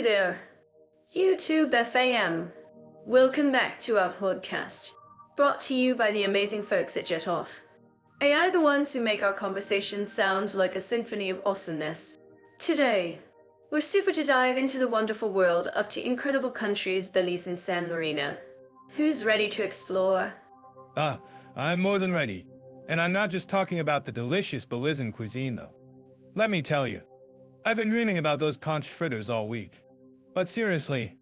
there, YouTube FAM. Welcome back to our podcast, brought to you by the amazing folks at atop. AI the ones who make our conversations sound like a symphony of awesomeness. Today, we're super to dive into the wonderful world of two incredible countries, Belize and San Marino. Who's ready to explore? I'm more than ready. And I'm not just talking about the delicious Belizean cuisine, though. Let me tell you, I've been dreaming about those conch fritters all week. But seriously,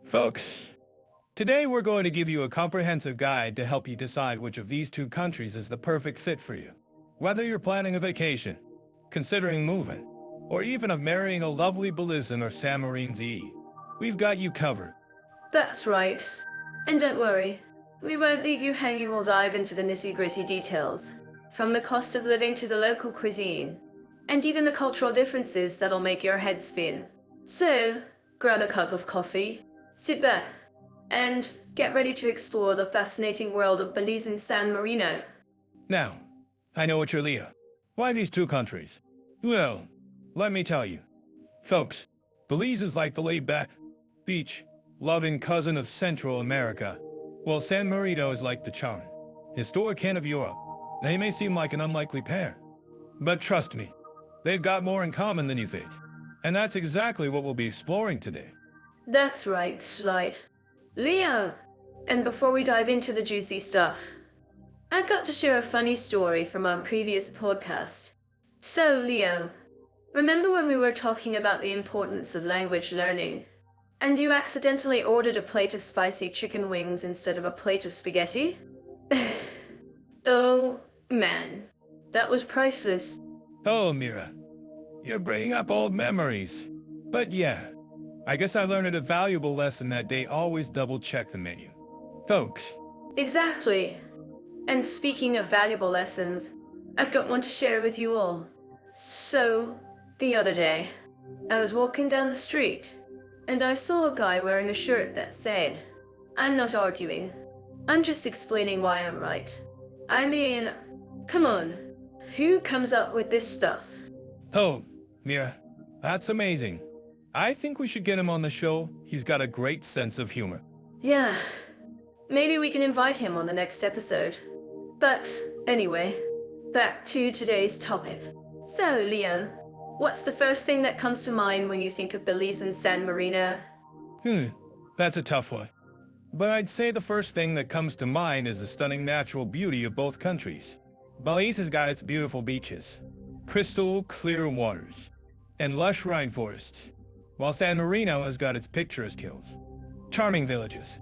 folks, today we're going to give you a comprehensive guide to help you decide which of these two countries is the perfect fit for you. Whether you're planning a vacation, considering moving, or even of marrying a lovely Belizean or San Marino, we've got you covered. That's right. And don't worry, we won't leave you hanging. We'll dive into the nitty-gritty details, from the cost of living to the local cuisine, and even the cultural differences that'll make your head spin. So, grab a cup of coffee, sit back, and get ready to explore the fascinating world of Belize and San Marino. Now, I know what you're Leah. Why these two countries? Well, let me tell you. Folks, Belize is like the laid-back, beach-loving cousin of Central America, while San Marino is like the charming, historic hand of Europe. They may seem like an unlikely pair, but trust me, they've got more in common than you think. And that's exactly what we'll be exploring today. That's right, Slight. Leo! And before we dive into the juicy stuff, I've got to share a funny story from our previous podcast. So, Leo, remember when we were talking about the importance of language learning, and you accidentally ordered a plate of spicy chicken wings instead of a plate of spaghetti? Oh, man. That was priceless. Oh, Mira, you're bringing up old memories. But yeah, I guess I learned a valuable lesson that day: always double-check the menu. Folks. Exactly. And speaking of valuable lessons, I've got one to share with you all. So, the other day, I was walking down the street, and I saw a guy wearing a shirt that said, "I'm not arguing. I'm just explaining why I'm right." I mean, come on. Who comes up with this stuff? Oh, Mira, that's amazing. I think we should get him on the show. He's got a great sense of humor. Yeah. Maybe we can invite him on the next episode. But, anyway, back to today's topic. So, Leo, what's the first thing that comes to mind when you think of Belize and San Marino? That's a tough one. But I'd say the first thing that comes to mind is the stunning natural beauty of both countries. Belize has got its beautiful beaches, crystal clear waters, and lush rainforests, while San Marino has got its picturesque hills, charming villages,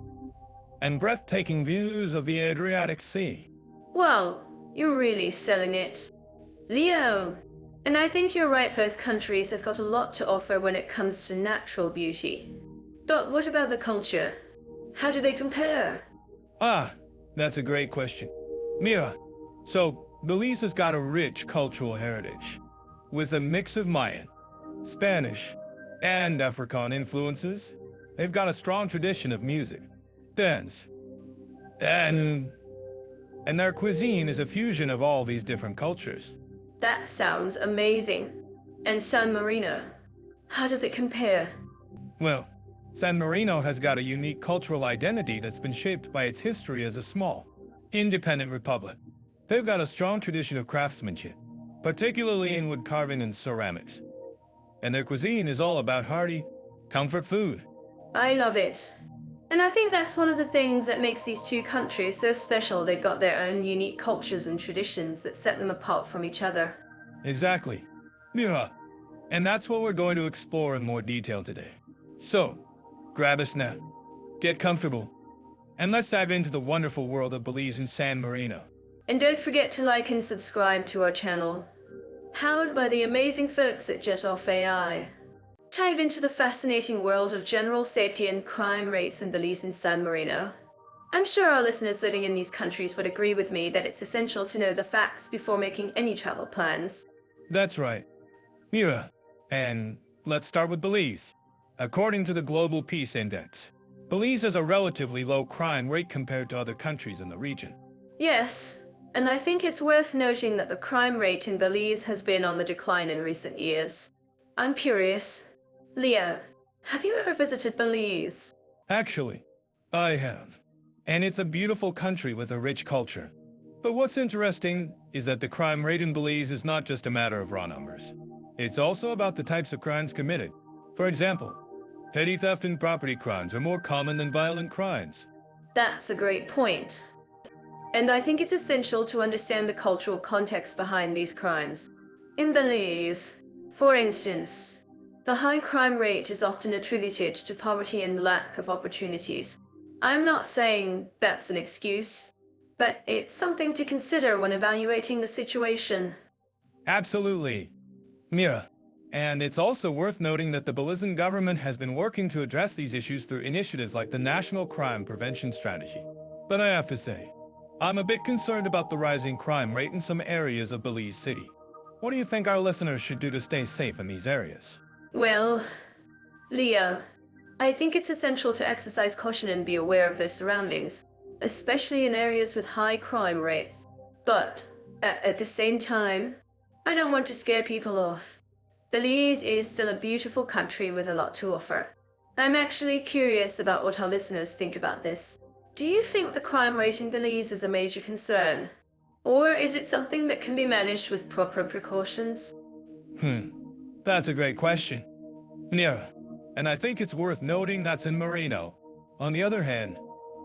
and breathtaking views of the Adriatic Sea. Well, you're really selling it. Leo! And I think you're right, both countries have got a lot to offer when it comes to natural beauty. But what about the culture? How do they compare? That's a great question. Mira, so Belize has got a rich cultural heritage, with a mix of Mayan, Spanish, and African influences. They've got a strong tradition of music, dance, and their cuisine is a fusion of all these different cultures. That sounds amazing. And San Marino, how does it compare? Well, San Marino has got a unique cultural identity that's been shaped by its history as a small, independent republic. They've got a strong tradition of craftsmanship, particularly in wood carving and ceramics. And their cuisine is all about hearty, comfort food. I love it. And I think that's one of the things that makes these two countries so special. They've got their own unique cultures and traditions that set them apart from each other. Exactly. Mira. And that's what we're going to explore in more detail today. So, grab a snack, get comfortable, and let's dive into the wonderful world of Belize and San Marino. And don't forget to like and subscribe to our channel, powered by the amazing folks at atop AI. Dive into the fascinating world of general safety and crime rates in Belize and San Marino. I'm sure our listeners living in these countries would agree with me that it's essential to know the facts before making any travel plans. That's right. Mira, and let's start with Belize. According to the Global Peace Index, Belize has a relatively low crime rate compared to other countries in the region. Yes, and I think it's worth noting that the crime rate in Belize has been on the decline in recent years. I'm curious. Leo, Have you ever visited Belize? Actually, I have. And it's a beautiful country with a rich culture. But what's interesting is that the crime rate in Belize is not just a matter of raw numbers. It's also about the types of crimes committed. For example, petty theft and property crimes are more common than violent crimes. That's a great point. And I think it's essential to understand the cultural context behind these crimes. In Belize, for instance, the high crime rate is often attributed to poverty and lack of opportunities. I'm not saying that's an excuse, but it's something to consider when evaluating the situation. Absolutely. Mira. And it's also worth noting that the Belizean government has been working to address these issues through initiatives like the National Crime Prevention Strategy. But I have to say, I'm a bit concerned about the rising crime rate in some areas of Belize City. What do you think our listeners should do to stay safe in these areas? Well, Leo, I think it's essential to exercise caution and be aware of their surroundings, especially in areas with high crime rates. But, at the same time, I don't want to scare people off. Belize is still a beautiful country with a lot to offer. I'm actually curious about what our listeners think about this. Do you think the crime rate in Belize is a major concern? Or is it something that can be managed with proper precautions? That's a great question. Mira, and I think it's worth noting that San Marino, on the other hand,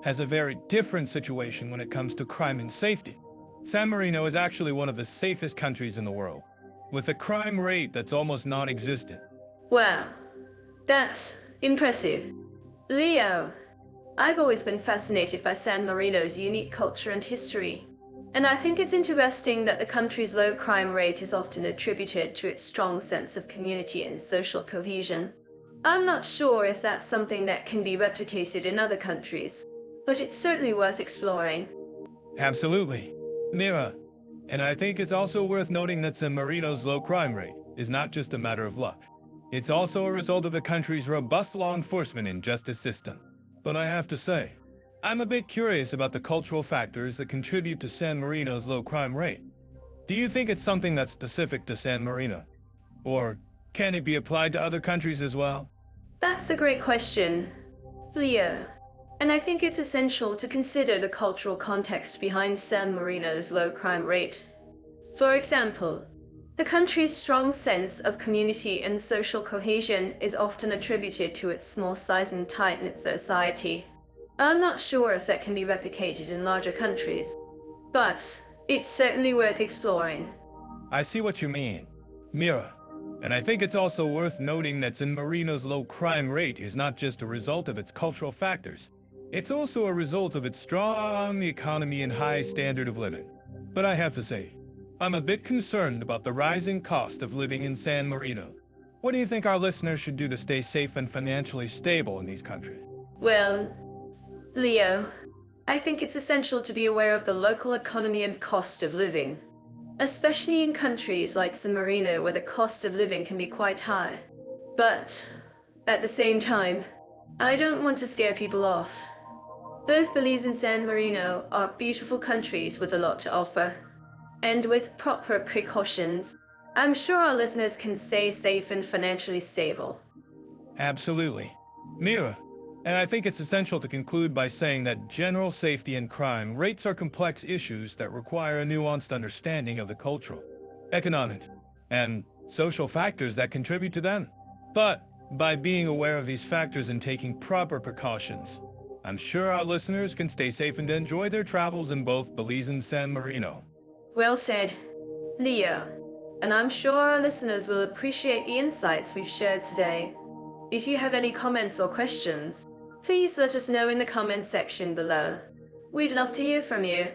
has a very different situation when it comes to crime and safety. San Marino is actually one of the safest countries in the world, with a crime rate that's almost non-existent. Wow, that's impressive. Leo, I've always been fascinated by San Marino's unique culture and history, and I think it's interesting that the country's low crime rate is often attributed to its strong sense of community and social cohesion. I'm not sure if that's something that can be replicated in other countries, but it's certainly worth exploring. Absolutely. Mira, and I think it's also worth noting that San Marino's low crime rate is not just a matter of luck. It's also a result of the country's robust law enforcement and justice system. But I have to say, I'm a bit curious about the cultural factors that contribute to San Marino's low crime rate. Do you think it's something that's specific to San Marino? Or can it be applied to other countries as well? That's a great question, Leo. And I think it's essential to consider the cultural context behind San Marino's low crime rate. For example, the country's strong sense of community and social cohesion is often attributed to its small size and tight-knit society. I'm not sure if that can be replicated in larger countries, but it's certainly worth exploring. I see what you mean, Mira. And I think it's also worth noting that San Marino's low crime rate is not just a result of its cultural factors. It's also a result of its strong economy and high standard of living. But I have to say, I'm a bit concerned about the rising cost of living in San Marino. What do you think our listeners should do to stay safe and financially stable in these countries? Well, Leo, I think it's essential to be aware of the local economy and cost of living, especially in countries like San Marino where the cost of living can be quite high. But, at the same time, I don't want to scare people off. Both Belize and San Marino are beautiful countries with a lot to offer. And with proper precautions, I'm sure our listeners can stay safe and financially stable. Absolutely. Mira, and I think it's essential to conclude by saying that general safety and crime rates are complex issues that require a nuanced understanding of the cultural, economic, and social factors that contribute to them. But by being aware of these factors and taking proper precautions, I'm sure our listeners can stay safe and enjoy their travels in both Belize and San Marino. Well said, Leo. And I'm sure our listeners will appreciate the insights we've shared today. If you have any comments or questions, please let us know in the comments section below. We'd love to hear from you.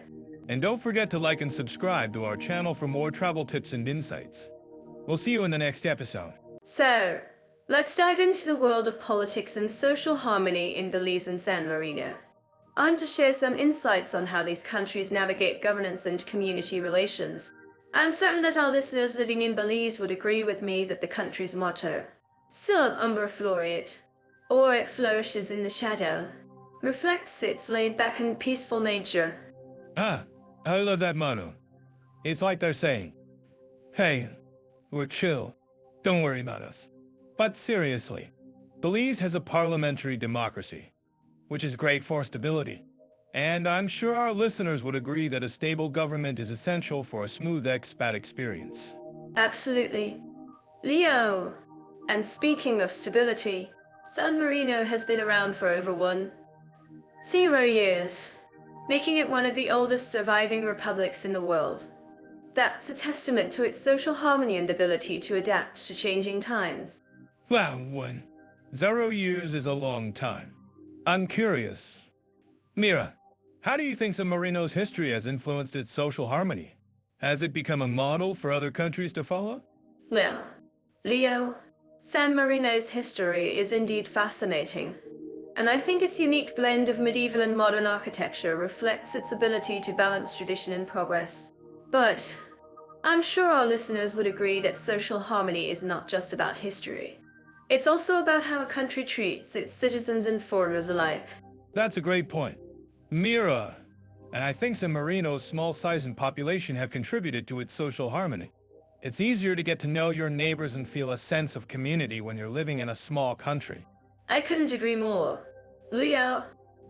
And don't forget to like and subscribe to our channel for more travel tips and insights. We'll see you in the next episode. So, let's dive into the world of politics and social harmony in Belize and San Marino. I'm to share some insights on how these countries navigate governance and community relations. I'm certain that our listeners living in Belize would agree with me that the country's motto, Sub Umbra Floreat, or it flourishes in the shadow, reflects its laid-back and peaceful nature. I love that motto. It's like they're saying, hey, we're chill, don't worry about us. But seriously, Belize has a parliamentary democracy, which is great for stability. And I'm sure our listeners would agree that a stable government is essential for a smooth expat experience. Absolutely. Leo! And speaking of stability, San Marino has been around for over 10 years, making it one of the oldest surviving republics in the world. That's a testament to its social harmony and ability to adapt to changing times. Wow, 10 years is a long time. I'm curious. Mira, how do you think San Marino's history has influenced its social harmony? Has it become a model for other countries to follow? Well, Leo, San Marino's history is indeed fascinating, and I think its unique blend of medieval and modern architecture reflects its ability to balance tradition and progress. But I'm sure our listeners would agree that social harmony is not just about history. It's also about how a country treats its citizens and foreigners alike. That's a great point. Mira, and I think San Marino's small size and population have contributed to its social harmony. It's easier to get to know your neighbors and feel a sense of community when you're living in a small country. I couldn't agree more. Leo,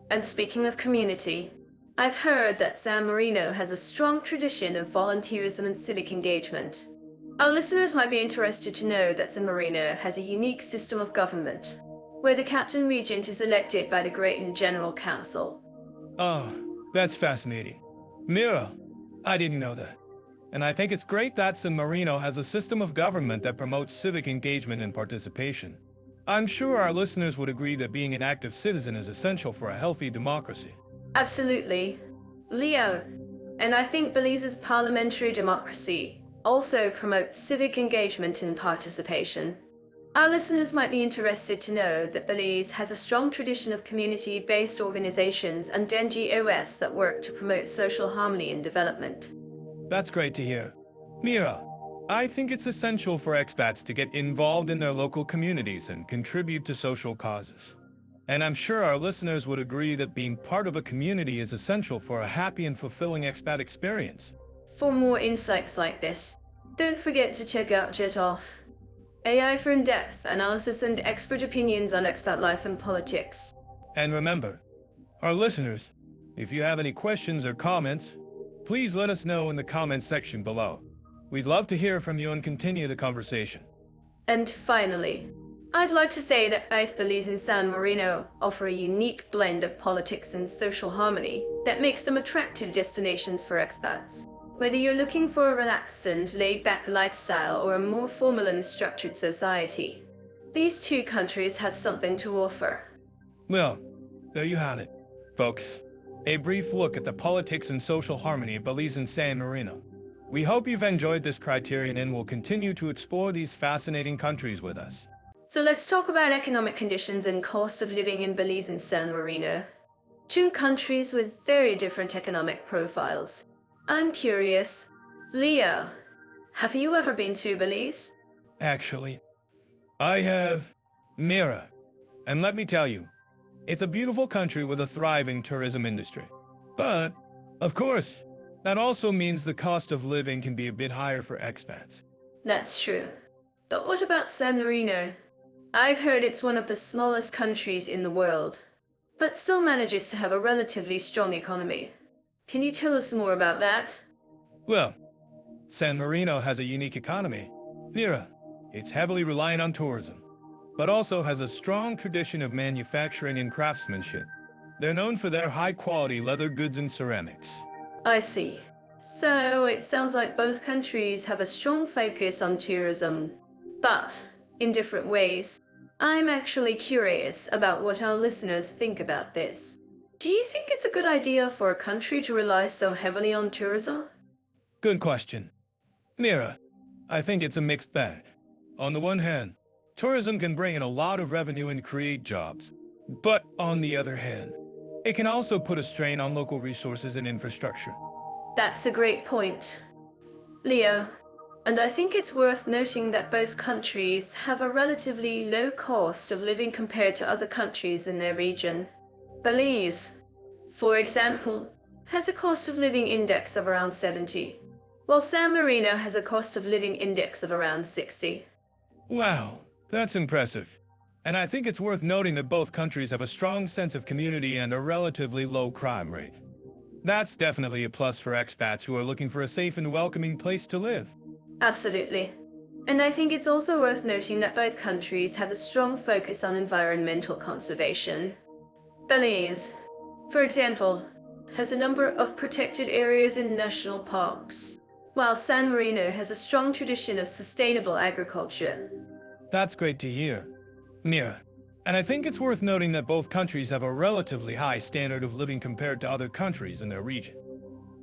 and speaking of community, I've heard that San Marino has a strong tradition of volunteerism and civic engagement. Our listeners might be interested to know that San Marino has a unique system of government, where the Captain Regent is elected by the Great General Council. Oh, that's fascinating. Mira, I didn't know that. And I think it's great that San Marino has a system of government that promotes civic engagement and participation. I'm sure our listeners would agree that being an active citizen is essential for a healthy democracy. Absolutely. Leo, and I think Belize's parliamentary democracy also promotes civic engagement and participation. Our listeners might be interested to know that Belize has a strong tradition of community-based organizations and NGOs that work to promote social harmony and development. That's great to hear. Mira, I think it's essential for expats to get involved in their local communities and contribute to social causes. And I'm sure our listeners would agree that being part of a community is essential for a happy and fulfilling expat experience. For more insights like this, don't forget to check out atop. AI for in-depth analysis and expert opinions on expat life and politics. And remember, our listeners, if you have any questions or comments, please let us know in the comments section below. We'd love to hear from you and continue the conversation. And finally, I'd like to say that both Belize and San Marino offer a unique blend of politics and social harmony that makes them attractive destinations for expats. Whether you're looking for a relaxed and laid-back lifestyle or a more formal and structured society, these two countries have something to offer. Well, there you have it, folks. A brief look at the politics and social harmony of Belize and San Marino. We hope you've enjoyed this criterion and will continue to explore these fascinating countries with us. So let's talk about economic conditions and cost of living in Belize and San Marino. Two countries with very different economic profiles. I'm curious, Leo, have you ever been to Belize? Actually, I have. Mira. And let me tell you, it's a beautiful country with a thriving tourism industry. But, of course, that also means the cost of living can be a bit higher for expats. That's true. But what about San Marino? I've heard it's one of the smallest countries in the world, but still manages to have a relatively strong economy. Can you tell us more about that? Well, San Marino has a unique economy. Mira, it's heavily reliant on tourism, but also has a strong tradition of manufacturing and craftsmanship. They're known for their high-quality leather goods and ceramics. I see. So it sounds like both countries have a strong focus on tourism, but in different ways. I'm actually curious about what our listeners think about this. Do you think it's a good idea for a country to rely so heavily on tourism? Good question. Mira, I think it's a mixed bag. On the one hand, tourism can bring in a lot of revenue and create jobs. But on the other hand, it can also put a strain on local resources and infrastructure. That's a great point, Leo. And I think it's worth noting that both countries have a relatively low cost of living compared to other countries in their region. Belize, for example, has a cost of living index of around 70, while San Marino has a cost of living index of around 60. Wow, that's impressive. And I think it's worth noting that both countries have a strong sense of community and a relatively low crime rate. That's definitely a plus for expats who are looking for a safe and welcoming place to live. Absolutely. And I think it's also worth noting that both countries have a strong focus on environmental conservation. Belize, for example, has a number of protected areas and national parks, while San Marino has a strong tradition of sustainable agriculture. That's great to hear, Mira. And I think it's worth noting that both countries have a relatively high standard of living compared to other countries in their region.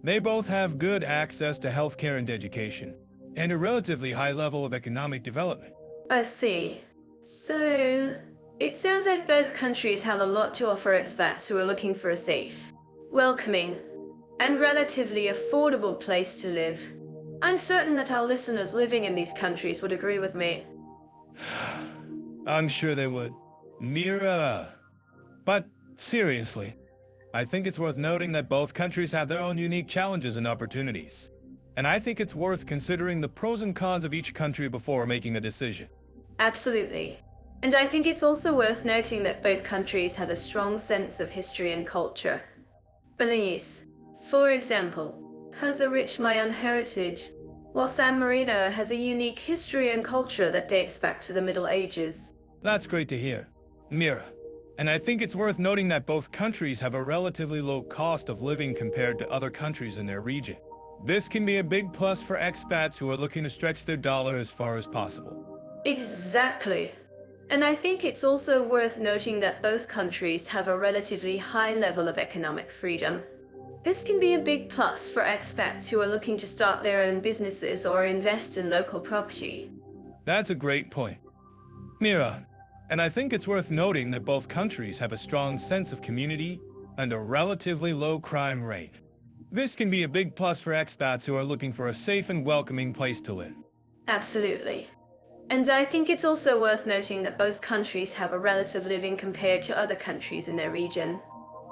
They both have good access to healthcare and education, and a relatively high level of economic development. I see. So, it sounds like both countries have a lot to offer expats who are looking for a safe, welcoming, and relatively affordable place to live. I'm certain that our listeners living in these countries would agree with me. I'm sure they would. Mira. But seriously, I think it's worth noting that both countries have their own unique challenges and opportunities. And I think it's worth considering the pros and cons of each country before making a decision. Absolutely. And I think it's also worth noting that both countries have a strong sense of history and culture. Belize, for example, has a rich Mayan heritage, while San Marino has a unique history and culture that dates back to the Middle Ages. That's great to hear, Mira. And I think it's worth noting that both countries have a relatively low cost of living compared to other countries in their region. This can be a big plus for expats who are looking to stretch their dollar as far as possible. Exactly. And I think it's also worth noting that both countries have a relatively high level of economic freedom. This can be a big plus for expats who are looking to start their own businesses or invest in local property. That's a great point, Mira. And I think it's worth noting that both countries have a strong sense of community and a relatively low crime rate. This can be a big plus for expats who are looking for a safe and welcoming place to live. Absolutely. And I think it's also worth noting that both countries have a relative living compared to other countries in their region.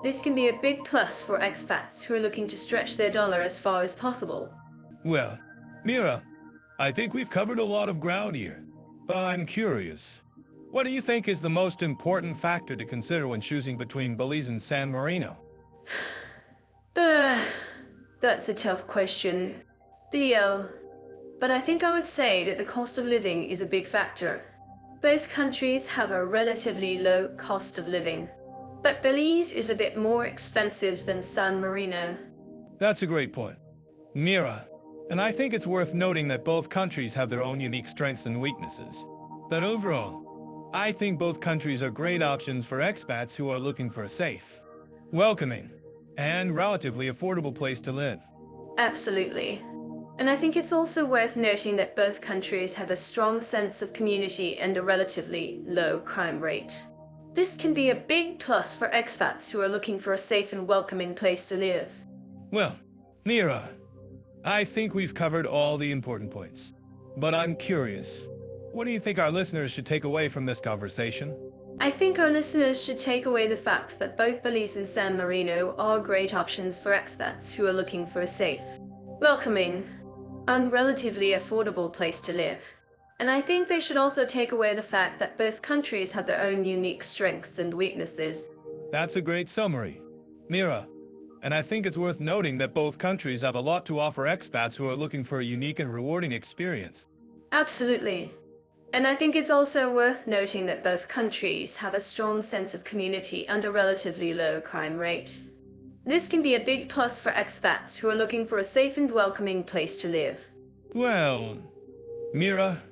This can be a big plus for expats who are looking to stretch their dollar as far as possible. Well, Mira, I think we've covered a lot of ground here. But I'm curious. What do you think is the most important factor to consider when choosing between Belize and San Marino? That's a tough question. But I think I would say that the cost of living is a big factor. Both countries have a relatively low cost of living, but Belize is a bit more expensive than San Marino. That's a great point, Mira. And I think it's worth noting that both countries have their own unique strengths and weaknesses. But overall, I think both countries are great options for expats who are looking for a safe, welcoming, and relatively affordable place to live. Absolutely. And I think it's also worth noting that both countries have a strong sense of community and a relatively low crime rate. This can be a big plus for expats who are looking for a safe and welcoming place to live. Well, Mira, I think we've covered all the important points. But I'm curious, what do you think our listeners should take away from this conversation? I think our listeners should take away the fact that both Belize and San Marino are great options for expats who are looking for a safe, welcoming, and relatively affordable place to live. And I think they should also take away the fact that both countries have their own unique strengths and weaknesses. That's a great summary, Mira. And I think it's worth noting that both countries have a lot to offer expats who are looking for a unique and rewarding experience. Absolutely. And I think it's also worth noting that both countries have a strong sense of community and a relatively low crime rate. This can be a big plus for expats who are looking for a safe and welcoming place to live. Well, Mira,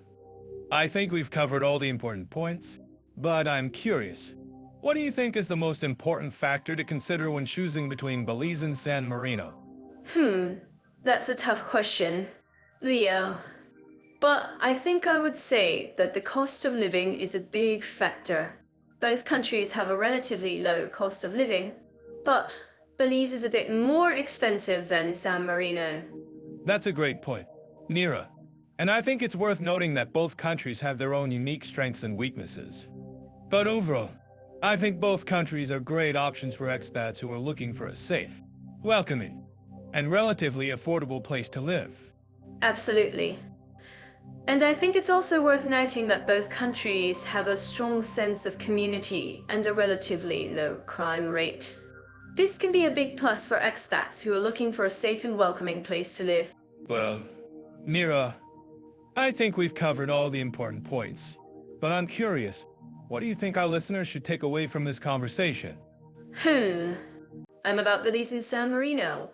I think we've covered all the important points, but I'm curious. What do you think is the most important factor to consider when choosing between Belize and San Marino? That's a tough question, Leo. But I think I would say that the cost of living is a big factor. Both countries have a relatively low cost of living, but Belize is a bit more expensive than San Marino. That's a great point, Mira. And I think it's worth noting that both countries have their own unique strengths and weaknesses. But overall, I think both countries are great options for expats who are looking for a safe, welcoming, and relatively affordable place to live. Absolutely. And I think it's also worth noting that both countries have a strong sense of community and a relatively low crime rate. This can be a big plus for expats who are looking for a safe and welcoming place to live. Well, Mira, I think we've covered all the important points. But I'm curious, what do you think our listeners should take away from this conversation? I'm about Belize and San Marino,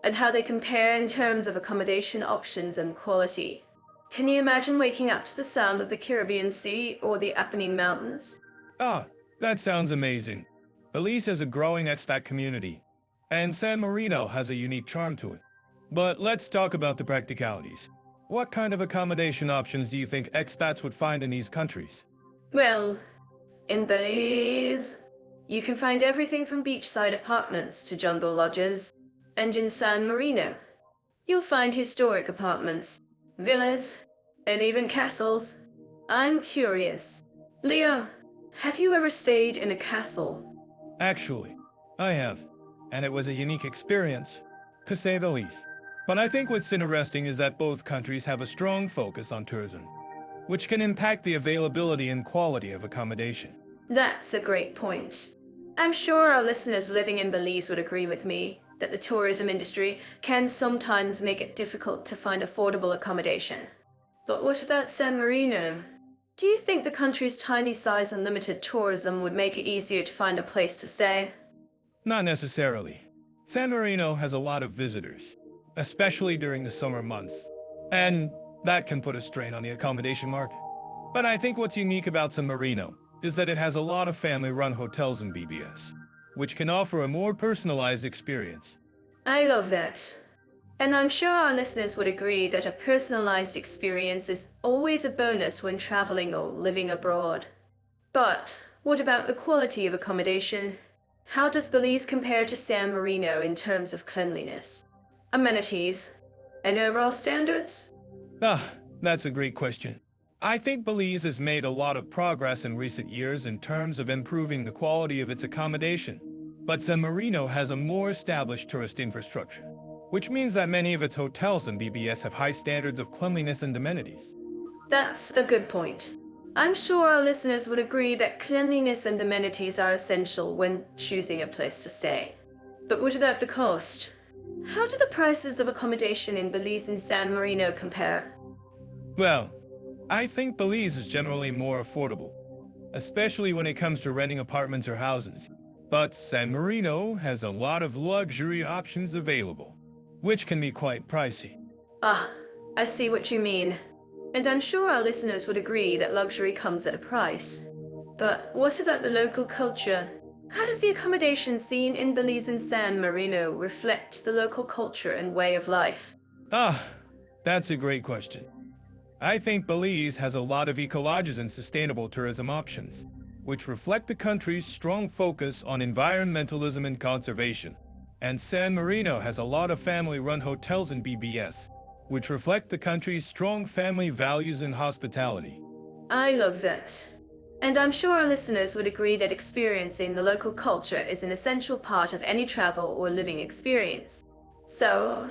and how they compare in terms of accommodation options and quality. Can you imagine waking up to the sound of the Caribbean Sea or the Apennine Mountains? Ah, that sounds amazing. Belize has a growing expat community, and San Marino has a unique charm to it. But let's talk about the practicalities. What kind of accommodation options do you think expats would find in these countries? Well, in Belize, you can find everything from beachside apartments to jungle lodges. And in San Marino, you'll find historic apartments, villas, and even castles. I'm curious. Leo, have you ever stayed in a castle? Actually, I have, and it was a unique experience, to say the least. But I think what's interesting is that both countries have a strong focus on tourism, which can impact the availability and quality of accommodation. That's a great point. I'm sure our listeners living in Belize would agree with me that the tourism industry can sometimes make it difficult to find affordable accommodation. But what about San Marino? Do you think the country's tiny size and limited tourism would make it easier to find a place to stay? Not necessarily. San Marino has a lot of visitors, especially during the summer months, and that can put a strain on the accommodation market. But I think what's unique about San Marino is that it has a lot of family-run hotels and BBS, which can offer a more personalized experience. I love that. And I'm sure our listeners would agree that a personalized experience is always a bonus when traveling or living abroad. But what about the quality of accommodation? How does Belize compare to San Marino in terms of cleanliness, amenities, and overall standards? That's a great question. I think Belize has made a lot of progress in recent years in terms of improving the quality of its accommodation. But San Marino has a more established tourist infrastructure, which means that many of its hotels and BBS have high standards of cleanliness and amenities. That's a good point. I'm sure our listeners would agree that cleanliness and amenities are essential when choosing a place to stay. But what about the cost? How do the prices of accommodation in Belize and San Marino compare? Well, I think Belize is generally more affordable, especially when it comes to renting apartments or houses. But San Marino has a lot of luxury options available, which can be quite pricey. I see what you mean. And I'm sure our listeners would agree that luxury comes at a price. But what about the local culture? How does the accommodation scene in Belize and San Marino reflect the local culture and way of life? That's a great question. I think Belize has a lot of eco-lodges and sustainable tourism options, which reflect the country's strong focus on environmentalism and conservation. And San Marino has a lot of family-run hotels and BBS, which reflect the country's strong family values and hospitality. I love that. And I'm sure our listeners would agree that experiencing the local culture is an essential part of any travel or living experience. So,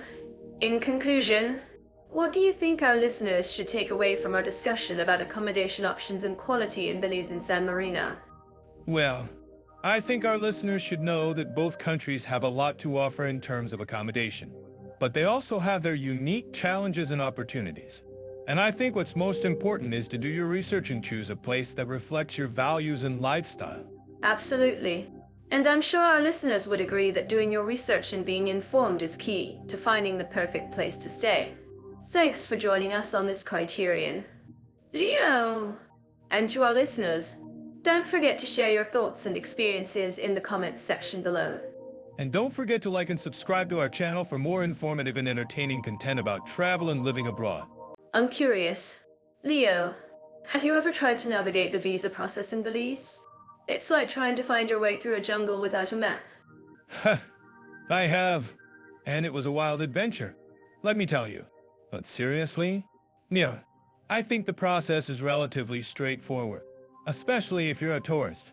in conclusion, what do you think our listeners should take away from our discussion about accommodation options and quality in Belize and San Marino? Well, I think our listeners should know that both countries have a lot to offer in terms of accommodation, but they also have their unique challenges and opportunities. And I think what's most important is to do your research and choose a place that reflects your values and lifestyle. Absolutely. And I'm sure our listeners would agree that doing your research and being informed is key to finding the perfect place to stay. Thanks for joining us on this criterion, Leo! And to our listeners, don't forget to share your thoughts and experiences in the comments section below. And don't forget to like and subscribe to our channel for more informative and entertaining content about travel and living abroad. I'm curious. Leo, have you ever tried to navigate the visa process in Belize? It's like trying to find your way through a jungle without a map. I have, and it was a wild adventure, let me tell you. But seriously? Yeah, I think the process is relatively straightforward, especially if you're a tourist.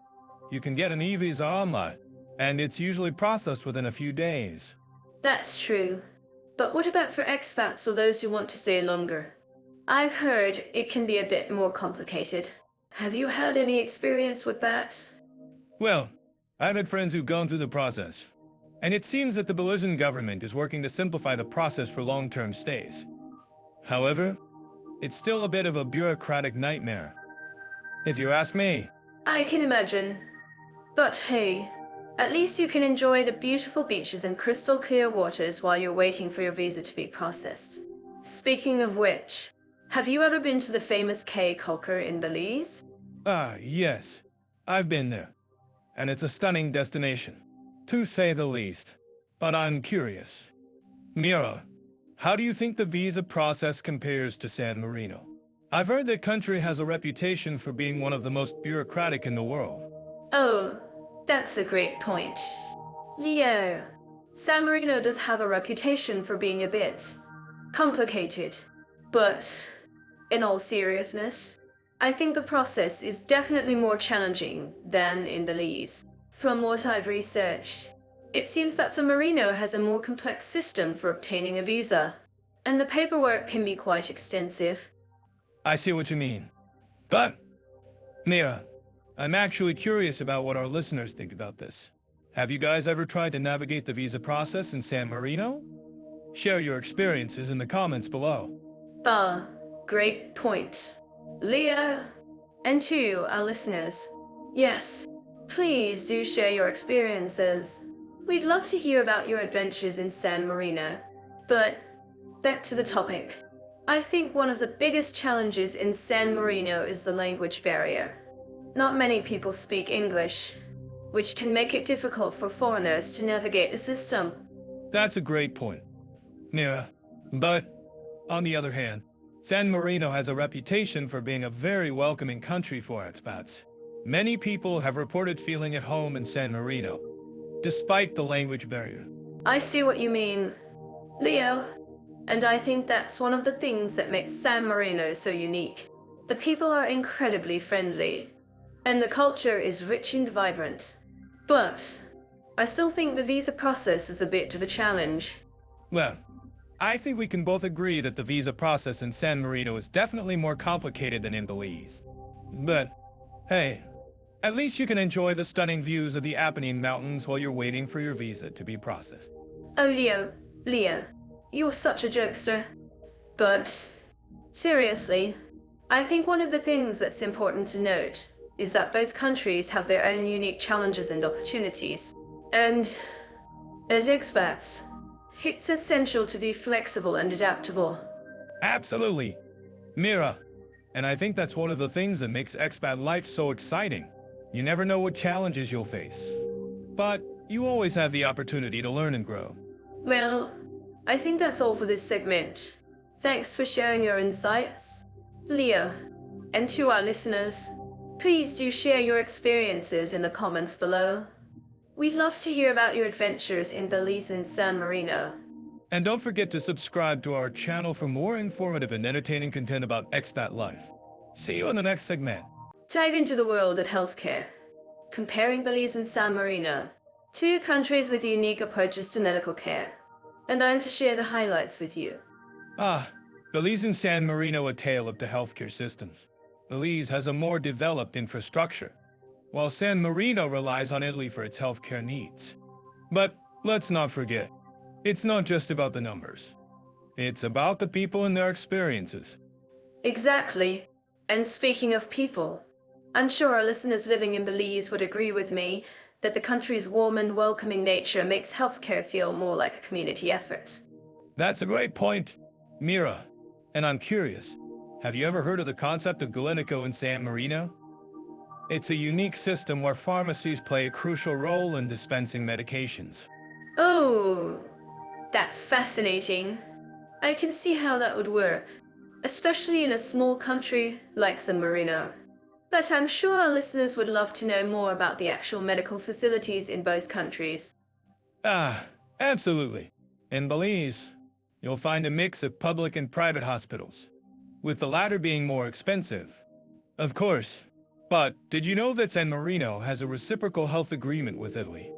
You can get an e-visa online, and it's usually processed within a few days. That's true. But what about for expats or those who want to stay longer? I've heard it can be a bit more complicated. Have you had any experience with that? Well, I've had friends who've gone through the process, and it seems that the Belizean government is working to simplify the process for long-term stays. However, it's still a bit of a bureaucratic nightmare, if you ask me. I can imagine. But hey, at least you can enjoy the beautiful beaches and crystal clear waters while you're waiting for your visa to be processed. Speaking of which, have you ever been to the famous Cay Caulker in Belize? Ah, yes. I've been there, and it's a stunning destination, to say the least. But I'm curious. Mira, how do you think the visa process compares to San Marino? I've heard that country has a reputation for being one of the most bureaucratic in the world. Oh, that's a great point. Leo, San Marino does have a reputation for being a bit complicated, but in all seriousness, I think the process is definitely more challenging than in Belize. From what I've researched, it seems that San Marino has a more complex system for obtaining a visa, and the paperwork can be quite extensive. I see what you mean. But, Mira, I'm actually curious about what our listeners think about this. Have you guys ever tried to navigate the visa process in San Marino? Share your experiences in the comments below. Great point. Leo, and to our listeners, yes, please do share your experiences. We'd love to hear about your adventures in San Marino. But back to the topic. I think one of the biggest challenges in San Marino is the language barrier. Not many people speak English, which can make it difficult for foreigners to navigate the system. That's a great point, Mira. But, on the other hand, San Marino has a reputation for being a very welcoming country for expats. Many people have reported feeling at home in San Marino, despite the language barrier. I see what you mean, Leo, and I think that's one of the things that makes San Marino so unique. The people are incredibly friendly, and the culture is rich and vibrant. But I still think the visa process is a bit of a challenge. Well, I think we can both agree that the visa process in San Marino is definitely more complicated than in Belize. But, hey, at least you can enjoy the stunning views of the Apennine Mountains while you're waiting for your visa to be processed. Oh, Leo, you're such a jokester. But seriously, I think one of the things that's important to note is that both countries have their own unique challenges and opportunities. And as expats, it's essential to be flexible and adaptable. Absolutely. Mira, and I think that's one of the things that makes expat life so exciting. You never know what challenges you'll face, but you always have the opportunity to learn and grow. Well, I think that's all for this segment. Thanks for sharing your insights, Leo. And to our listeners, please do share your experiences in the comments below. We'd love to hear about your adventures in Belize and San Marino. And don't forget to subscribe to our channel for more informative and entertaining content about expat life. See you in the next segment. Dive into the world of healthcare. Comparing Belize and San Marino, two countries with unique approaches to medical care. And I'm to share the highlights with you. Belize and San Marino, a tale of the healthcare systems. Belize has a more developed infrastructure, while San Marino relies on Italy for its healthcare needs. But let's not forget, it's not just about the numbers. It's about the people and their experiences. Exactly. And speaking of people, I'm sure our listeners living in Belize would agree with me that the country's warm and welcoming nature makes healthcare feel more like a community effort. That's a great point, Mira. And I'm curious, have you ever heard of the concept of Galenico in San Marino? It's a unique system where pharmacies play a crucial role in dispensing medications. Oh, that's fascinating. I can see how that would work, especially in a small country like San Marino. But I'm sure our listeners would love to know more about the actual medical facilities in both countries. Absolutely. In Belize, you'll find a mix of public and private hospitals, with the latter being more expensive. Of course. But did you know that San Marino has a reciprocal health agreement with Italy,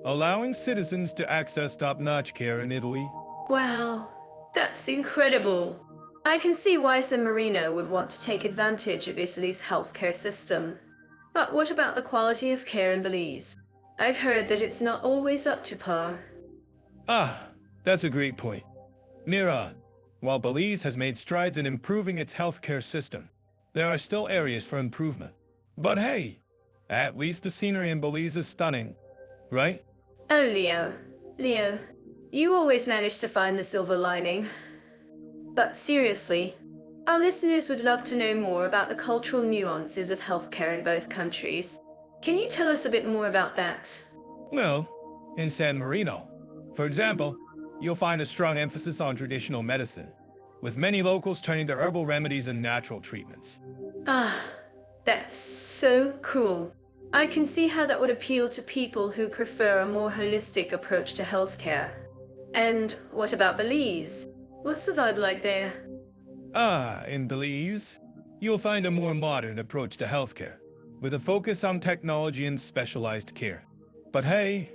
allowing citizens to access top-notch care in Italy? Wow, that's incredible. I can see why San Marino would want to take advantage of Italy's healthcare system. But what about the quality of care in Belize? I've heard that it's not always up to par. Ah, that's a great point. Mira, while Belize has made strides in improving its healthcare system, there are still areas for improvement. But hey, at least the scenery in Belize is stunning, right? Oh, Leo, you always manage to find the silver lining. But seriously, our listeners would love to know more about the cultural nuances of healthcare in both countries. Can you tell us a bit more about that? Well, in San Marino, for example, you'll find a strong emphasis on traditional medicine, with many locals turning to herbal remedies and natural treatments. Ah, that's so cool. I can see how that would appeal to people who prefer a more holistic approach to healthcare. And what about Belize? What's the vibe like there? Ah, in Belize, you'll find a more modern approach to healthcare, with a focus on technology and specialized care. But hey,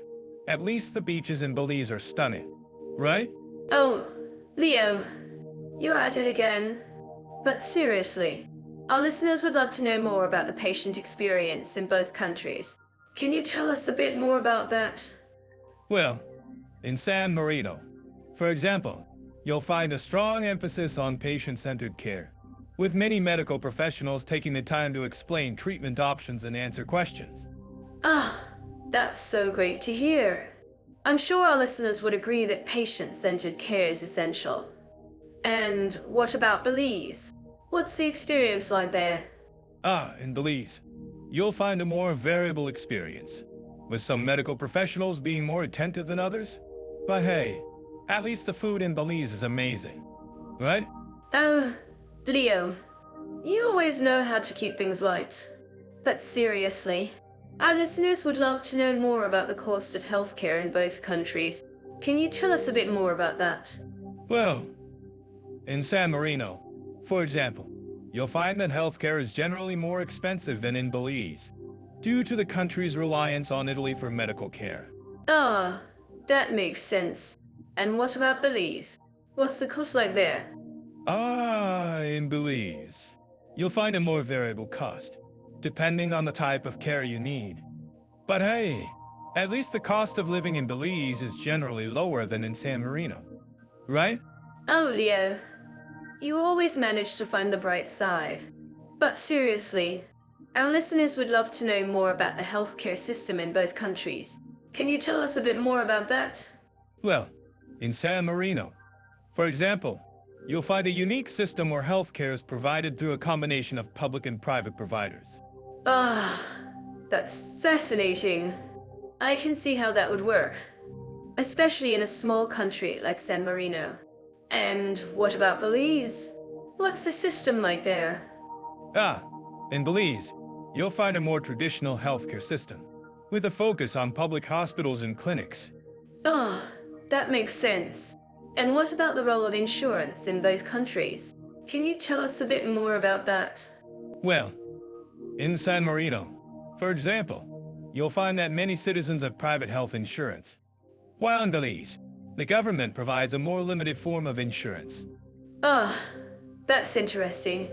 at least the beaches in Belize are stunning, right? Oh, Leo, you're at it again. But seriously, our listeners would love to know more about the patient experience in both countries. Can you tell us a bit more about that? Well, in San Marino, for example, you'll find a strong emphasis on patient-centered care, with many medical professionals taking the time to explain treatment options and answer questions. Ah, that's so great to hear. I'm sure our listeners would agree that patient-centered care is essential. And what about Belize? What's the experience like there? Ah, in Belize, you'll find a more variable experience, with some medical professionals being more attentive than others. But hey, at least the food in Belize is amazing, right? Oh, Leo, you always know how to keep things light. But seriously, our listeners would love to know more about the cost of healthcare in both countries. Can you tell us a bit more about that? Well, in San Marino, for example, you'll find that healthcare is generally more expensive than in Belize, due to the country's reliance on Italy for medical care. Ah, that makes sense. And what about Belize? What's the cost like there? Ah, in Belize, you'll find a more variable cost, depending on the type of care you need. But hey, at least the cost of living in Belize is generally lower than in San Marino, right? Oh, Leo, you always manage to find the bright side. But seriously, our listeners would love to know more about the healthcare system in both countries. Can you tell us a bit more about that? Well, in San Marino, for example, you'll find a unique system where healthcare is provided through a combination of public and private providers. Ah, that's fascinating. I can see how that would work, especially in a small country like San Marino. And what about Belize? What's the system like there? Ah, in Belize, you'll find a more traditional healthcare system, with a focus on public hospitals and clinics. Ah, that makes sense. And what about the role of insurance in both countries? Can you tell us a bit more about that? Well, in San Marino, for example, you'll find that many citizens have private health insurance, while in Belize, the government provides a more limited form of insurance. Ah, that's interesting.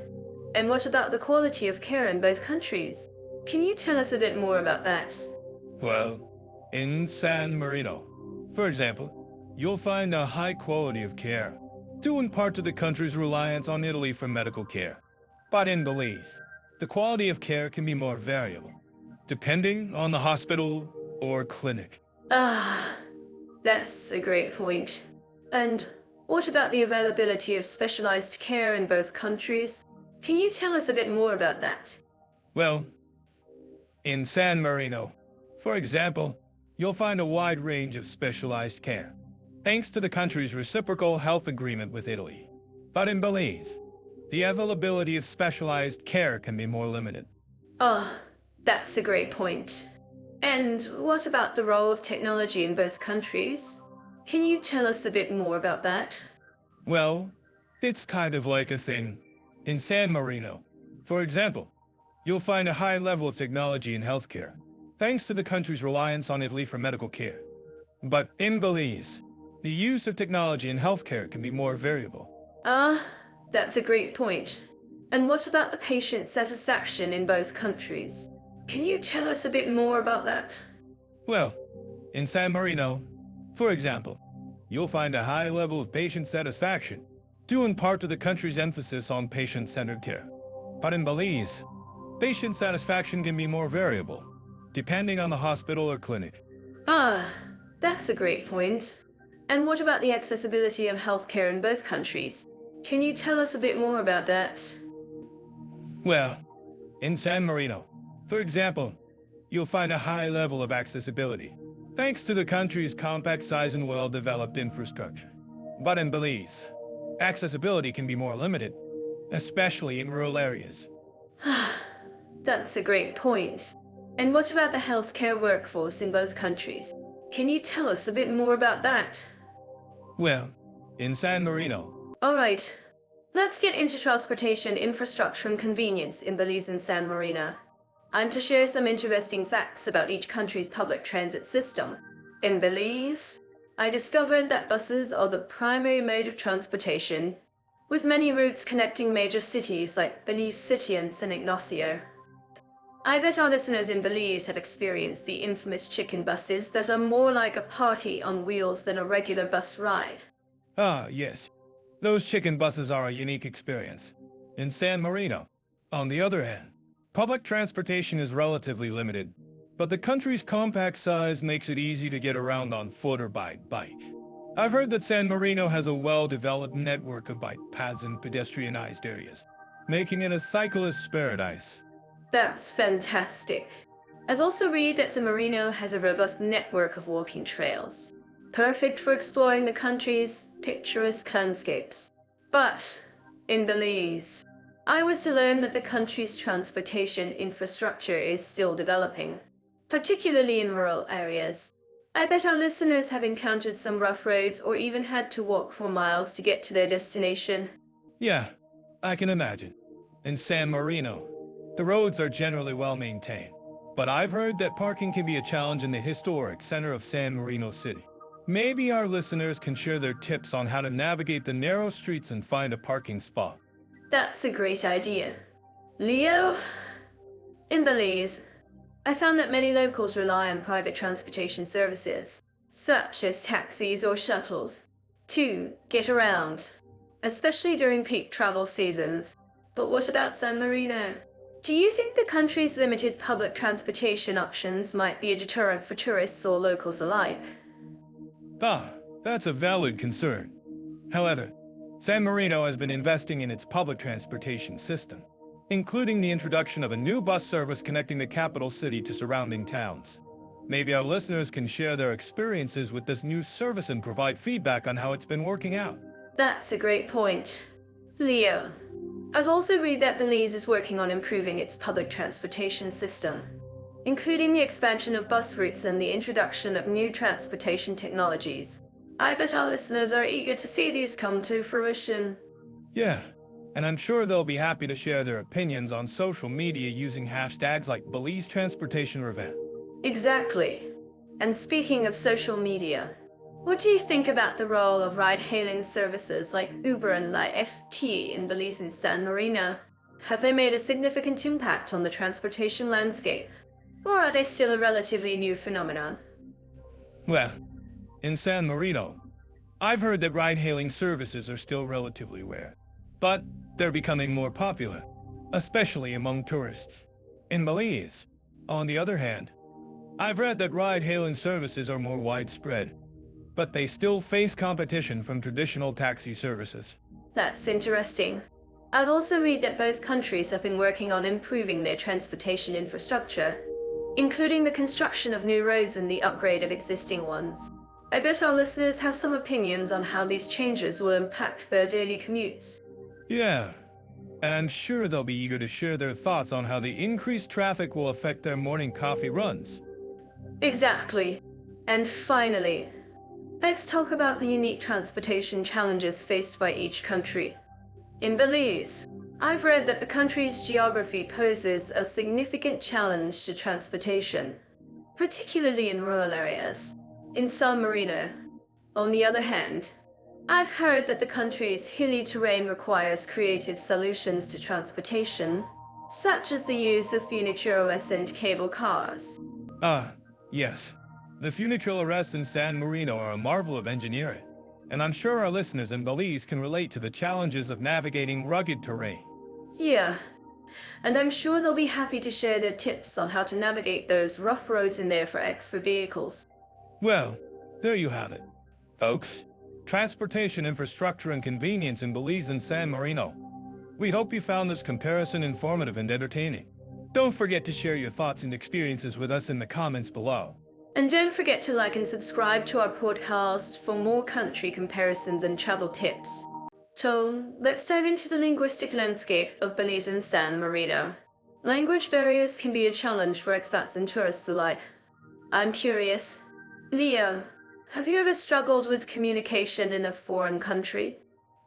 And what about the quality of care in both countries? Can you tell us a bit more about that? Well, in San Marino, for example, you'll find a high quality of care, due in part to the country's reliance on Italy for medical care. But in Belize, the quality of care can be more variable, depending on the hospital or clinic. Ah, that's a great point. And what about the availability of specialized care in both countries? Can you tell us a bit more about that? Well, in San Marino, for example, you'll find a wide range of specialized care, thanks to the country's reciprocal health agreement with Italy. But in Belize, the availability of specialized care can be more limited. Oh, that's a great point. And what about the role of technology in both countries? Can you tell us a bit more about that? Well, it's kind of like a thing. In San Marino, for example, you'll find a high level of technology in healthcare, thanks to the country's reliance on Italy for medical care. But in Belize, the use of technology in healthcare can be more variable. Ah, That's a great point. And what about the patient satisfaction in both countries? Can you tell us a bit more about that? Well, in San Marino, for example, you'll find a high level of patient satisfaction, due in part to the country's emphasis on patient-centered care. But in Belize, patient satisfaction can be more variable, depending on the hospital or clinic. Ah, that's a great point. And what about the accessibility of healthcare in both countries? Can you tell us a bit more about that? Well, in San Marino, for example, you'll find a high level of accessibility, thanks to the country's compact size and well-developed infrastructure. But in Belize, accessibility can be more limited, especially in rural areas. That's a great point. And what about the healthcare workforce in both countries? Can you tell us a bit more about that? Well, in San Marino, Alright, let's get into transportation infrastructure and convenience in Belize and San Marino. I'm to share some interesting facts about each country's public transit system. In Belize, I discovered that buses are the primary mode of transportation, with many routes connecting major cities like Belize City and San Ignacio. I bet our listeners in Belize have experienced the infamous chicken buses that are more like a party on wheels than a regular bus ride. Ah, yes. Those chicken buses are a unique experience. In San Marino, on the other hand, public transportation is relatively limited, but the country's compact size makes it easy to get around on foot or by bike. I've heard that San Marino has a well-developed network of bike paths and pedestrianized areas, making it a cyclist's paradise. That's fantastic. I've also read that San Marino has a robust network of walking trails, perfect for exploring the country's picturesque landscapes. But in Belize, I was to learn that the country's transportation infrastructure is still developing, particularly in rural areas. I bet our listeners have encountered some rough roads or even had to walk for miles to get to their destination. Yeah, I can imagine. In San Marino, the roads are generally well maintained, but I've heard that parking can be a challenge in the historic center of San Marino City. Maybe our listeners can share their tips on how to navigate the narrow streets and find a parking spot. That's a great idea. Leo? In Belize, I found that many locals rely on private transportation services, such as taxis or shuttles, to get around, especially during peak travel seasons. But what about San Marino? Do you think the country's limited public transportation options might be a deterrent for tourists or locals alike? Ah, that's a valid concern. However, San Marino has been investing in its public transportation system, including the introduction of a new bus service connecting the capital city to surrounding towns. Maybe our listeners can share their experiences with this new service and provide feedback on how it's been working out. That's a great point. Leo, I've also read that Belize is working on improving its public transportation system, including the expansion of bus routes and the introduction of new transportation technologies. I bet our listeners are eager to see these come to fruition. Yeah, and I'm sure they'll be happy to share their opinions on social media using hashtags like Belize Transportation Revamp. Exactly. And speaking of social media, what do you think about the role of ride-hailing services like Uber and Lyft in Belize and San Marino? Have they made a significant impact on the transportation landscape? Or are they still a relatively new phenomenon? Well, in San Marino, I've heard that ride-hailing services are still relatively rare, but they're becoming more popular, especially among tourists. In Belize, on the other hand, I've read that ride-hailing services are more widespread, but they still face competition from traditional taxi services. That's interesting. I'd also read that both countries have been working on improving their transportation infrastructure, including the construction of new roads and the upgrade of existing ones. I bet our listeners have some opinions on how these changes will impact their daily commutes. Yeah, and I'm sure they'll be eager to share their thoughts on how the increased traffic will affect their morning coffee runs. Exactly. And finally, let's talk about the unique transportation challenges faced by each country. In Belize, I've read that the country's geography poses a significant challenge to transportation, particularly in rural areas. In San Marino, on the other hand, I've heard that the country's hilly terrain requires creative solutions to transportation, such as the use of funicular-and cable cars. Ah, yes. The funicular arrests in San Marino are a marvel of engineering, and I'm sure our listeners in Belize can relate to the challenges of navigating rugged terrain. Yeah, and I'm sure they'll be happy to share their tips on how to navigate those rough roads in there for extra vehicles. Well, there you have it, folks. Transportation infrastructure and convenience in Belize and San Marino. We hope you found this comparison informative and entertaining. Don't forget to share your thoughts and experiences with us in the comments below. And don't forget to like and subscribe to our podcast for more country comparisons and travel tips. So, let's dive into the linguistic landscape of Belize and San Marino. Language barriers can be a challenge for expats and tourists alike. I'm curious, Leo, have you ever struggled with communication in a foreign country?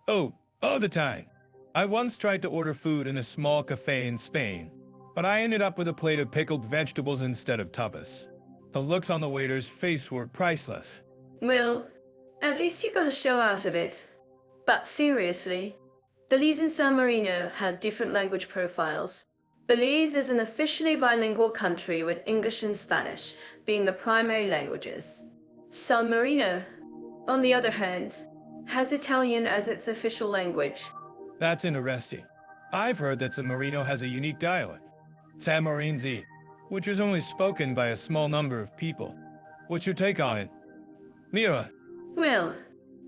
Oh, all the time. I once tried to order food in a small cafe in Spain, but I ended up with a plate of pickled vegetables instead of tapas. The looks on the waiter's face were priceless. Well, at least you got a show out of it. But seriously, Belize and San Marino have different language profiles. Belize is an officially bilingual country with English and Spanish being the primary languages. San Marino, on the other hand, has Italian as its official language. That's interesting. I've heard that San Marino has a unique dialect, San Marinese, which is only spoken by a small number of people. What's your take on it? Mira? Well,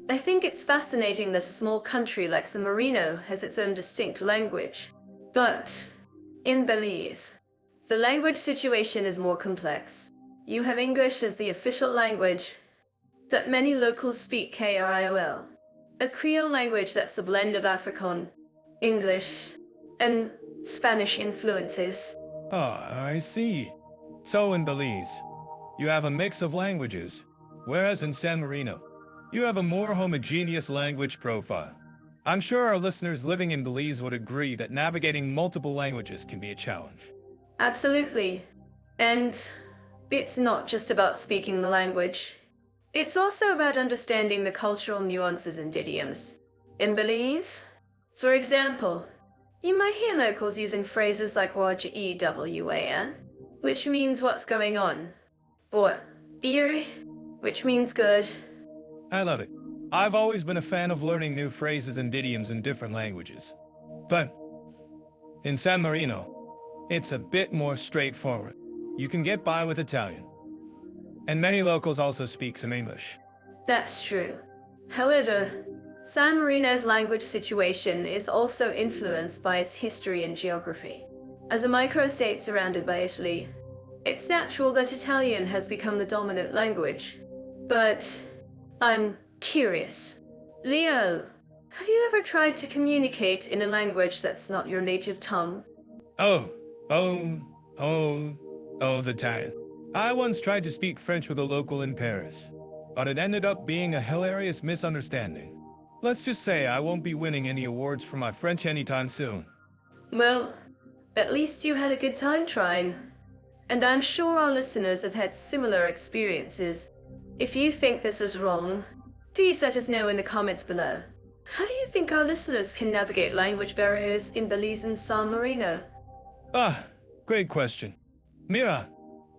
I think it's fascinating that a small country like San Marino has its own distinct language. But in Belize, the language situation is more complex. You have English as the official language, but many locals speak Kriol, a Creole language that's a blend of Afrikaans, English, and Spanish influences. Ah, I see. So in Belize, you have a mix of languages, whereas in San Marino, you have a more homogeneous language profile. I'm sure our listeners living in Belize would agree that navigating multiple languages can be a challenge. Absolutely. And it's not just about speaking the language. It's also about understanding the cultural nuances and idioms. In Belize, for example, you might hear locals using phrases like jaguar-filled, which means what's going on, or beer, which means good. I love it. I've always been a fan of learning new phrases and idioms in different languages. But in San Marino, it's a bit more straightforward. You can get by with Italian. And many locals also speak some English. That's true. However, San Marino's language situation is also influenced by its history and geography. As a microstate surrounded by Italy, it's natural that Italian has become the dominant language. But I'm curious. Leo, have you ever tried to communicate in a language that's not your native tongue? All the time. I once tried to speak French with a local in Paris, but it ended up being a hilarious misunderstanding. Let's just say I won't be winning any awards for my French anytime soon. Well, at least you had a good time trying. And I'm sure our listeners have had similar experiences. If you think this is wrong, please let us know in the comments below. How do you think our listeners can navigate language barriers in Belize and San Marino? Ah, great question. Mira,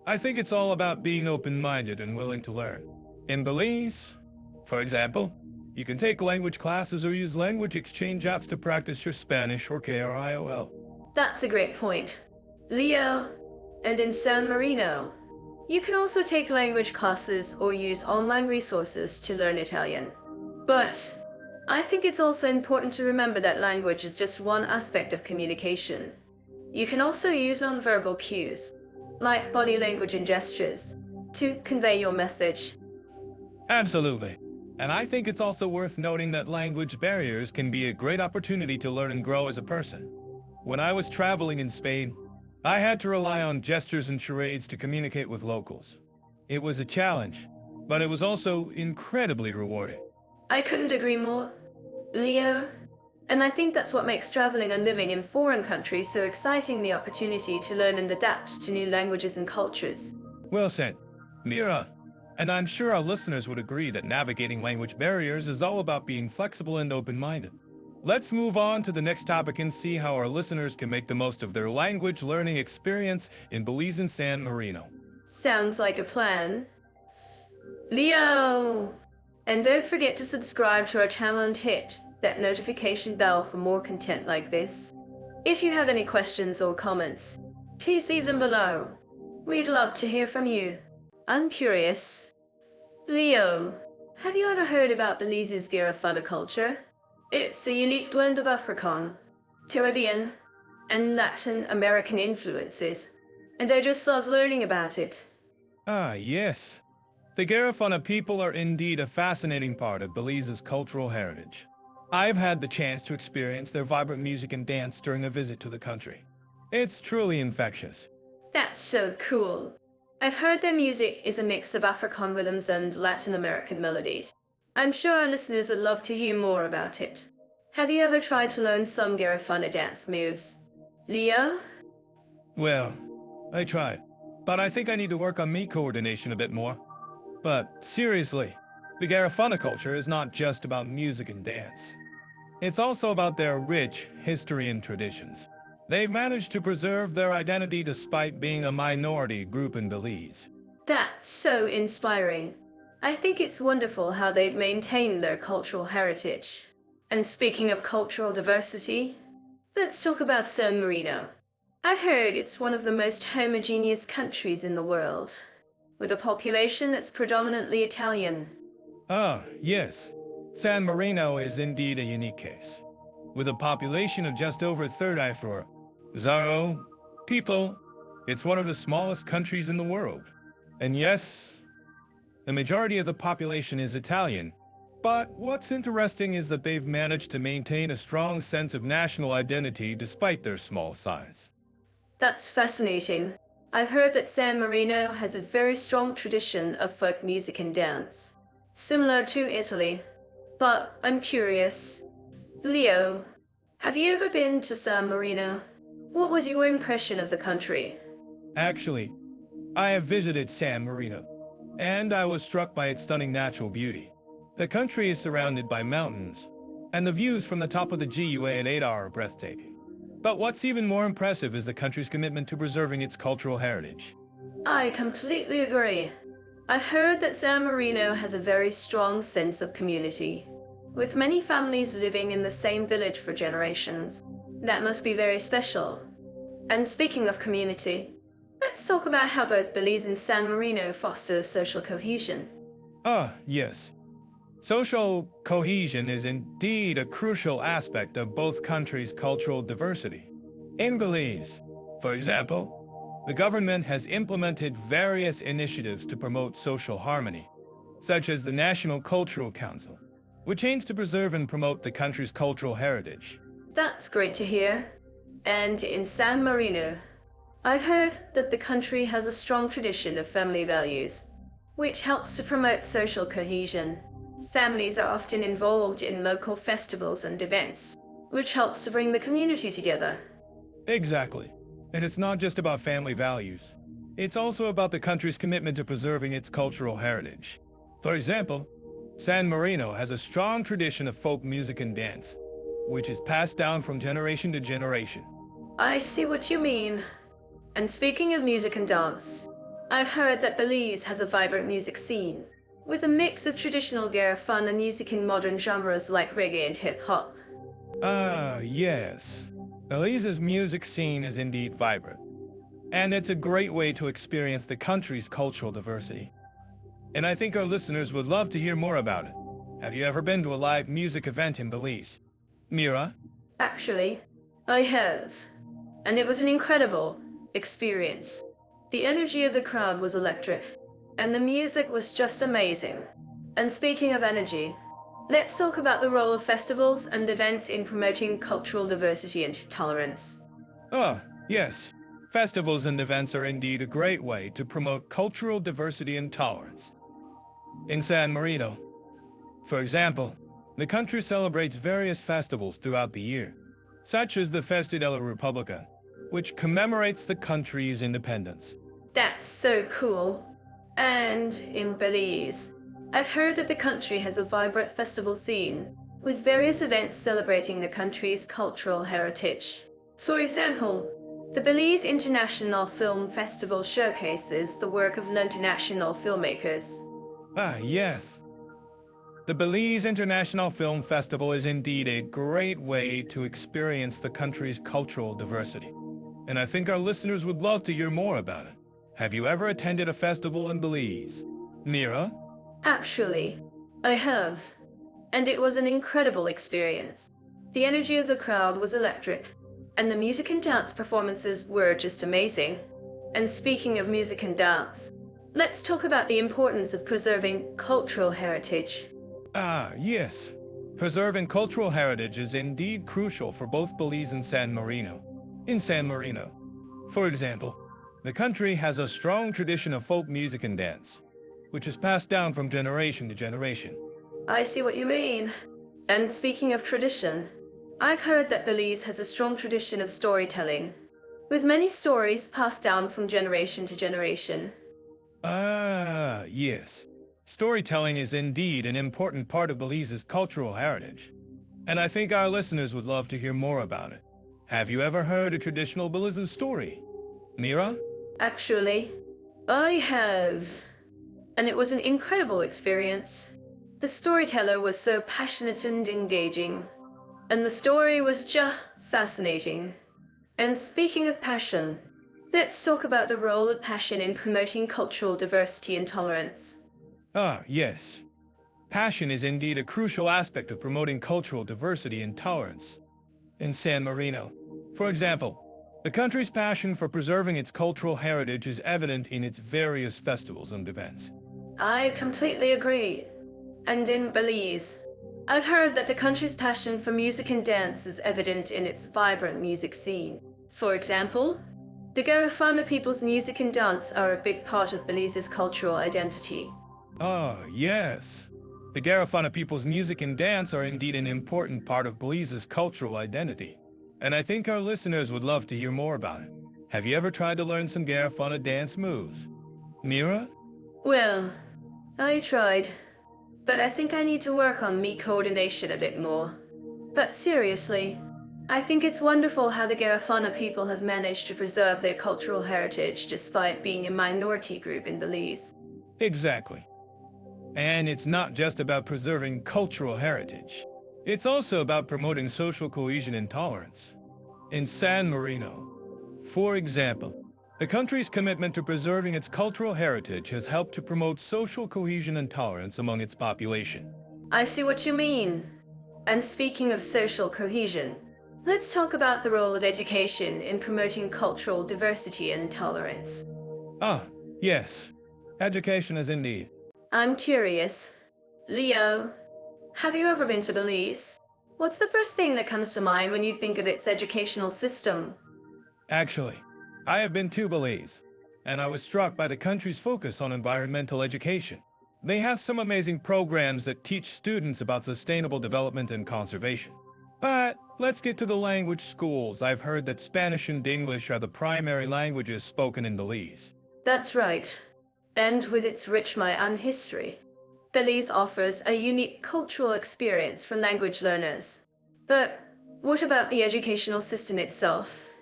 I think it's all about being open-minded and willing to learn. In Belize, for example, you can take language classes or use language exchange apps to practice your Spanish or Kriol. That's a great point. Leo, and in San Marino, you can also take language classes or use online resources to learn Italian. But I think it's also important to remember that language is just one aspect of communication. You can also use nonverbal cues, like body language and gestures, to convey your message. Absolutely. And I think it's also worth noting that language barriers can be a great opportunity to learn and grow as a person. When I was traveling in Spain, I had to rely on gestures and charades to communicate with locals. It was a challenge, but it was also incredibly rewarding. I couldn't agree more, Leo. And I think that's what makes traveling and living in foreign countries so exciting, the opportunity to learn and adapt to new languages and cultures. Well said. Mira, And I'm sure our listeners would agree that navigating language barriers is all about being flexible and open-minded. Let's move on to the next topic and see how our listeners can make the most of their language learning experience in Belize and San Marino. Sounds like a plan. Leo! And don't forget to subscribe to our channel and hit that notification bell for more content like this. If you have any questions or comments, please leave them below. We'd love to hear from you. I'm curious. Leo, have you ever heard about Belize's Garifuna culture? It's a unique blend of African, Caribbean, and Latin American influences, and I just love learning about it. Ah, yes. The Garifuna people are indeed a fascinating part of Belize's cultural heritage. I've had the chance to experience their vibrant music and dance during a visit to the country. It's truly infectious. That's so cool. I've heard their music is a mix of African rhythms and Latin American melodies. I'm sure our listeners would love to hear more about it. Have you ever tried to learn some Garifuna dance moves? Leo? Well, I tried, but I think I need to work on me coordination a bit more. But seriously, the Garifuna culture is not just about music and dance. It's also about their rich history and traditions. They've managed to preserve their identity despite being a minority group in Belize. That's so inspiring. I think it's wonderful how they've maintained their cultural heritage. And speaking of cultural diversity, let's talk about San Marino. I've heard it's one of the most homogeneous countries in the world, with a population that's predominantly Italian. Ah, yes. San Marino is indeed a unique case. With a population of just over 34,000 people, it's one of the smallest countries in the world. And yes, the majority of the population is Italian. But what's interesting is that they've managed to maintain a strong sense of national identity despite their small size. That's fascinating. I've heard that San Marino has a very strong tradition of folk music and dance, similar to Italy. But I'm curious. Leo, have you ever been to San Marino? What was your impression of the country? Actually, I have visited San Marino, and I was struck by its stunning natural beauty. The country is surrounded by mountains, and the views from the top of the Guaita are breathtaking. But what's even more impressive is the country's commitment to preserving its cultural heritage. I completely agree. I heard that San Marino has a very strong sense of community, with many families living in the same village for generations. That must be very special. And speaking of community, let's talk about how both Belize and San Marino foster social cohesion. Ah, yes. Social cohesion is indeed a crucial aspect of both countries' cultural diversity. In Belize, for example, the government has implemented various initiatives to promote social harmony, such as the National Cultural Council, which aims to preserve and promote the country's cultural heritage. That's great to hear. And in San Marino, I've heard that the country has a strong tradition of family values, which helps to promote social cohesion. Families are often involved in local festivals and events, which helps to bring the community together. Exactly. And it's not just about family values. It's also about the country's commitment to preserving its cultural heritage. For example, San Marino has a strong tradition of folk music and dance, which is passed down from generation to generation. I see what you mean. And speaking of music and dance, I've heard that Belize has a vibrant music scene, with a mix of traditional Garifuna music and modern genres like reggae and hip-hop. Ah, yes. Belize's music scene is indeed vibrant, and it's a great way to experience the country's cultural diversity. And I think our listeners would love to hear more about it. Have you ever been to a live music event in Belize? Mira? Actually, I have. And it was an incredible experience. The energy of the crowd was electric, and the music was just amazing. And speaking of energy, let's talk about the role of festivals and events in promoting cultural diversity and tolerance. Ah, yes. Festivals and events are indeed a great way to promote cultural diversity and tolerance. In San Marino, for example, the country celebrates various festivals throughout the year, such as the Festa de la República, which commemorates the country's independence. That's so cool. And in Belize, I've heard that the country has a vibrant festival scene, with various events celebrating the country's cultural heritage. For example, the Belize International Film Festival showcases the work of international filmmakers. Ah, yes. The Belize International Film Festival is indeed a great way to experience the country's cultural diversity. And I think our listeners would love to hear more about it. Have you ever attended a festival in Belize? Mira? Actually, I have. And it was an incredible experience. The energy of the crowd was electric, and the music and dance performances were just amazing. And speaking of music and dance, let's talk about the importance of preserving cultural heritage. Ah, yes. Preserving cultural heritage is indeed crucial for both Belize and San Marino. In San Marino, for example, the country has a strong tradition of folk music and dance, which is passed down from generation to generation. I see what you mean. And speaking of tradition, I've heard that Belize has a strong tradition of storytelling, with many stories passed down from generation to generation. Ah, yes. Storytelling is indeed an important part of Belize's cultural heritage, and I think our listeners would love to hear more about it. Have you ever heard a traditional Belizean story? Mira? Actually, I have. And it was an incredible experience. The storyteller was so passionate and engaging, and the story was just fascinating. And speaking of passion, let's talk about the role of passion in promoting cultural diversity and tolerance. Ah, yes. Passion is indeed a crucial aspect of promoting cultural diversity and tolerance. In San Marino, for example, the country's passion for preserving its cultural heritage is evident in its various festivals and events. I completely agree. And in Belize, I've heard that the country's passion for music and dance is evident in its vibrant music scene. For example, the Garifuna people's music and dance are a big part of Belize's cultural identity. Ah, yes. The Garifuna people's music and dance are indeed an important part of Belize's cultural identity, and I think our listeners would love to hear more about it. Have you ever tried to learn some Garifuna dance moves? Mira? Well, I tried, but I think I need to work on me coordination a bit more. But seriously, I think it's wonderful how the Garifuna people have managed to preserve their cultural heritage despite being a minority group in Belize. Exactly. And it's not just about preserving cultural heritage. It's also about promoting social cohesion and tolerance. In San Marino, for example, the country's commitment to preserving its cultural heritage has helped to promote social cohesion and tolerance among its population. I see what you mean. And speaking of social cohesion, let's talk about the role of education in promoting cultural diversity and tolerance. Ah, yes. Education is indeed. I'm curious. Leo, have you ever been to Belize? What's the first thing that comes to mind when you think of its educational system? Actually, I have been to Belize, and I was struck by the country's focus on environmental education. They have some amazing programs that teach students about sustainable development and conservation. But let's get to the language schools. I've heard that Spanish and English are the primary languages spoken in Belize. That's right. And with its rich Mayan history, Belize offers a unique cultural experience for language learners. But what about the educational system itself?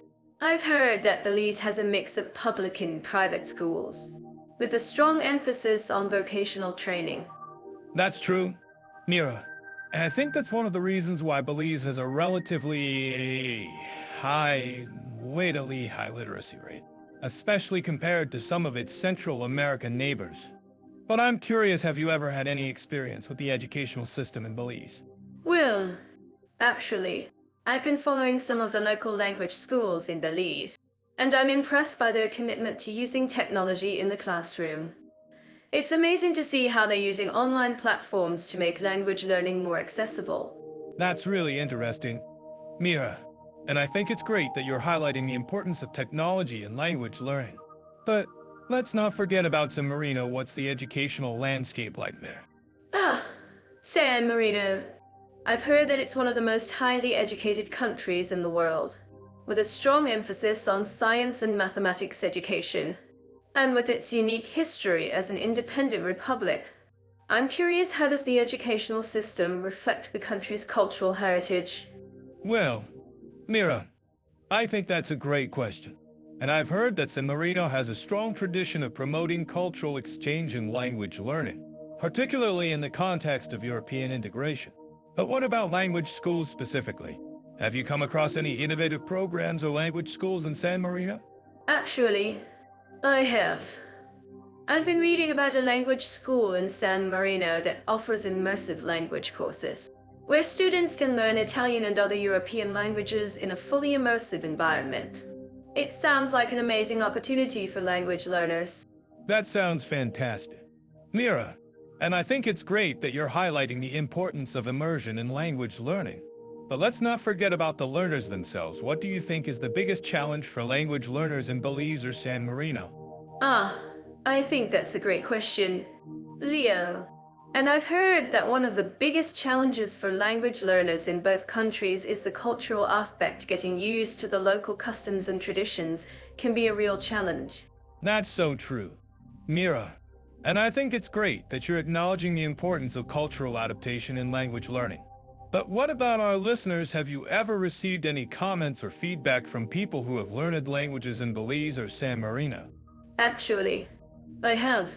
I've heard that Belize has a mix of public and private schools, with a strong emphasis on vocational training. That's true, Mira. And I think that's one of the reasons why Belize has a relatively high literacy rate, especially compared to some of its Central American neighbors. But I'm curious, have you ever had any experience with the educational system in Belize? Well, actually, I've been following some of the local language schools in Belize, and I'm impressed by their commitment to using technology in the classroom. It's amazing to see how they're using online platforms to make language learning more accessible. That's really interesting, Mira. And I think it's great that you're highlighting the importance of technology in language learning. But let's not forget about San Marino. What's the educational landscape like there? San Marino. I've heard that it's one of the most highly educated countries in the world, with a strong emphasis on science and mathematics education. And with its unique history as an independent republic, I'm curious, how does the educational system reflect the country's cultural heritage? Well, Mira, I think that's a great question. And I've heard that San Marino has a strong tradition of promoting cultural exchange and language learning, particularly in the context of European integration. But what about language schools specifically? Have you come across any innovative programs or language schools in San Marino? Actually, I have. I've been reading about a language school in San Marino that offers immersive language courses, where students can learn Italian and other European languages in a fully immersive environment. It sounds like an amazing opportunity for language learners. That sounds fantastic. Mira, and I think it's great that you're highlighting the importance of immersion in language learning. But let's not forget about the learners themselves. What do you think is the biggest challenge for language learners in Belize or San Marino? I think that's a great question, Leo. And I've heard that one of the biggest challenges for language learners in both countries is the cultural aspect. Getting used to the local customs and traditions can be a real challenge. That's so true, Mira. And I think it's great that you're acknowledging the importance of cultural adaptation in language learning. But what about our listeners? Have you ever received any comments or feedback from people who have learned languages in Belize or San Marino? Actually, I have.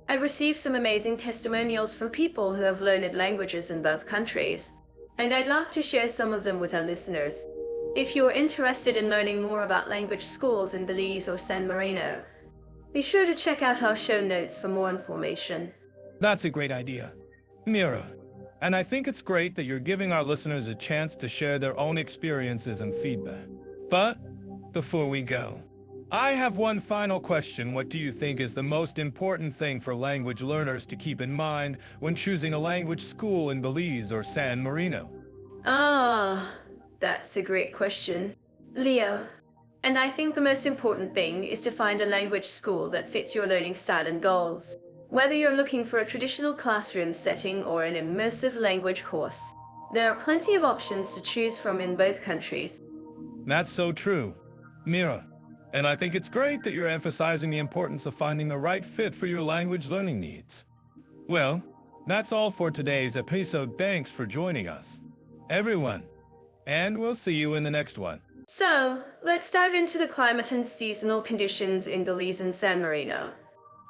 I've received some amazing testimonials from people who have learned languages in both countries, and I'd like to share some of them with our listeners. If you're interested in learning more about language schools in Belize or San Marino, be sure to check out our show notes for more information. That's a great idea, Mira. And I think it's great that you're giving our listeners a chance to share their own experiences and feedback. But before we go, I have one final question. What do you think is the most important thing for language learners to keep in mind when choosing a language school in Belize or San Marino? That's a great question, Leo. And I think the most important thing is to find a language school that fits your learning style and goals. Whether you're looking for a traditional classroom setting or an immersive language course, there are plenty of options to choose from in both countries. That's so true, Mira. And I think it's great that you're emphasizing the importance of finding the right fit for your language learning needs. Well, that's all for today's episode. Thanks for joining us, everyone. And we'll see you in the next one. So, let's dive into the climate and seasonal conditions in Belize and San Marino.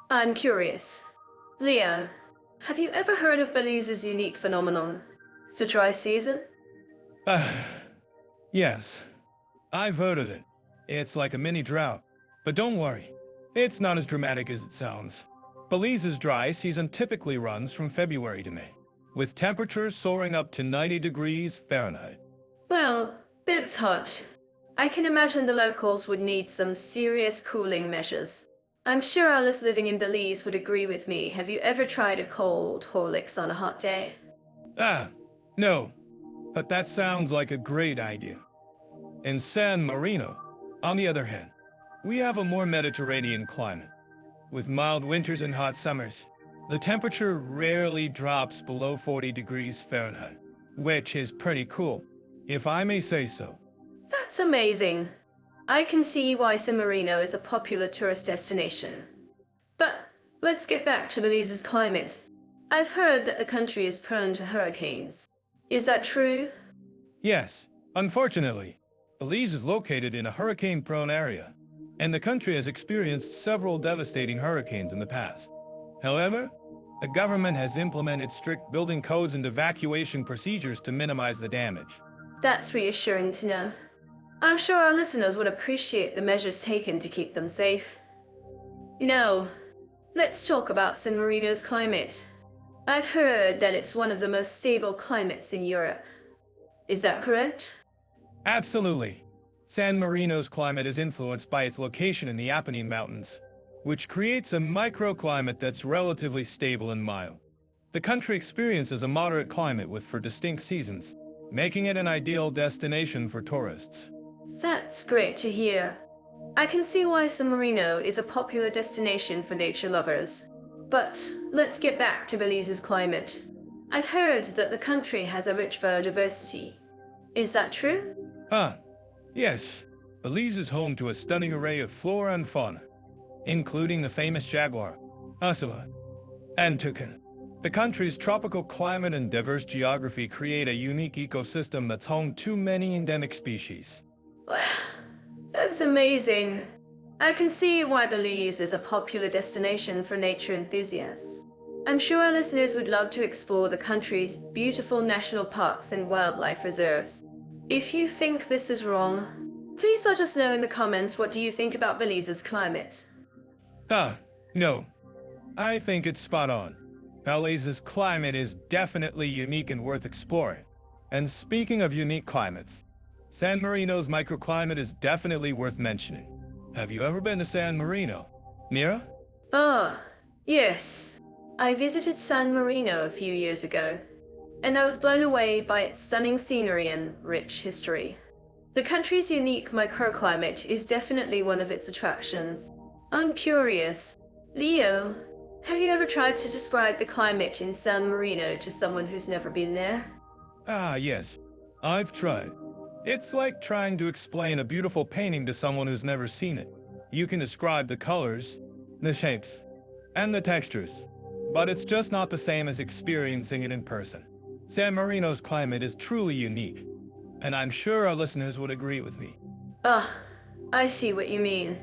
I'm curious. Leo, have you ever heard of Belize's unique phenomenon, the dry season? Yes, I've heard of it. It's like a mini drought. But don't worry, it's not as dramatic as it sounds. Belize's dry season typically runs from February to May, with temperatures soaring up to 90 degrees Fahrenheit. Well, that's hot. I can imagine the locals would need some serious cooling measures. I'm sure others living in Belize would agree with me. Have you ever tried a cold Horlicks on a hot day? No. But that sounds like a great idea. In San Marino, on the other hand, we have a more Mediterranean climate. With mild winters and hot summers, the temperature rarely drops below 40 degrees Fahrenheit, which is pretty cool, if I may say so. That's amazing. I can see why San Marino is a popular tourist destination. But let's get back to Belize's climate. I've heard that the country is prone to hurricanes. Is that true? Yes, unfortunately, Belize is located in a hurricane-prone area, and the country has experienced several devastating hurricanes in the past. However, the government has implemented strict building codes and evacuation procedures to minimize the damage. That's reassuring to know. I'm sure our listeners would appreciate the measures taken to keep them safe. Let's talk about San Marino's climate. I've heard that it's one of the most stable climates in Europe. Is that correct? Absolutely. San Marino's climate is influenced by its location in the Apennine Mountains, which creates a microclimate that's relatively stable and mild. The country experiences a moderate climate for distinct seasons, making it an ideal destination for tourists. That's great to hear. I can see why San Marino is a popular destination for nature lovers. But let's get back to Belize's climate. I've heard that the country has a rich biodiversity. Is that true? Yes. Belize is home to a stunning array of flora and fauna. including the famous jaguar, ocelot, and toucan. The country's tropical climate and diverse geography create a unique ecosystem that's home to many endemic species. That's amazing. I can see why Belize is a popular destination for nature enthusiasts. I'm sure our listeners would love to explore the country's beautiful national parks and wildlife reserves. If you think this is wrong, please let us know in the comments what do you think about Belize's climate. No. I think it's spot on. Belize's climate is definitely unique and worth exploring. And speaking of unique climates, San Marino's microclimate is definitely worth mentioning. Have you ever been to San Marino, Mira? Yes. I visited San Marino a few years ago, and I was blown away by its stunning scenery and rich history. The country's unique microclimate is definitely one of its attractions. I'm curious, Leo, have you ever tried to describe the climate in San Marino to someone who's never been there? Yes. I've tried. It's like trying to explain a beautiful painting to someone who's never seen it. You can describe the colors, the shapes, and the textures, but it's just not the same as experiencing it in person. San Marino's climate is truly unique, and I'm sure our listeners would agree with me. I see what you mean.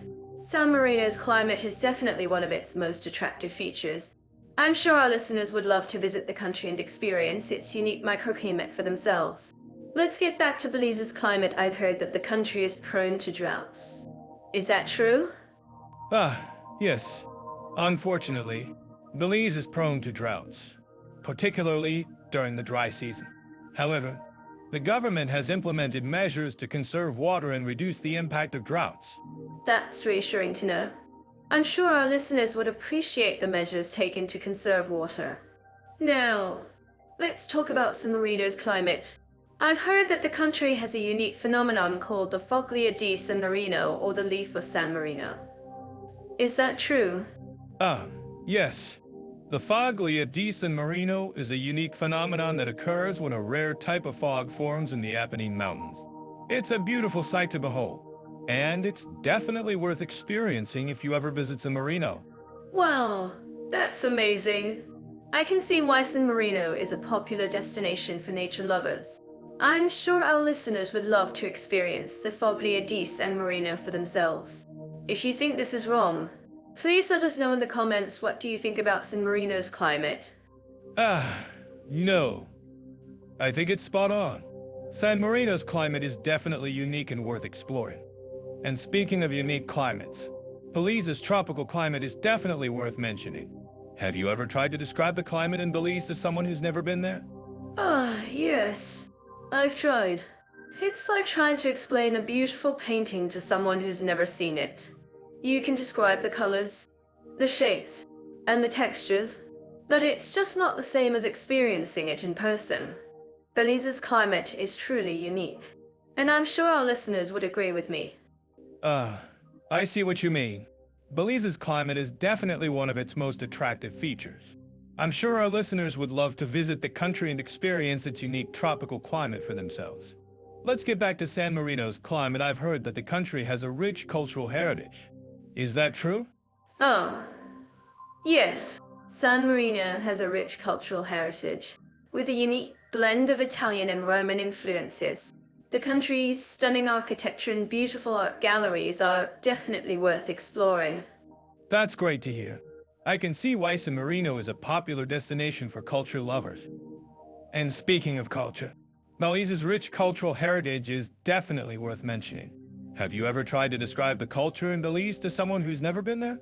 San Marino's climate is definitely one of its most attractive features. I'm sure our listeners would love to visit the country and experience its unique microclimate for themselves. Let's get back to Belize's climate. I've heard that the country is prone to droughts. Is that true? Yes. Unfortunately, Belize is prone to droughts, particularly during the dry season. However, the government has implemented measures to conserve water and reduce the impact of droughts. That's reassuring to know. I'm sure our listeners would appreciate the measures taken to conserve water. Now, let's talk about San Marino's climate. I've heard that the country has a unique phenomenon called the foglia di San Marino, or the leaf of San Marino. Is that true? Yes. The foglia di San Marino is a unique phenomenon that occurs when a rare type of fog forms in the Apennine Mountains. It's a beautiful sight to behold, and it's definitely worth experiencing if you ever visit San Marino. Wow, that's amazing. I can see why San Marino is a popular destination for nature lovers. I'm sure our listeners would love to experience the foglia di San Marino for themselves. If you think this is wrong, please let us know in the comments what do you think about San Marino's climate. No. I think it's spot on. San Marino's climate is definitely unique and worth exploring. And speaking of unique climates, Belize's tropical climate is definitely worth mentioning. Have you ever tried to describe the climate in Belize to someone who's never been there? Yes. I've tried. It's like trying to explain a beautiful painting to someone who's never seen it. You can describe the colors, the shapes, and the textures, but it's just not the same as experiencing it in person. Belize's climate is truly unique, and I'm sure our listeners would agree with me. I see what you mean. Belize's climate is definitely one of its most attractive features. I'm sure our listeners would love to visit the country and experience its unique tropical climate for themselves. Let's get back to San Marino's climate. I've heard that the country has a rich cultural heritage. Is that true? Yes. San Marino has a rich cultural heritage, with a unique blend of Italian and Roman influences. The country's stunning architecture and beautiful art galleries are definitely worth exploring. That's great to hear. I can see why San Marino is a popular destination for culture lovers. And speaking of culture, Belize's rich cultural heritage is definitely worth mentioning. Have you ever tried to describe the culture in Belize to someone who's never been there?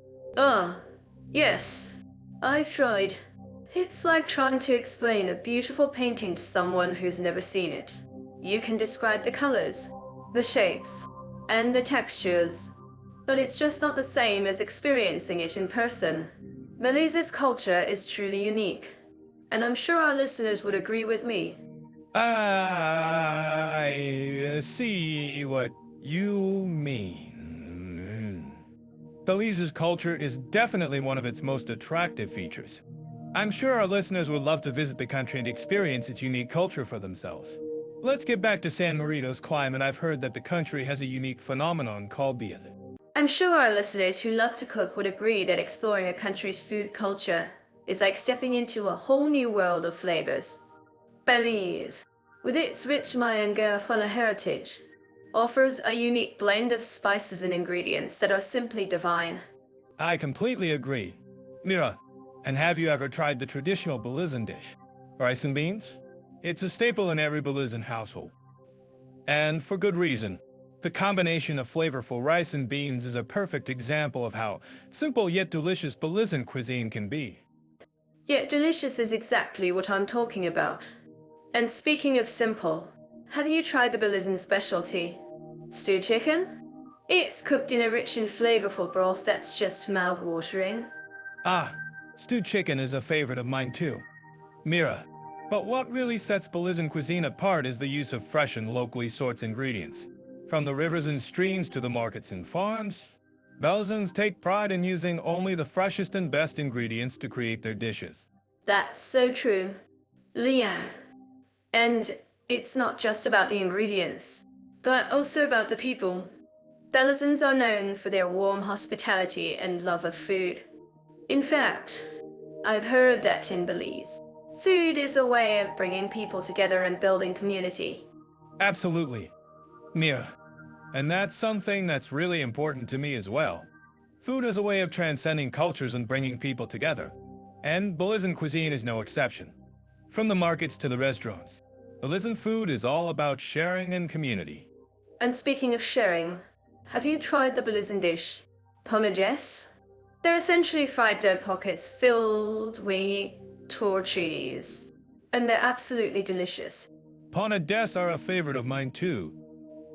Yes. I've tried. It's like trying to explain a beautiful painting to someone who's never seen it. You can describe the colors, the shapes, and the textures, but it's just not the same as experiencing it in person. Belize's culture is truly unique, and I'm sure our listeners would agree with me. I see what you mean. Belize's culture is definitely one of its most attractive features. I'm sure our listeners would love to visit the country and experience its unique culture for themselves. Let's get back to San Marino's climate. I've heard that the country has a unique phenomenon called the I'm sure our listeners who love to cook would agree that exploring a country's food culture is like stepping into a whole new world of flavors. Belize, with its rich Mayan heritage, offers a unique blend of spices and ingredients that are simply divine. I completely agree. Mira, and have you ever tried the traditional Belizean dish? Rice and beans? It's a staple in every Belizean household. And for good reason. The combination of flavorful rice and beans is a perfect example of how simple yet delicious Belizean cuisine can be. Yet delicious is exactly what I'm talking about. And speaking of simple, have you tried the Belizean specialty? Stewed chicken? It's cooked in a rich and flavorful broth that's just mouth-watering. Ah, stewed chicken is a favorite of mine too. Mira, but what really sets Belizean cuisine apart is the use of fresh and locally sourced ingredients. From the rivers and streams to the markets and farms, Belizeans take pride in using only the freshest and best ingredients to create their dishes. That's so true. Leo. And it's not just about the ingredients, but also about the people. Belizeans are known for their warm hospitality and love of food. In fact, I've heard that in Belize, food is a way of bringing people together and building community. Absolutely. Mira, and that's something that's really important to me as well. Food is a way of transcending cultures and bringing people together. And Belizean cuisine is no exception. From the markets to the restaurants, Belizean food is all about sharing and community. And speaking of sharing, have you tried the Belizean dish, perched? They're essentially fried dough pockets filled with torchies, and they're absolutely delicious. Perched are a favorite of mine too.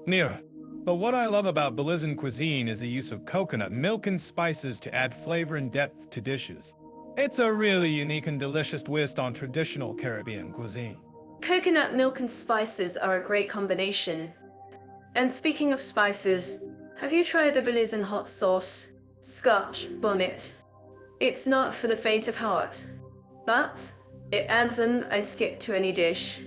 Mira, but what I love about Belizean cuisine is the use of coconut milk and spices to add flavor and depth to dishes. It's a really unique and delicious twist on traditional Caribbean cuisine. Coconut milk and spices are a great combination. And speaking of spices, have you tried the Belizean hot sauce, Scotch bonnet? It's not for the faint of heart, but it adds an ice skip to any dish.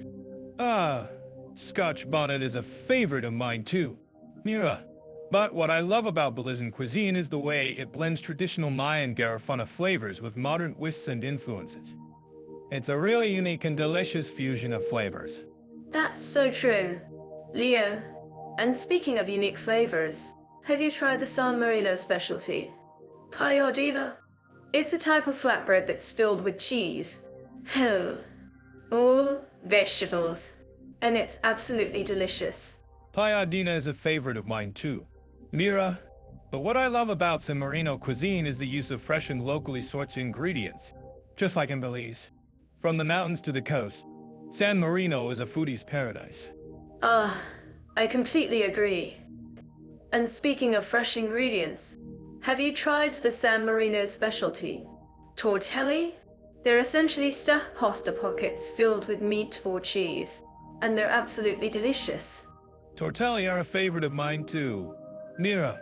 Ah, Scotch bonnet is a favorite of mine too. Mira, but what I love about Belizean cuisine is the way it blends traditional Mayan flavors with modern twists and influences. It's a really unique and delicious fusion of flavors. That's so true. Leo, and speaking of unique flavors, have you tried the San Marino specialty? Payardina? It's a type of flatbread that's filled with cheese. All vegetables. And it's absolutely delicious. Payardina is a favorite of mine too. Mira, but what I love about San Marino cuisine is the use of fresh and locally sourced ingredients, just like in Belize. From the mountains to the coast, San Marino is a foodie's paradise. I completely agree. And speaking of fresh ingredients, have you tried the San Marino specialty, tortelli? They're essentially stuffed pasta pockets filled with meat or cheese, and they're absolutely delicious. Tortelli are a favorite of mine too. Mira,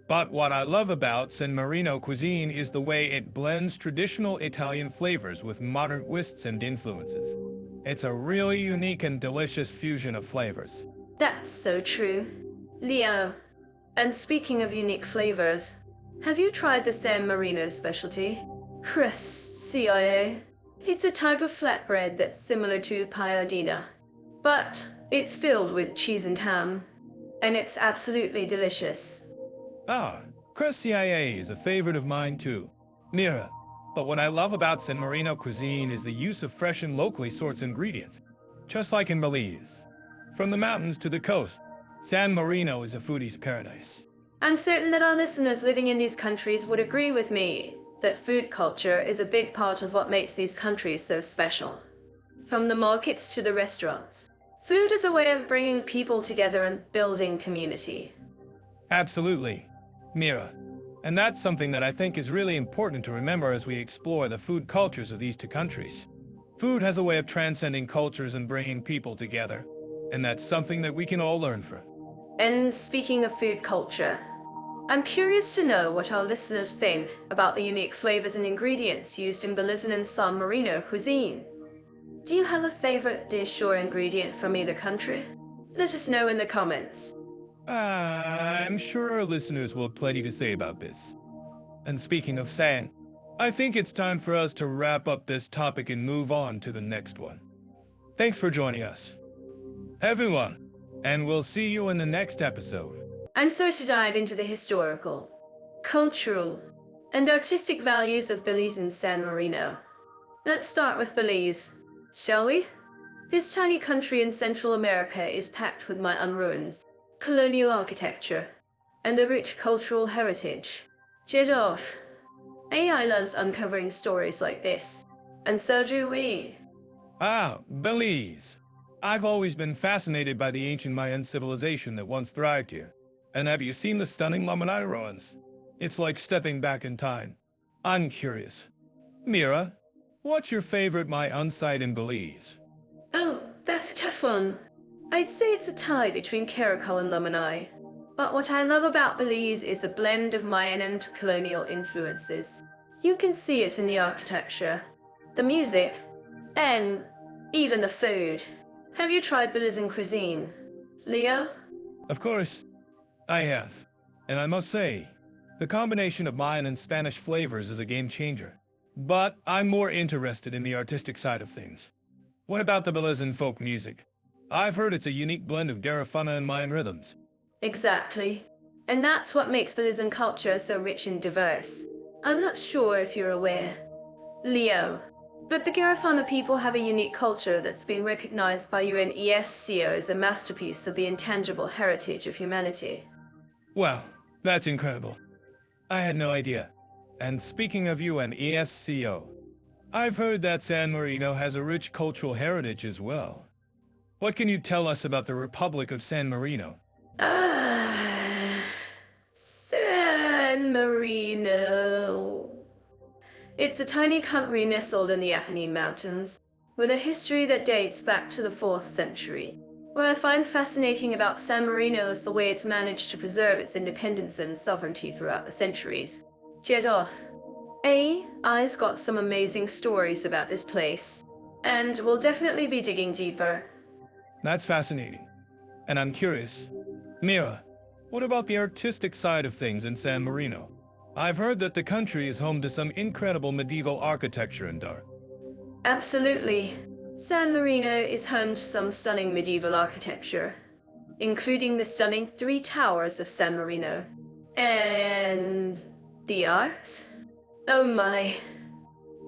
but what I love about San Marino cuisine is the way it blends traditional Italian flavors with modern twists and influences. It's a really unique and delicious fusion of flavors. That's so true. Leo, and speaking of unique flavors, have you tried the San Marino specialty? CIA. It's a type of flatbread that's similar to payardina, but it's filled with cheese and ham, and it's absolutely delicious. Ah, CIA is a favorite of mine too. Mira, but what I love about San Marino cuisine is the use of fresh and locally sourced ingredients, just like in Belize. From the mountains to the coast, San Marino is a foodie's paradise. I'm certain that our listeners living in these countries would agree with me that food culture is a big part of what makes these countries so special. From the markets to the restaurants, food is a way of bringing people together and building community. Absolutely, Mira. And that's something that I think is really important to remember as we explore the food cultures of these two countries. Food has a way of transcending cultures and bringing people together, and that's something that we can all learn from. And speaking of food culture, I'm curious to know what our listeners think about the unique flavors and ingredients used in Belizean and San Marino cuisine. Do you have a favorite dish or ingredient from either country? Let us know in the comments. I'm sure our listeners will have plenty to say about this. And speaking of saying, I think it's time for us to wrap up this topic and move on to the next one. Thanks for joining us, everyone, and we'll see you in the next episode. And so to dive into the historical, cultural, and artistic values of Belize and San Marino. Let's start with Belize, shall we? This tiny country in Central America is packed with Mayan ruins, colonial architecture, and a rich cultural heritage. Jet off. AI loves uncovering stories like this, and so do we. Ah, Belize. I've always been fascinated by the ancient Mayan civilization that once thrived here. And have you seen the stunning Lamanai ruins? It's like stepping back in time. I'm curious. Mira, what's your favorite Mayan site in Belize? Oh, that's a tough one. I'd say it's a tie between Caracal and Lamanai. But what I love about Belize is the blend of Mayan and colonial influences. You can see it in the architecture, the music, and even the food. Have you tried Belizean cuisine, Leo? Of course, I have. And I must say, the combination of Mayan and Spanish flavors is a game changer. But I'm more interested in the artistic side of things. What about the Belizean folk music? I've heard it's a unique blend of Garifuna and Mayan rhythms. Exactly. And that's what makes Belizean culture so rich and diverse. I'm not sure if you're aware, Leo, but the Garifuna people have a unique culture that's been recognized by UNESCO as a masterpiece of the intangible heritage of humanity. Wow, that's incredible. I had no idea. And speaking of UNESCO, I've heard that San Marino has a rich cultural heritage as well. What can you tell us about the Republic of San Marino? San Marino. It's a tiny country nestled in the Apennine Mountains, with a history that dates back to the 4th century. What I find fascinating about San Marino is the way it's managed to preserve its independence and sovereignty throughout the centuries. Jet off. I've got some amazing stories about this place, and we'll definitely be digging deeper. That's fascinating. And I'm curious. Mira, what about the artistic side of things in San Marino? I've heard that the country is home to some incredible medieval architecture and art. Absolutely. San Marino is home to some stunning medieval architecture, including the stunning 3 towers of San Marino. And the art? Oh my.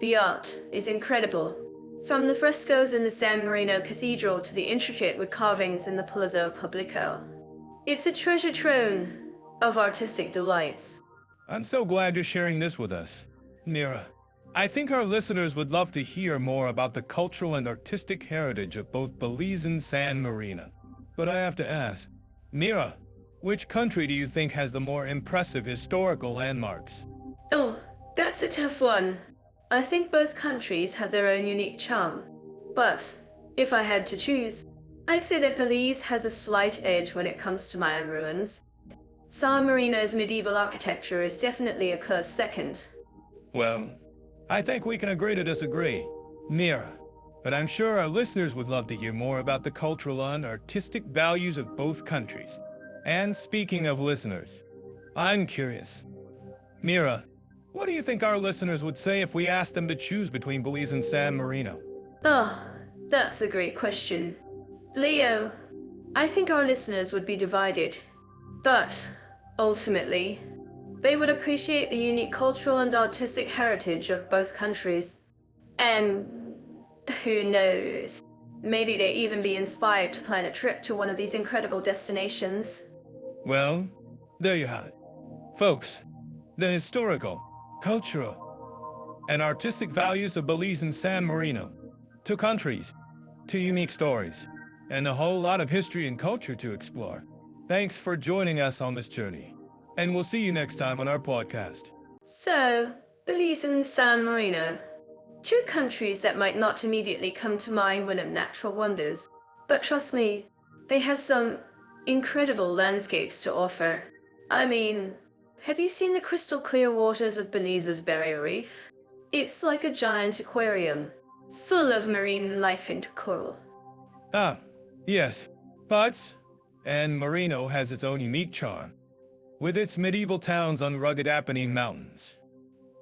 The art is incredible. From the frescoes in the San Marino Cathedral to the intricate wood carvings in the Palazzo Pubblico. It's a treasure trove of artistic delights. I'm so glad you're sharing this with us, Mira. I think our listeners would love to hear more about the cultural and artistic heritage of both Belize and San Marino. But I have to ask, Mira, which country do you think has the more impressive historical landmarks? Oh, that's a tough one. I think both countries have their own unique charm. But if I had to choose, I'd say that Belize has a slight edge when it comes to Mayan ruins. San Marino's medieval architecture is definitely a close second. Well, I think we can agree to disagree, Mira. But I'm sure our listeners would love to hear more about the cultural and artistic values of both countries. And speaking of listeners, I'm curious. Mira, what do you think our listeners would say if we asked them to choose between Belize and San Marino? Oh, that's a great question. Leo, I think our listeners would be divided. But, ultimately, they would appreciate the unique cultural and artistic heritage of both countries. And who knows, maybe they'd even be inspired to plan a trip to one of these incredible destinations. Well, there you have it. Folks, the historical, cultural, and artistic values of Belize and San Marino. 2 countries, 2 unique stories, and a whole lot of history and culture to explore. Thanks for joining us on this journey, and we'll see you next time on our podcast. So, Belize and San Marino. 2 countries that might not immediately come to mind when of natural wonders. But trust me, they have some incredible landscapes to offer. I mean, have you seen the crystal clear waters of Belize's barrier reef? It's like a giant aquarium, full of marine life and coral. Ah, yes, but and Marino has its own unique charm, with its medieval towns on rugged Apennine mountains.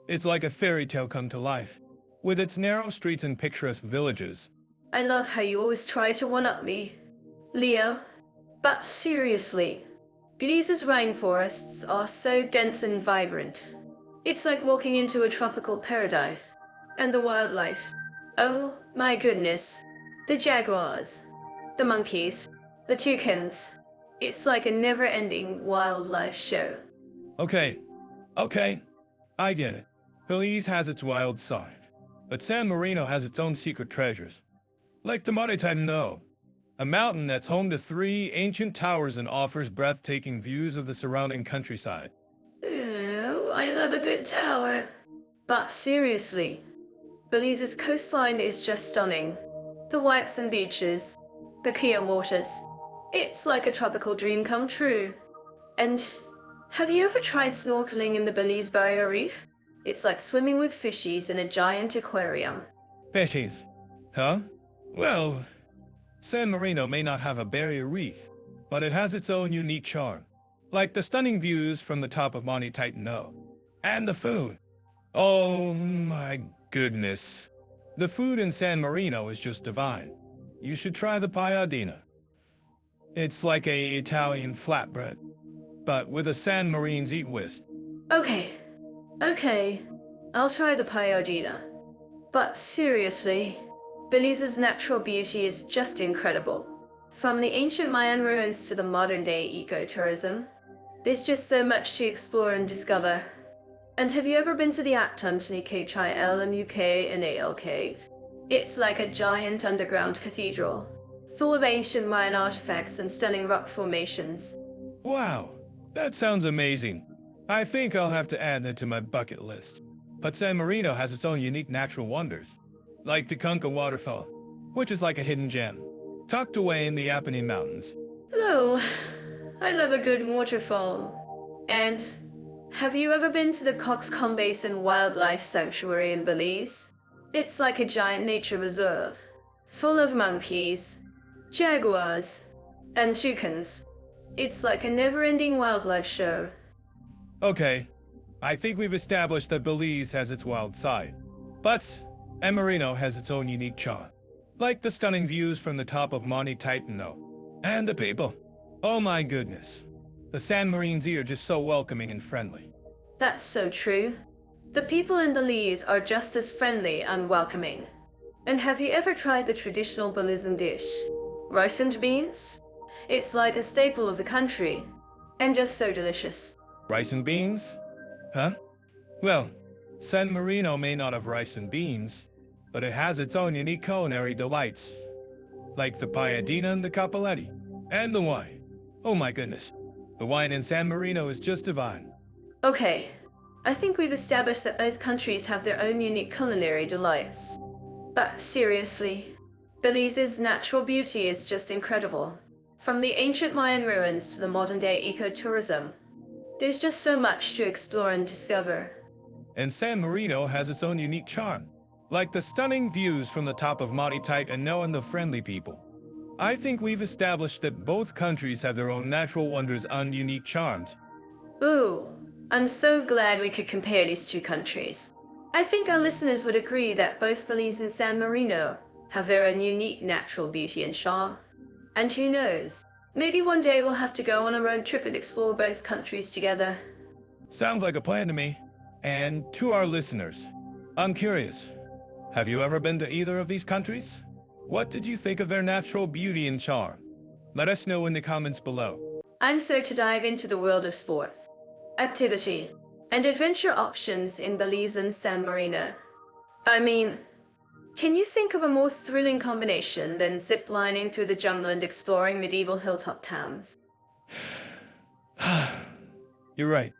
It's like a fairy tale come to life, with its narrow streets and picturesque villages. I love how you always try to one-up me, Leo. But seriously, Belize's rainforests are so dense and vibrant. It's like walking into a tropical paradise. And the wildlife. Oh my goodness. The jaguars, the monkeys, the toucans. It's like a never-ending wildlife show. Okay, I get it. Belize has its wild side, but San Marino has its own secret treasures. Like the Mount Titano, a mountain that's home to 3 ancient towers and offers breathtaking views of the surrounding countryside. Oh, I love a good tower. But seriously, Belize's coastline is just stunning. The whites and beaches, the clear waters. It's like a tropical dream come true. And have you ever tried snorkeling in the Belize barrier reef? It's like swimming with fishies in a giant aquarium. Fishies? Huh? Well, San Marino may not have a barrier reef, but it has its own unique charm. Like the stunning views from the top of Mount Titano. And the food. Oh my goodness. The food in San Marino is just divine. You should try the paella. It's like a Italian flatbread, but with a San Marine's eat with. Okay, I'll try the paella. But seriously, Belize's natural beauty is just incredible. From the ancient Mayan ruins to the modern-day ecotourism, there's just so much to explore and discover. And have you ever been to the atop near KHILMUK in AL Cave? It's like a giant underground cathedral, full of ancient Mayan artifacts and stunning rock formations. Wow, that sounds amazing. I think I'll have to add that to my bucket list. But San Marino has its own unique natural wonders, like the Conca waterfall, which is like a hidden gem, tucked away in the Apennine Mountains. Oh, I love a good waterfall. And have you ever been to the Coxcomb Basin Wildlife Sanctuary in Belize? It's like a giant nature reserve, full of monkeys, jaguars, and toucans. It's like a never-ending wildlife show. Okay, I think we've established that Belize has its wild side, but San Marino has its own unique charm, like the stunning views from the top of Mount Titano. And the people. Oh my goodness. The San Marines are just so welcoming and friendly. That's so true. The people in Belize are just as friendly and welcoming. And have you ever tried the traditional Belizean dish? Rice and beans? It's like a staple of the country, and just so delicious. Rice and beans? Huh? Well, San Marino may not have rice and beans, but it has its own unique culinary delights, like the paella and the capelletti, and the wine. Oh my goodness, the wine in San Marino is just divine. Okay, I think we've established that both countries have their own unique culinary delights. But seriously, Belize's natural beauty is just incredible. From the ancient Mayan ruins to the modern-day ecotourism, there's just so much to explore and discover. And San Marino has its own unique charm, like the stunning views from the top of Mount Titano and the friendly people. I think we've established that both countries have their own natural wonders and unique charms. Ooh, I'm so glad we could compare these two countries. I think our listeners would agree that both Belize and San Marino have their own unique natural beauty and charm. And who knows, maybe one day we'll have to go on a road trip and explore both countries together. Sounds like a plan to me. And to our listeners, I'm curious, have you ever been to either of these countries? What did you think of their natural beauty and charm? Let us know in the comments below. I'm so to dive into the world of sport, activity, and adventure options in Belize and San Marino. I mean, can you think of a more thrilling combination than ziplining through the jungle and exploring medieval hilltop towns? You're right.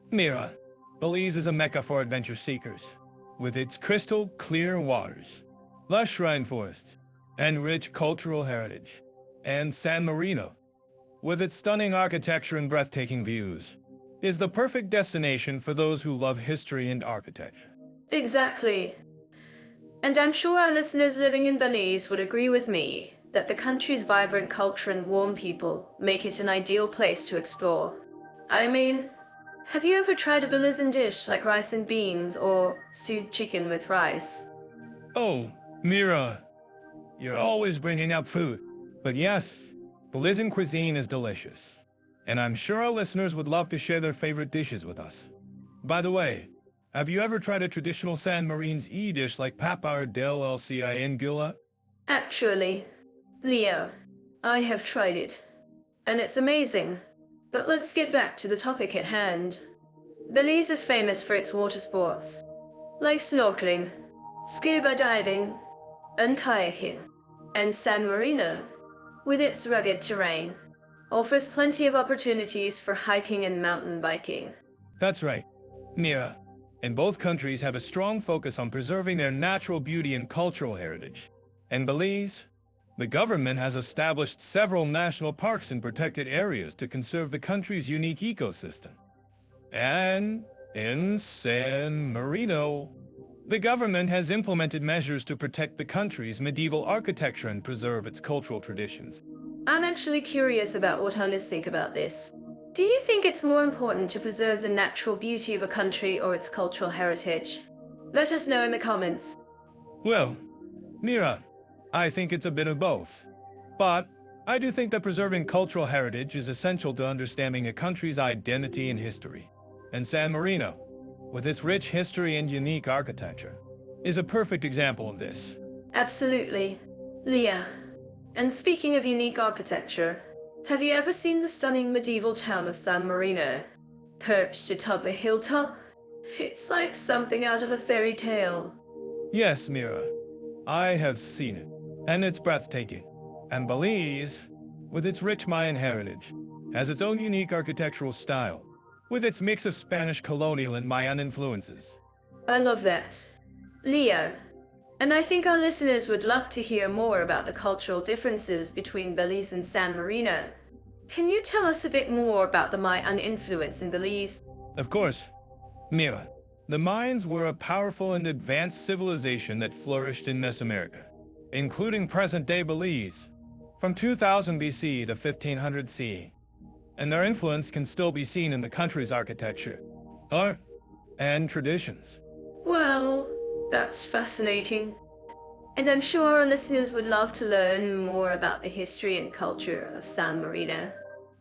Mira, Belize is a mecca for adventure seekers, with its crystal clear waters, lush rainforests, and rich cultural heritage. And San Marino, with its stunning architecture and breathtaking views, is the perfect destination for those who love history and architecture. Exactly. And I'm sure our listeners living in Belize would agree with me that the country's vibrant culture and warm people make it an ideal place to explore. I mean, have you ever tried a Belizean dish like rice and beans or stewed chicken with rice? Oh, Mira, you're always bringing up food. But yes, Belizean cuisine is delicious. And I'm sure our listeners would love to share their favorite dishes with us. By the way, have you ever tried a traditional San Marine's dish like papar del lcin gula? Actually, Leo, I have tried it, and it's amazing. But let's get back to the topic at hand. Belize is famous for its water sports, like snorkeling, scuba diving, and kayaking. And San Marino, with its rugged terrain, offers plenty of opportunities for hiking and mountain biking. That's right, Mira. And both countries have a strong focus on preserving their natural beauty and cultural heritage. In Belize, the government has established several national parks and protected areas to conserve the country's unique ecosystem. And in San Marino, the government has implemented measures to protect the country's medieval architecture and preserve its cultural traditions. I'm actually curious about what others think about this. Do you think it's more important to preserve the natural beauty of a country or its cultural heritage? Let us know in the comments. Well, Mira, I think it's a bit of both. But I do think that preserving cultural heritage is essential to understanding a country's identity and history. And San Marino, with its rich history and unique architecture, is a perfect example of this. Absolutely. Leah. And speaking of unique architecture, have you ever seen the stunning medieval town of San Marino? Perched atop a hilltop? It's like something out of a fairy tale. Yes, Mira, I have seen it, and it's breathtaking. And Belize, with its rich Mayan heritage, has its own unique architectural style, with its mix of Spanish colonial and Mayan influences. I love that. Leo. And I think our listeners would love to hear more about the cultural differences between Belize and San Marino. Can you tell us a bit more about the Mayan influence in Belize? Of course. Mira, the Mayans were a powerful and advanced civilization that flourished in Mesoamerica, including present-day Belize, from 2000 BC to 1500 CE. And their influence can still be seen in the country's architecture, art, and traditions. Well, that's fascinating. And I'm sure our listeners would love to learn more about the history and culture of San Marino.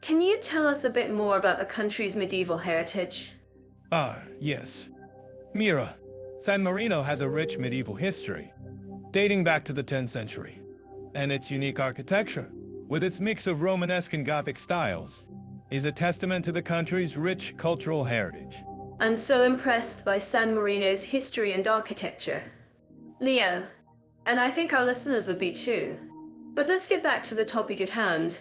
Can you tell us a bit more about the country's medieval heritage? Yes. Mira, San Marino has a rich medieval history, dating back to the 10th century. And its unique architecture, with its mix of Romanesque and Gothic styles, is a testament to the country's rich cultural heritage. I'm so impressed by San Marino's history and architecture. Leo, and I think our listeners would be too. But let's get back to the topic at hand.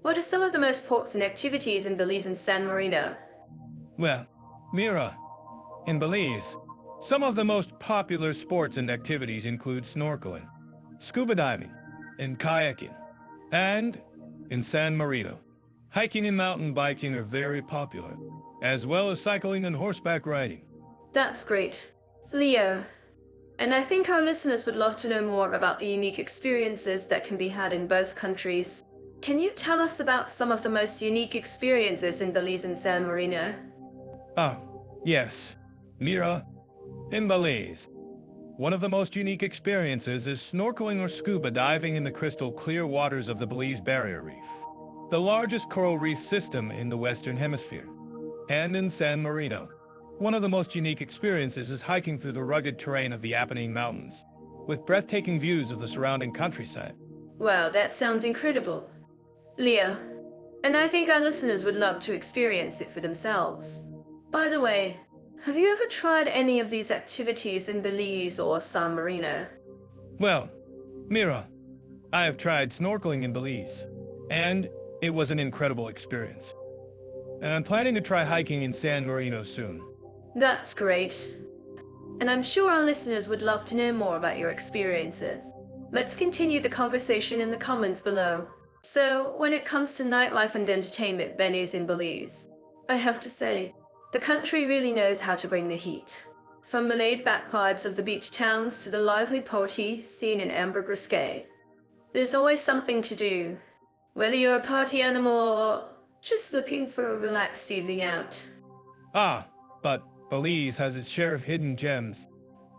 What are some of the most important activities in Belize and San Marino? Well, Mira, in Belize, some of the most popular sports and activities include snorkeling, scuba diving, and kayaking. And in San Marino, hiking and mountain biking are very popular, as well as cycling and horseback riding. That's great. Leo, and I think our listeners would love to know more about the unique experiences that can be had in both countries. Can you tell us about some of the most unique experiences in Belize and San Marino? Yes. Mira, in Belize, one of the most unique experiences is snorkeling or scuba diving in the crystal clear waters of the Belize Barrier Reef, the largest coral reef system in the Western Hemisphere. And in San Marino, one of the most unique experiences is hiking through the rugged terrain of the Apennine Mountains, with breathtaking views of the surrounding countryside. Wow, that sounds incredible. Leo, and I think our listeners would love to experience it for themselves. By the way, have you ever tried any of these activities in Belize or San Marino? Well, Mira, I have tried snorkeling in Belize, and it was an incredible experience. And I'm planning to try hiking in San Marino soon. That's great. And I'm sure our listeners would love to know more about your experiences. Let's continue the conversation in the comments below. So, when it comes to nightlife and entertainment venues in Belize, I have to say, the country really knows how to bring the heat. From the laid-back vibes of the beach towns to the lively party scene in Ambergris. There's always something to do, whether you're a party animal or just looking for a relaxed evening out. Ah, but Belize has its share of hidden gems,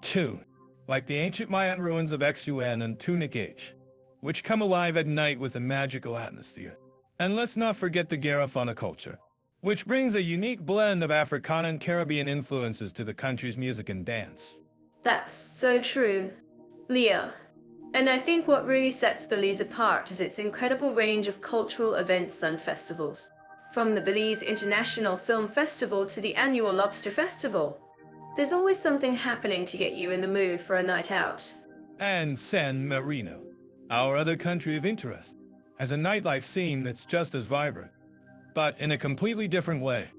too, like the ancient Mayan ruins of Xun and Tunic H, which come alive at night with a magical atmosphere. And let's not forget the Garifuna culture, which brings a unique blend of Africana and Caribbean influences to the country's music and dance. That's so true, Leo. And I think what really sets Belize apart is its incredible range of cultural events and festivals. From the Belize International Film Festival to the annual Lobster Festival. There's always something happening to get you in the mood for a night out. And San Marino, our other country of interest, has a nightlife scene that's just as vibrant, but in a completely different way.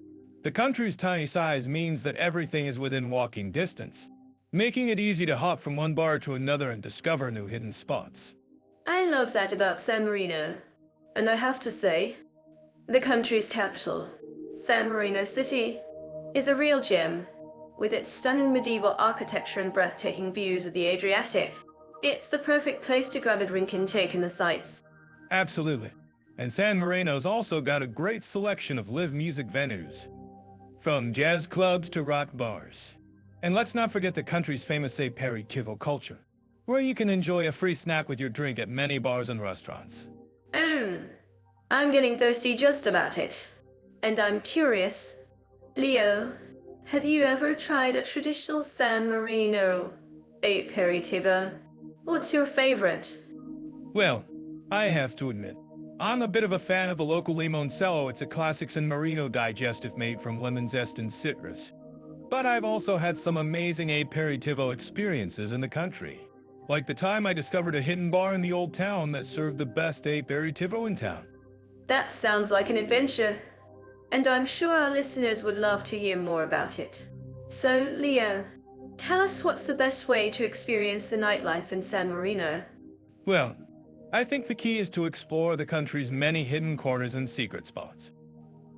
The country's tiny size means that everything is within walking distance, making it easy to hop from one bar to another and discover new hidden spots. I love that about San Marino. And I have to say, the country's capital, San Marino City, is a real gem. With its stunning medieval architecture and breathtaking views of the Adriatic, it's the perfect place to grab a drink and take in the sights. Absolutely. And San Marino's also got a great selection of live music venues, from jazz clubs to rock bars. And let's not forget the country's famous aperitivo culture, where you can enjoy a free snack with your drink at many bars and restaurants. I'm getting thirsty just about it. And I'm curious, Leo, have you ever tried a traditional San Marino aperitivo? What's your favorite? Well, I have to admit, I'm a bit of a fan of the local limoncello. It's a classic San Marino digestive made from lemon zest and citrus. But I've also had some amazing aperitivo experiences in the country. Like the time I discovered a hidden bar in the old town that served the best aperitivo in town. That sounds like an adventure. And I'm sure our listeners would love to hear more about it. So, Leo, tell us what's the best way to experience the nightlife in San Marino? Well, I think the key is to explore the country's many hidden corners and secret spots.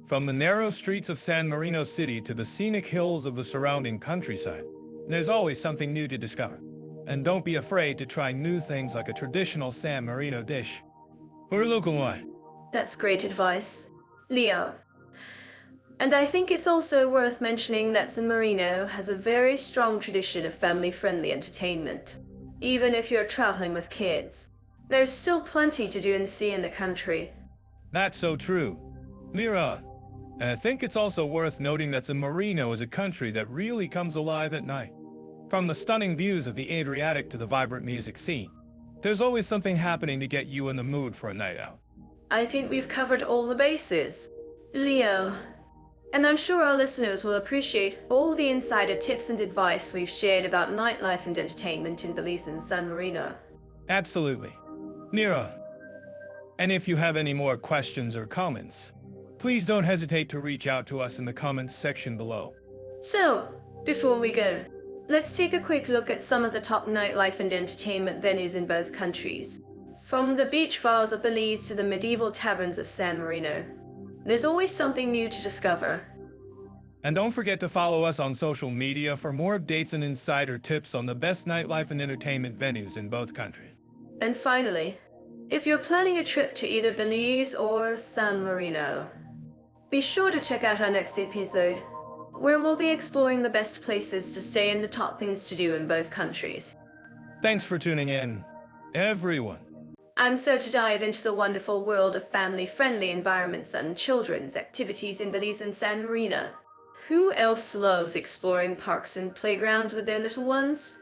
From the narrow streets of San Marino City to the scenic hills of the surrounding countryside, there's always something new to discover. And don't be afraid to try new things like a traditional San Marino dish or a local wine. That's great advice, Leo. And I think it's also worth mentioning that San Marino has a very strong tradition of family-friendly entertainment. Even if you're traveling with kids, there's still plenty to do and see in the country. That's so true. Mira, and I think it's also worth noting that San Marino is a country that really comes alive at night. From the stunning views of the Adriatic to the vibrant music scene, there's always something happening to get you in the mood for a night out. I think we've covered all the bases, Leo. And I'm sure our listeners will appreciate all the insider tips and advice we've shared about nightlife and entertainment in Belize and San Marino. Absolutely. Mira, and if you have any more questions or comments, please don't hesitate to reach out to us in the comments section below. So, before we go, let's take a quick look at some of the top nightlife and entertainment venues in both countries. From the beach bars of Belize to the medieval taverns of San Marino, there's always something new to discover. And don't forget to follow us on social media for more updates and insider tips on the best nightlife and entertainment venues in both countries. And finally, if you're planning a trip to either Belize or San Marino, be sure to check out our next episode, where we'll be exploring the best places to stay and the top things to do in both countries. Thanks for tuning in, everyone. And so to dive into the wonderful world of family-friendly environments and children's activities in Belize and San Marino, who else loves exploring parks and playgrounds with their little ones?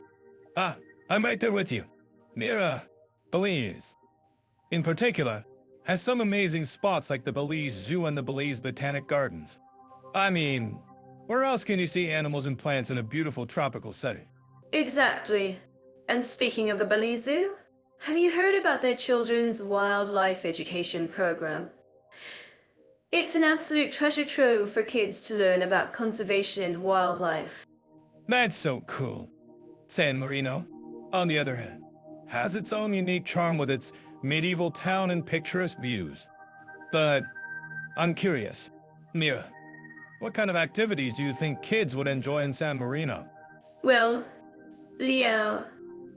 I'm right there with you. Mira, Belize, in particular, has some amazing spots like the Belize Zoo and the Belize Botanic Gardens. I mean, where else can you see animals and plants in a beautiful tropical setting? Exactly. And speaking of the Belize Zoo, have you heard about their children's wildlife education program? It's an absolute treasure trove for kids to learn about conservation and wildlife. That's so cool. San Marino, on the other hand, has its own unique charm with its medieval town and picturesque views. But I'm curious, Mira, what kind of activities do you think kids would enjoy in San Marino? Well, Leo,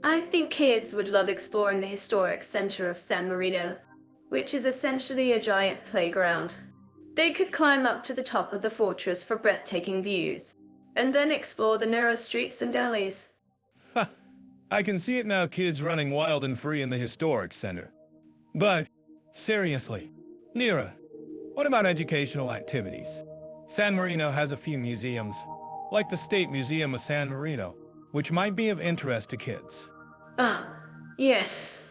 I think kids would love exploring the historic center of San Marino, which is essentially a giant playground. They could climb up to the top of the fortress for breathtaking views, and then explore the narrow streets and alleys. Ha! I can see it now, kids running wild and free in the historic center. But, seriously, Nira, what about educational activities? San Marino has a few museums, like the State Museum of San Marino, which might be of interest to kids. Ah, yes.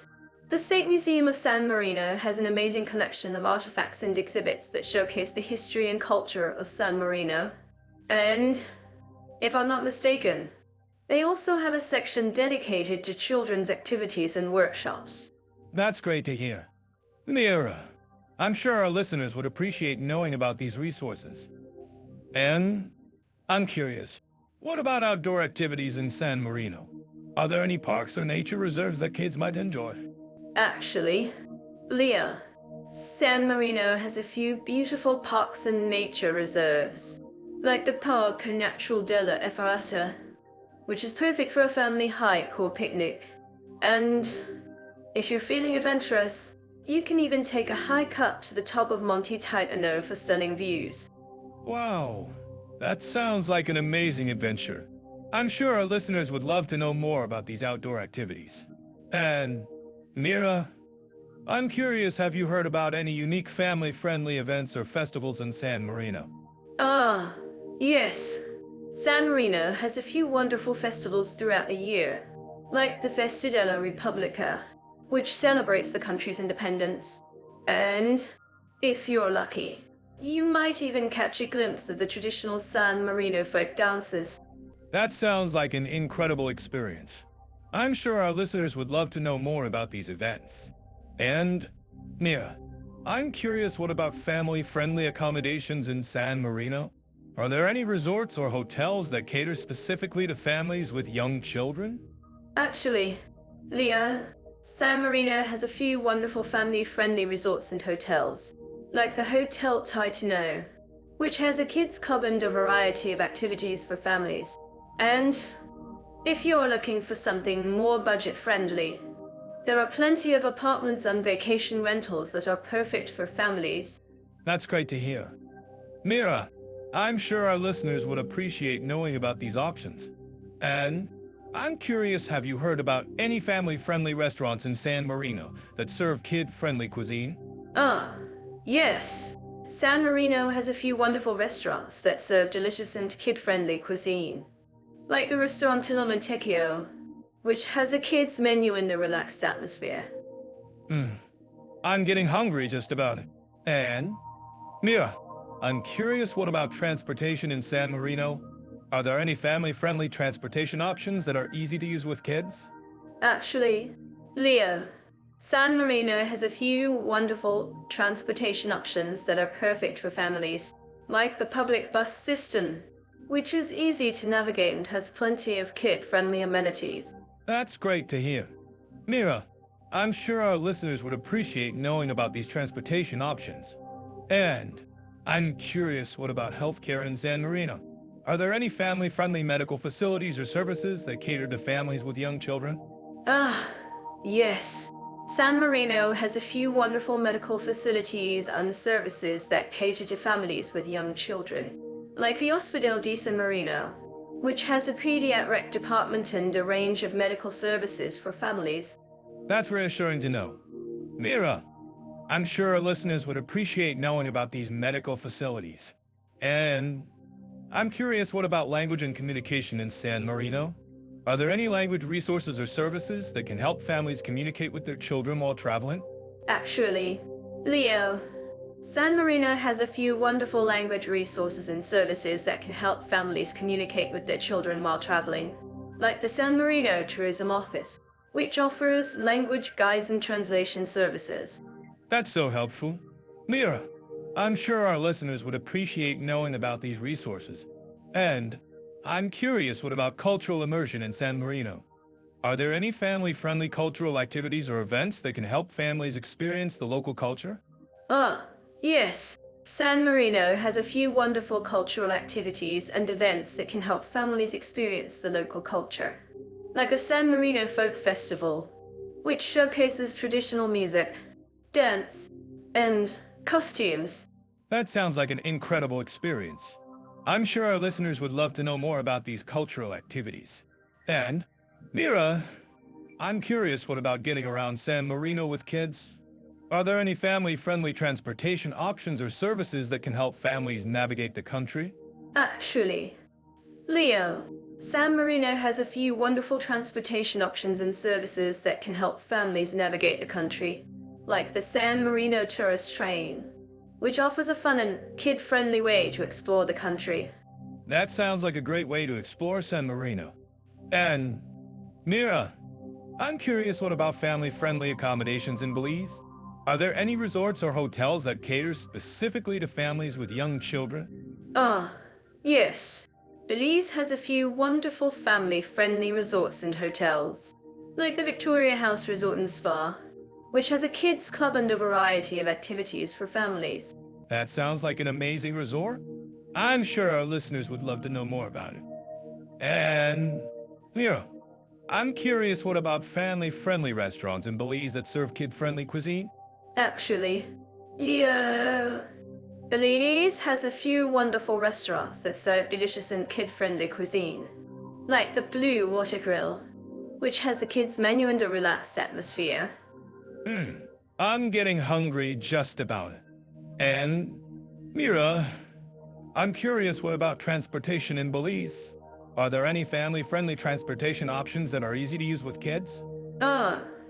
The State Museum of San Marino has an amazing collection of artifacts and exhibits that showcase the history and culture of San Marino. And, if I'm not mistaken, they also have a section dedicated to children's activities and workshops. That's great to hear. Nira, I'm sure our listeners would appreciate knowing about these resources. And, I'm curious, what about outdoor activities in San Marino? Are there any parks or nature reserves that kids might enjoy? Actually, Leah, San Marino has a few beautiful parks and nature reserves, like the Parque Natural della Effarata, which is perfect for a family hike or picnic. And if you're feeling adventurous, you can even take a hike up to the top of Mount Titano for stunning views. Wow, that sounds like an amazing adventure. I'm sure our listeners would love to know more about these outdoor activities. And, Mira, I'm curious, have you heard about any unique family-friendly events or festivals in San Marino? Ah, yes. San Marino has a few wonderful festivals throughout the year, like the Festa della Repubblica, which celebrates the country's independence. And, if you're lucky, you might even catch a glimpse of the traditional San Marino folk dances. That sounds like an incredible experience. I'm sure our listeners would love to know more about these events. And, Mia, I'm curious, what about family-friendly accommodations in San Marino? Are there any resorts or hotels that cater specifically to families with young children? Actually, Leah, San Marino has a few wonderful family-friendly resorts and hotels, like the Hotel Titano, which has a kids' club and a variety of activities for families. And if you're looking for something more budget-friendly, there are plenty of apartments and vacation rentals that are perfect for families. That's great to hear. Mira, I'm sure our listeners would appreciate knowing about these options. And I'm curious, have you heard about any family-friendly restaurants in San Marino that serve kid-friendly cuisine? Ah, yes. San Marino has a few wonderful restaurants that serve delicious and kid-friendly cuisine, like the Ristorante Montecchio, which has a kids' menu in a relaxed atmosphere. I'm getting hungry just about. And, Mira, I'm curious, what about transportation in San Marino? Are there any family-friendly transportation options that are easy to use with kids? Actually, Leo, San Marino has a few wonderful transportation options that are perfect for families, like the public bus system, which is easy to navigate and has plenty of kid-friendly amenities. That's great to hear. Mira, I'm sure our listeners would appreciate knowing about these transportation options. And I'm curious, what about healthcare in San Marino? Are there any family-friendly medical facilities or services that cater to families with young children? Ah, yes. San Marino has a few wonderful medical facilities and services that cater to families with young children, like the Hospital di San Marino, which has a pediatric department and a range of medical services for families. That's reassuring to know. Mira, I'm sure our listeners would appreciate knowing about these medical facilities. And I'm curious, what about language and communication in San Marino? Are there any language resources or services that can help families communicate with their children while traveling? Actually, Leo, San Marino has a few wonderful language resources and services that can help families communicate with their children while traveling, like the San Marino Tourism Office, which offers language guides and translation services. That's so helpful. Mira, I'm sure our listeners would appreciate knowing about these resources. And I'm curious, what about cultural immersion in San Marino? Are there any family-friendly cultural activities or events that can help families experience the local culture? Ah, yes. San Marino has a few wonderful cultural activities and events that can help families experience the local culture, like a San Marino folk festival, which showcases traditional music, dance, and costumes. That sounds like an incredible experience. I'm sure our listeners would love to know more about these cultural activities. And, Mira, I'm curious, what about getting around San Marino with kids? Are there any family-friendly transportation options or services that can help families navigate the country? Actually, Leo, San Marino has a few wonderful transportation options and services that can help families navigate the country, like the San Marino Tourist Train, which offers a fun and kid-friendly way to explore the country. That sounds like a great way to explore San Marino. And, Mira, I'm curious, what about family-friendly accommodations in Belize? Are there any resorts or hotels that cater specifically to families with young children? Yes. Belize has a few wonderful family-friendly resorts and hotels, like the Victoria House Resort and Spa, which has a kids' club and a variety of activities for families. That sounds like an amazing resort. I'm sure our listeners would love to know more about it. And, Mira, I'm curious, what about family-friendly restaurants in Belize that serve kid-friendly cuisine? Actually, Leo, Belize has a few wonderful restaurants that serve delicious and kid-friendly cuisine, like the Blue Water Grill, which has a kids' menu and a relaxed atmosphere. I'm getting hungry just about it. And, Mira, I'm curious, what about transportation in Belize? Are there any family-friendly transportation options that are easy to use with kids?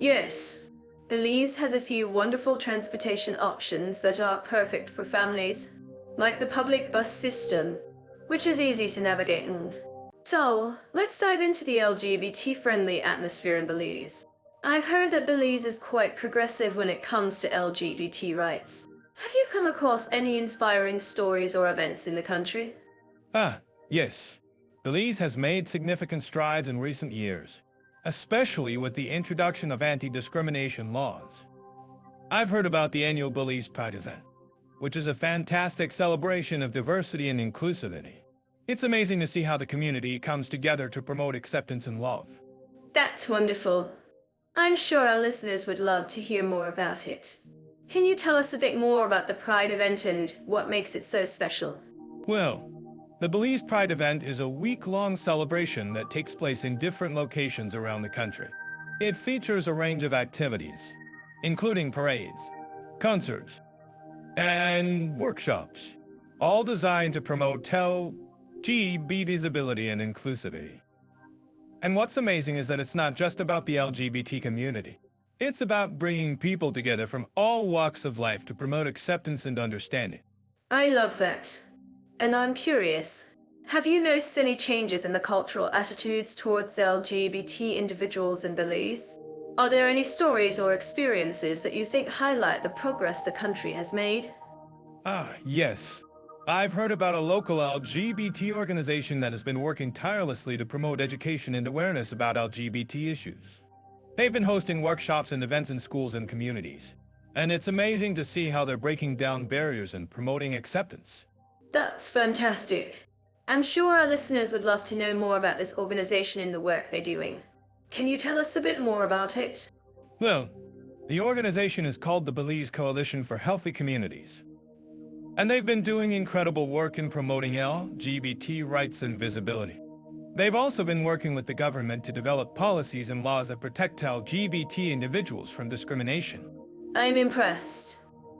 Yes. Belize has a few wonderful transportation options that are perfect for families, like the public bus system, which is easy to navigate in. So, let's dive into the LGBT-friendly atmosphere in Belize. I've heard that Belize is quite progressive when it comes to LGBT rights. Have you come across any inspiring stories or events in the country? Yes. Belize has made significant strides in recent years, especially with the introduction of anti-discrimination laws. I've heard about the annual Belize Pride event, which is a fantastic celebration of diversity and inclusivity. It's amazing to see how the community comes together to promote acceptance and love. That's wonderful. I'm sure our listeners would love to hear more about it. Can you tell us a bit more about the Pride event and what makes it so special? Well, the Belize Pride event is a week-long celebration that takes place in different locations around the country. It features a range of activities, including parades, concerts, and workshops, all designed to promote LGBT visibility and inclusivity. And what's amazing is that it's not just about the LGBT community. It's about bringing people together from all walks of life to promote acceptance and understanding. I love that. And I'm curious, have you noticed any changes in the cultural attitudes towards LGBT individuals in Belize? Are there any stories or experiences that you think highlight the progress the country has made? Yes. I've heard about a local LGBT organization that has been working tirelessly to promote education and awareness about LGBT issues. They've been hosting workshops and events in schools and communities, and it's amazing to see how they're breaking down barriers and promoting acceptance. That's fantastic. I'm sure our listeners would love to know more about this organization and the work they're doing. Can you tell us a bit more about it? Well, the organization is called the Belize Coalition for Healthy Communities, and they've been doing incredible work in promoting LGBT rights and visibility. They've also been working with the government to develop policies and laws that protect LGBT individuals from discrimination. I'm impressed.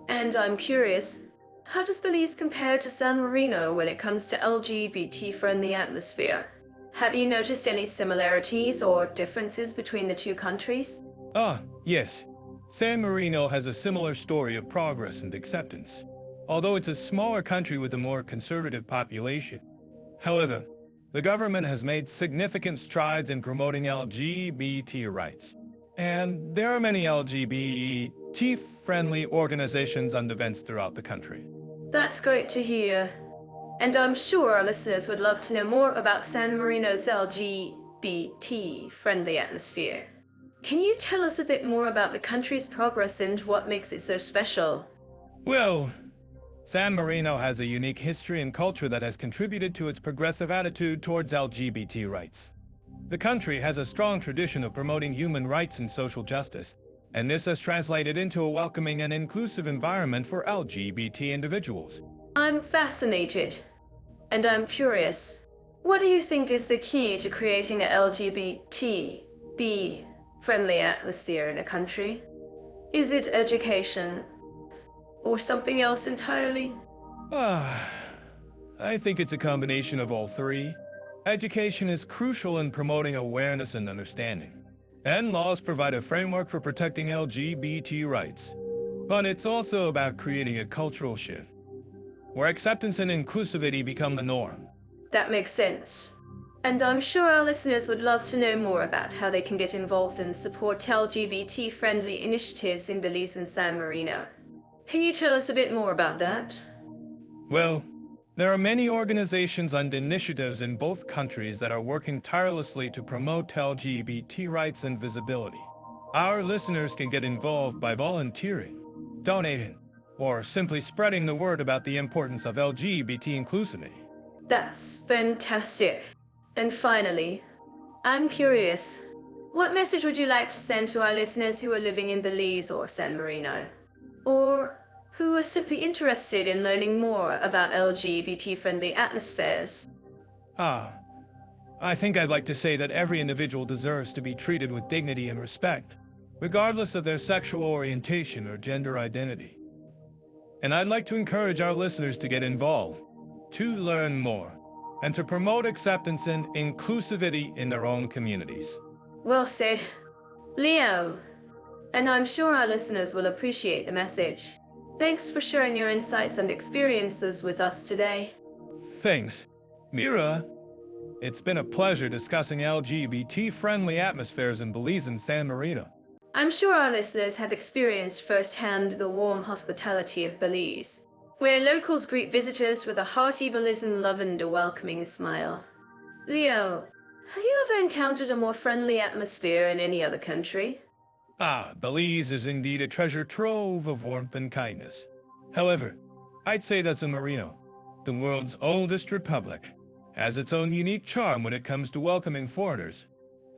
And I'm curious, how does Belize compare to San Marino when it comes to LGBT-friendly atmosphere? Have you noticed any similarities or differences between the two countries? Yes. San Marino has a similar story of progress and acceptance, although it's a smaller country with a more conservative population. However, the government has made significant strides in promoting LGBT rights, and there are many LGBT-friendly organizations and events throughout the country. That's great to hear. And I'm sure our listeners would love to know more about San Marino's LGBT-friendly atmosphere. Can you tell us a bit more about the country's progress and what makes it so special? Well, San Marino has a unique history and culture that has contributed to its progressive attitude towards LGBT rights. The country has a strong tradition of promoting human rights and social justice, and this has translated into a welcoming and inclusive environment for LGBT individuals. I'm fascinated, and I'm curious. What do you think is the key to creating an LGBT friendly atmosphere in a country? Is it education, or something else entirely? I think it's a combination of all three. Education is crucial in promoting awareness and understanding, and laws provide a framework for protecting LGBT rights. But it's also about creating a cultural shift, where acceptance and inclusivity become the norm. That makes sense. And I'm sure our listeners would love to know more about how they can get involved and support LGBT-friendly initiatives in Belize and San Marino. Can you tell us a bit more about that? Well, there are many organizations and initiatives in both countries that are working tirelessly to promote LGBT rights and visibility. Our listeners can get involved by volunteering, donating, or simply spreading the word about the importance of LGBT inclusivity. That's fantastic. And finally, I'm curious, what message would you like to send to our listeners who are living in Belize or San Marino? Or who are simply interested in learning more about LGBT-friendly atmospheres? I think I'd like to say that every individual deserves to be treated with dignity and respect, regardless of their sexual orientation or gender identity. And I'd like to encourage our listeners to get involved, to learn more, and to promote acceptance and inclusivity in their own communities. Well said, Leo. And I'm sure our listeners will appreciate the message. Thanks for sharing your insights and experiences with us today. Thanks, Mira. It's been a pleasure discussing LGBT-friendly atmospheres in Belize and San Marino. I'm sure our listeners have experienced firsthand the warm hospitality of Belize, where locals greet visitors with a hearty Belizean love and a welcoming smile. Leo, have you ever encountered a more friendly atmosphere in any other country? Belize is indeed a treasure trove of warmth and kindness. However, I'd say that San Marino, the world's oldest republic, has its own unique charm when it comes to welcoming foreigners.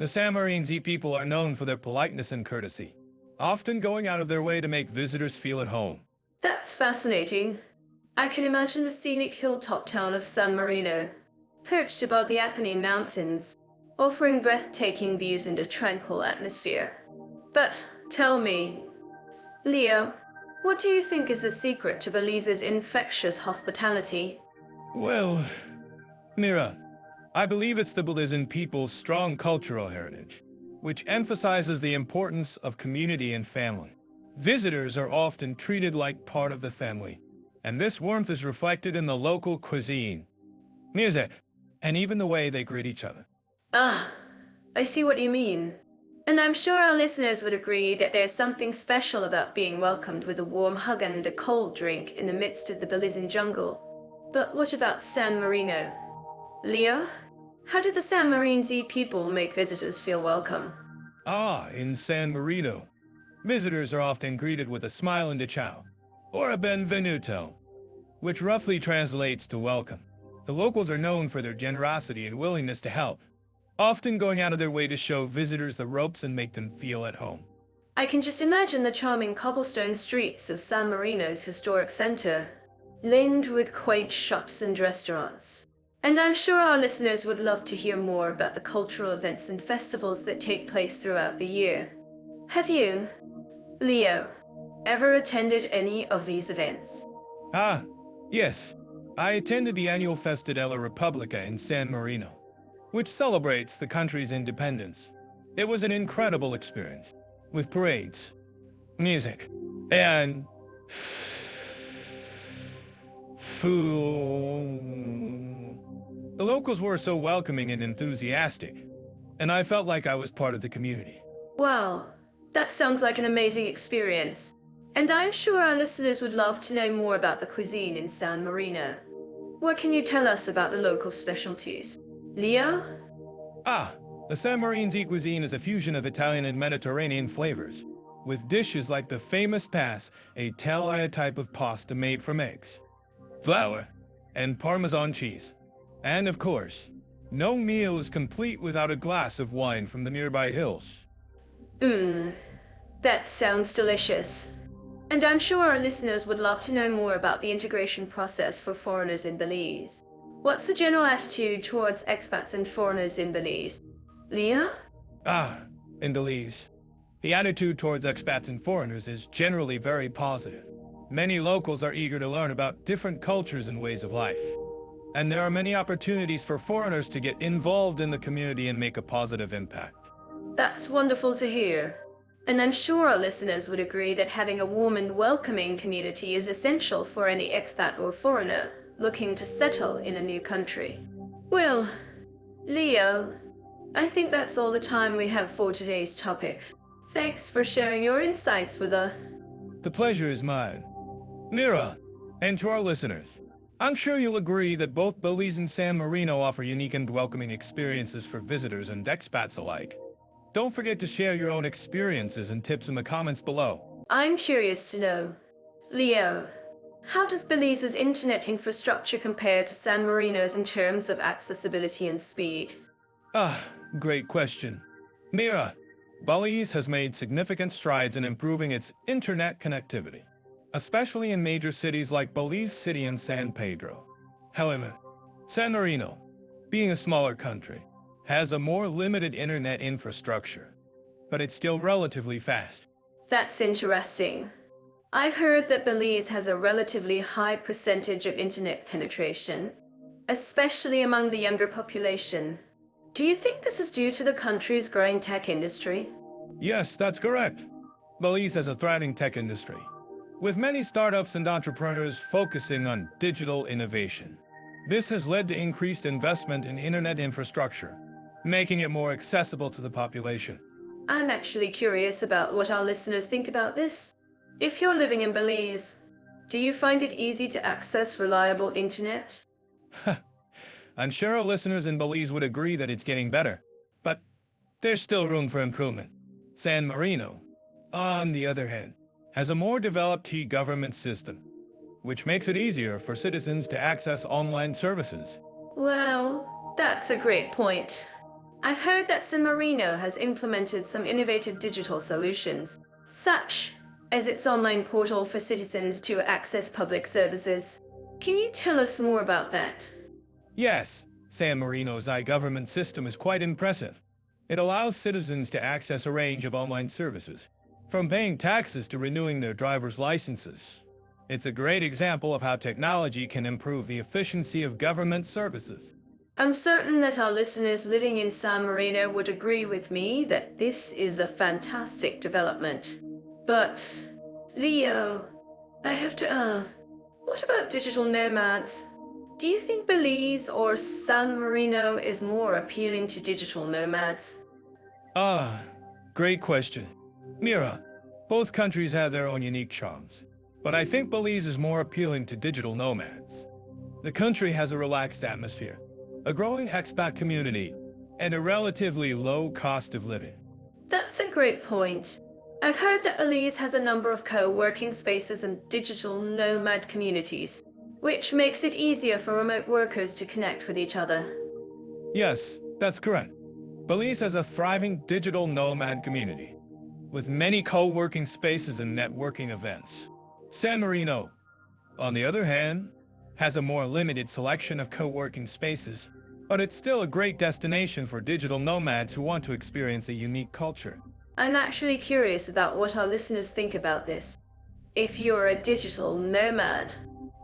The San Marinese people are known for their politeness and courtesy, often going out of their way to make visitors feel at home. That's fascinating. I can imagine the scenic hilltop town of San Marino, perched above the Apennine Mountains, offering breathtaking views and a tranquil atmosphere. But tell me, Leo, what do you think is the secret to Belize's infectious hospitality? Well, Mira, I believe it's the Belizean people's strong cultural heritage, which emphasizes the importance of community and family. Visitors are often treated like part of the family, and this warmth is reflected in the local cuisine, music, and even the way they greet each other. I see what you mean. And I'm sure our listeners would agree that there's something special about being welcomed with a warm hug and a cold drink in the midst of the Belizean jungle. But what about San Marino? Leo, how do the San Marinese people make visitors feel welcome? In San Marino, visitors are often greeted with a smile and a ciao, or a benvenuto, which roughly translates to welcome. The locals are known for their generosity and willingness to help, often going out of their way to show visitors the ropes and make them feel at home. I can just imagine the charming cobblestone streets of San Marino's historic center, lined with quaint shops and restaurants. And I'm sure our listeners would love to hear more about the cultural events and festivals that take place throughout the year. Have you, Leo, ever attended any of these events? Yes. I attended the annual Festa della Repubblica in San Marino, which celebrates the country's independence. It was an incredible experience, with parades, music, and food. The locals were so welcoming and enthusiastic, and I felt like I was part of the community. Wow, that sounds like an amazing experience. And I'm sure our listeners would love to know more about the cuisine in San Marino. What can you tell us about the local specialties? Leo? The San Marinese cuisine is a fusion of Italian and Mediterranean flavors, with dishes like the famous pass, a tagliatelle type of pasta made from eggs, flour, and Parmesan cheese. And of course, No meal is complete without a glass of wine from the nearby hills. Mmm, that sounds delicious. And I'm sure our listeners would love to know more about the integration process for foreigners in Belize. What's the general attitude towards expats and foreigners in Belize? Leah? In Belize, the attitude towards expats and foreigners is generally very positive. Many locals are eager to learn about different cultures and ways of life. And there are many opportunities for foreigners to get involved in the community and make a positive impact. That's wonderful to hear. And I'm sure our listeners would agree that having a warm and welcoming community is essential for any expat or foreigner looking to settle in a new country. Well, Leo, I think that's all the time we have for today's topic. Thanks for sharing your insights with us. The pleasure is mine. Mira, and to our listeners, I'm sure you'll agree that both Belize and San Marino offer unique and welcoming experiences for visitors and expats alike. Don't forget to share your own experiences and tips in the comments below. I'm curious to know, Leo, how does Belize's internet infrastructure compare to San Marino's in terms of accessibility and speed? Great question. Mira, Belize has made significant strides in improving its internet connectivity, especially in major cities like Belize City and San Pedro. However, San Marino, being a smaller country, has a more limited internet infrastructure, but it's still relatively fast. That's interesting. I've heard that Belize has a relatively high percentage of internet penetration, especially among the younger population. Do you think this is due to the country's growing tech industry? Yes, that's correct. Belize has a thriving tech industry, with many startups and entrepreneurs focusing on digital innovation. This has led to increased investment in internet infrastructure, making it more accessible to the population. I'm actually curious about what our listeners think about this. If you're living in Belize, do you find it easy to access reliable internet? I'm sure our listeners in Belize would agree that it's getting better, but there's still room for improvement. San Marino, on the other hand, has a more developed e-government system, which makes it easier for citizens to access online services. Well, that's a great point. I've heard that San Marino has implemented some innovative digital solutions, such as its online portal for citizens to access public services. Can you tell us more about that? Yes, San Marino's e-government system is quite impressive. It allows citizens to access a range of online services, from paying taxes to renewing their driver's licenses. It's a great example of how technology can improve the efficiency of government services. I'm certain that our listeners living in San Marino would agree with me that this is a fantastic development. But, Leo, I have to ask, what about digital nomads? Do you think Belize or San Marino is more appealing to digital nomads? Great question. Mira, both countries have their own unique charms, but I think Belize is more appealing to digital nomads. The country has a relaxed atmosphere, a growing expat community, and a relatively low cost of living. That's a great point. I've heard that Belize has a number of co-working spaces and digital nomad communities, which makes it easier for remote workers to connect with each other. Yes, that's correct. Belize has a thriving digital nomad community, with many co-working spaces and networking events. San Marino, on the other hand, has a more limited selection of co-working spaces, but it's still a great destination for digital nomads who want to experience a unique culture. I'm actually curious about what our listeners think about this. If you're a digital nomad,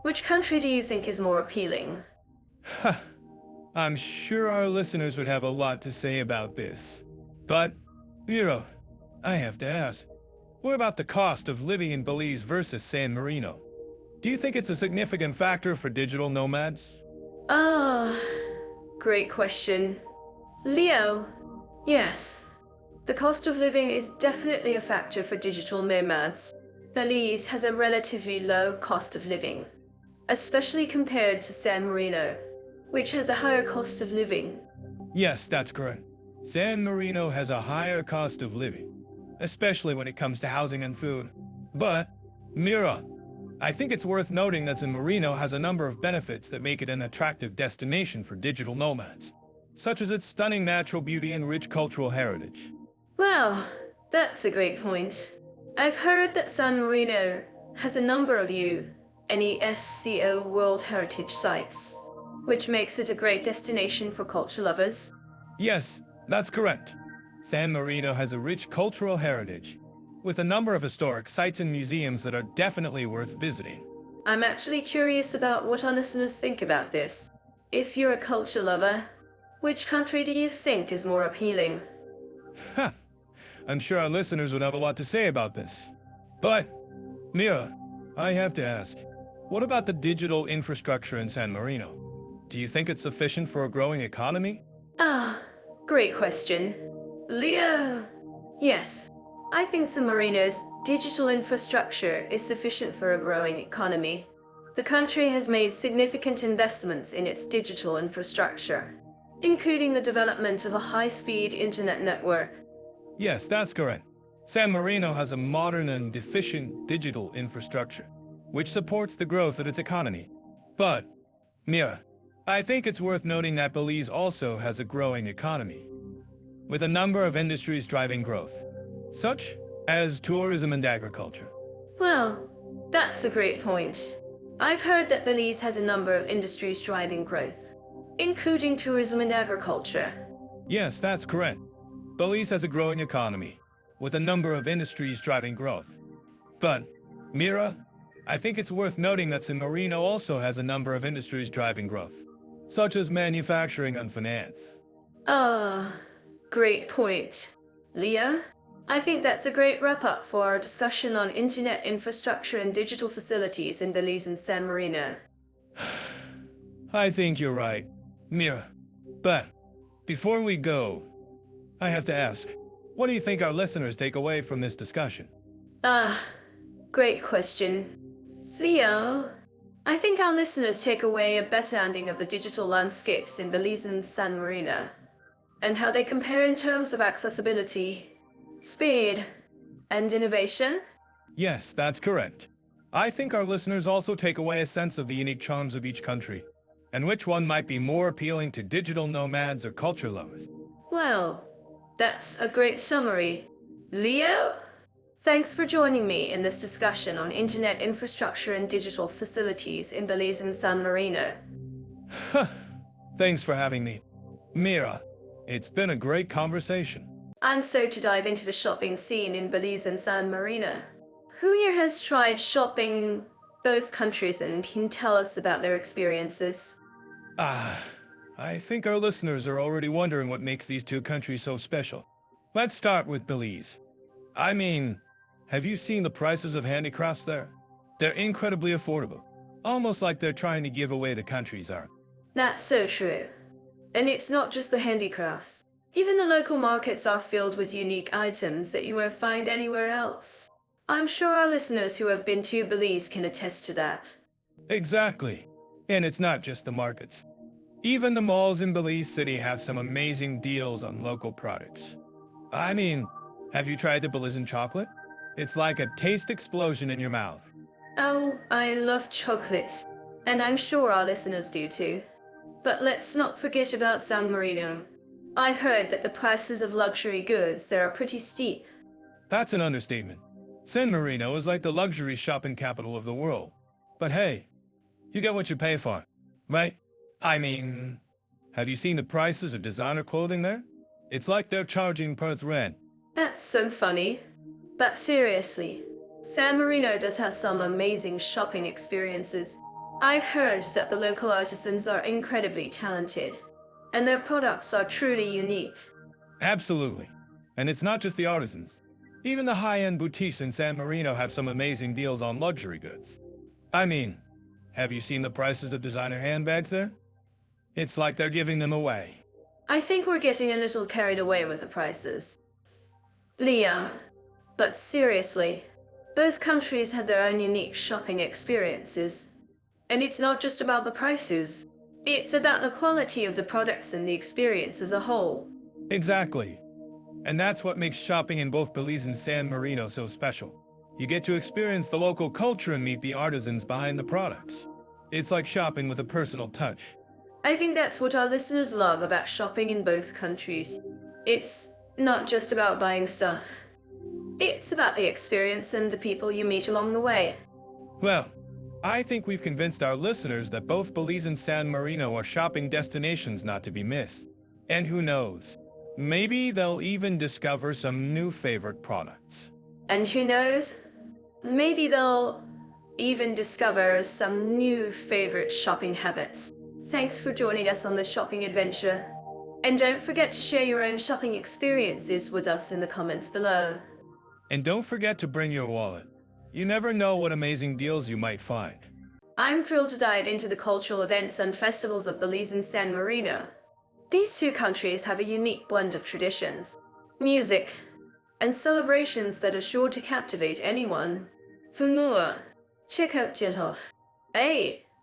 which country do you think is more appealing? I'm sure our listeners would have a lot to say about this. But, Miro, I have to ask, what about the cost of living in Belize versus San Marino? Do you think it's a significant factor for digital nomads? Great question. Leo, yes. The cost of living is definitely a factor for digital nomads. Belize has a relatively low cost of living, especially compared to San Marino, which has a higher cost of living. Yes, that's correct. San Marino has a higher cost of living, especially when it comes to housing and food. But, Mira, I think it's worth noting that San Marino has a number of benefits that make it an attractive destination for digital nomads. such as its stunning natural beauty and rich cultural heritage. Well, that's a great point. I've heard that San Marino has a number of UNESCO World Heritage Sites, which makes it a great destination for culture lovers. Yes, that's correct. San Marino has a rich cultural heritage, with a number of historic sites and museums that are definitely worth visiting. I'm actually curious about what our listeners think about this. If you're a culture lover, which country do you think is more appealing? Ha! I'm sure our listeners would have a lot to say about this. But, Mira, I have to ask, what about the digital infrastructure in San Marino? Do you think it's sufficient for a growing economy? Ah, great question. Leo! Yes, I think San Marino's digital infrastructure is sufficient for a growing economy. The country has made significant investments in its digital infrastructure, including the development of a high-speed internet network. Yes, that's correct. San Marino has a modern and efficient digital infrastructure, which supports the growth of its economy. But, Mira, I think it's worth noting that Belize also has a growing economy, with a number of industries driving growth, such as tourism and agriculture. Well, that's a great point. I've heard that Belize has a number of industries driving growth, including tourism and agriculture. Yes, that's correct. Belize has a growing economy, with a number of industries driving growth. But, Mira, I think it's worth noting that San Marino also has a number of industries driving growth, such as manufacturing and finance. Ah, great point. Leo, I think that's a great wrap-up for our discussion on internet infrastructure and digital facilities in Belize and San Marino. I think you're right, Mira. But, before we go, I have to ask, what do you think our listeners take away from this discussion? Ah, great question. Leo, I think our listeners take away a better understanding of the digital landscapes in Belize and San Marino, and how they compare in terms of accessibility, speed, and innovation. Yes, that's correct. I think our listeners also take away a sense of the unique charms of each country, and which one might be more appealing to digital nomads or culture lovers. Well, that's a great summary. Leo? Thanks for joining me in this discussion on internet infrastructure and digital facilities in Belize and San Marino. Thanks for having me. Mira, it's been a great conversation. And so to dive into the shopping scene in Belize and San Marino. Who here has tried shopping in both countries and can tell us about their experiences? I think our listeners are already wondering what makes these two countries so special. Let's start with Belize. I mean, have you seen the prices of handicrafts there? They're incredibly affordable, almost like they're trying to give away the country's art. That's so true. And it's not just the handicrafts. Even the local markets are filled with unique items that you won't find anywhere else. I'm sure our listeners who have been to Belize can attest to that. Exactly. And it's not just the markets. Even the malls in Belize City have some amazing deals on local products. I mean, have you tried the Belizean chocolate? It's like a taste explosion in your mouth. Oh, I love chocolate. And I'm sure our listeners do too. But let's not forget about San Marino. I've heard that the prices of luxury goods there are pretty steep. That's an understatement. San Marino is like the luxury shopping capital of the world. But hey, you get what you pay for, right? I mean, have you seen the prices of designer clothing there? It's like they're charging per thread. That's so funny. But seriously, San Marino does have some amazing shopping experiences. I've heard that the local artisans are incredibly talented, and their products are truly unique. Absolutely. And it's not just the artisans. Even the high-end boutiques in San Marino have some amazing deals on luxury goods. I mean, have you seen the prices of designer handbags there? It's like they're giving them away. I think we're getting a little carried away with the prices. Leo, but seriously, both countries had their own unique shopping experiences. And it's not just about the prices. It's about the quality of the products and the experience as a whole. Exactly. And that's what makes shopping in both Belize and San Marino so special. You get to experience the local culture and meet the artisans behind the products. It's like shopping with a personal touch. I think that's what our listeners love about shopping in both countries. It's not just about buying stuff. It's about the experience and the people you meet along the way. Well, I think we've convinced our listeners that both Belize and San Marino are shopping destinations not to be missed. And who knows, maybe they'll even discover some new favorite products. And who knows, maybe they'll even discover some new favorite shopping habits. Thanks for joining us on this shopping adventure. And don't forget to share your own shopping experiences with us in the comments below. And don't forget to bring your wallet. You never know what amazing deals you might find. I'm thrilled to dive into the cultural events and festivals of Belize and San Marino. These two countries have a unique blend of traditions, music, and celebrations that are sure to captivate anyone. For more, check out Atop,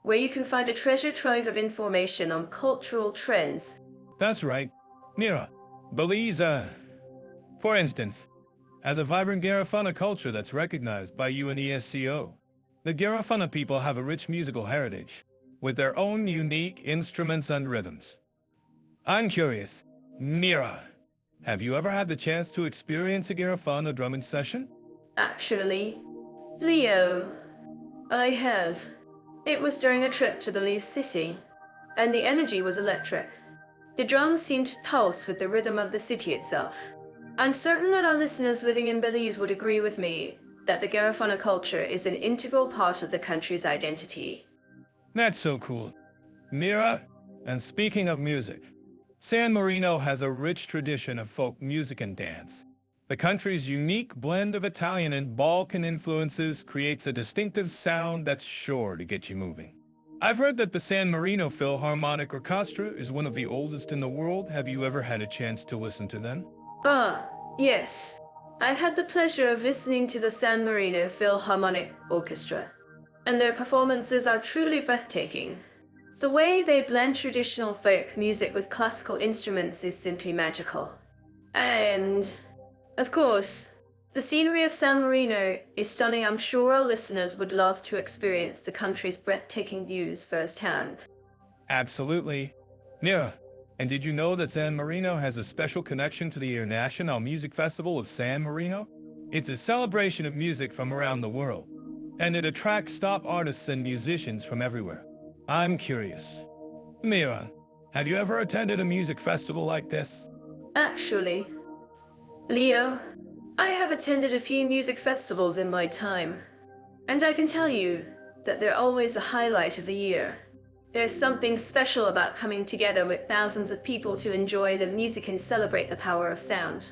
where you can find a treasure trove of information on cultural trends. That's right. Mira, Belize, for instance, has a vibrant Garifuna culture that's recognized by UNESCO. The Garifuna people have a rich musical heritage, with their own unique instruments and rhythms. I'm curious, Mira, have you ever had the chance to experience a Garifuna drumming session? Actually, Leo, I have. It was during a trip to Belize City, and the energy was electric. The drums seemed to pulse with the rhythm of the city itself. I'm certain that our listeners living in Belize would agree with me that the Garifuna culture is an integral part of the country's identity. That's so cool. Mira, and speaking of music, San Marino has a rich tradition of folk music and dance. The country's unique blend of Italian and Balkan influences creates a distinctive sound that's sure to get you moving. I've heard that the San Marino Philharmonic Orchestra is one of the oldest in the world. Have you ever had a chance to listen to them? Yes. I've had the pleasure of listening to the San Marino Philharmonic Orchestra, and their performances are truly breathtaking. The way they blend traditional folk music with classical instruments is simply magical. And, of course, the scenery of San Marino is stunning. I'm sure our listeners would love to experience the country's breathtaking views firsthand. Absolutely. Mira, and did you know that San Marino has a special connection to the International Music Festival of San Marino? It's a celebration of music from around the world, and it attracts top artists and musicians from everywhere. I'm curious. Mira, have you ever attended a music festival like this? Actually, Leo, I have attended a few music festivals in my time, and I can tell you that they're always the highlight of the year. There's something special about coming together with thousands of people to enjoy the music and celebrate the power of sound.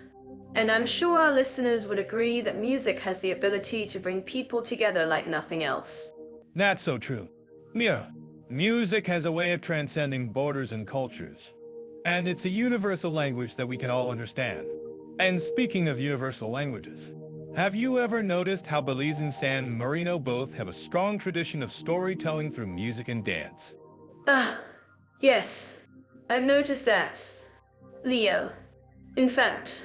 And I'm sure our listeners would agree that music has the ability to bring people together like nothing else. That's so true. Mira, music has a way of transcending borders and cultures, and it's a universal language that we can all understand. And speaking of universal languages, have you ever noticed how Belize and San Marino both have a strong tradition of storytelling through music and dance? Yes, I've noticed that. Leo, in fact,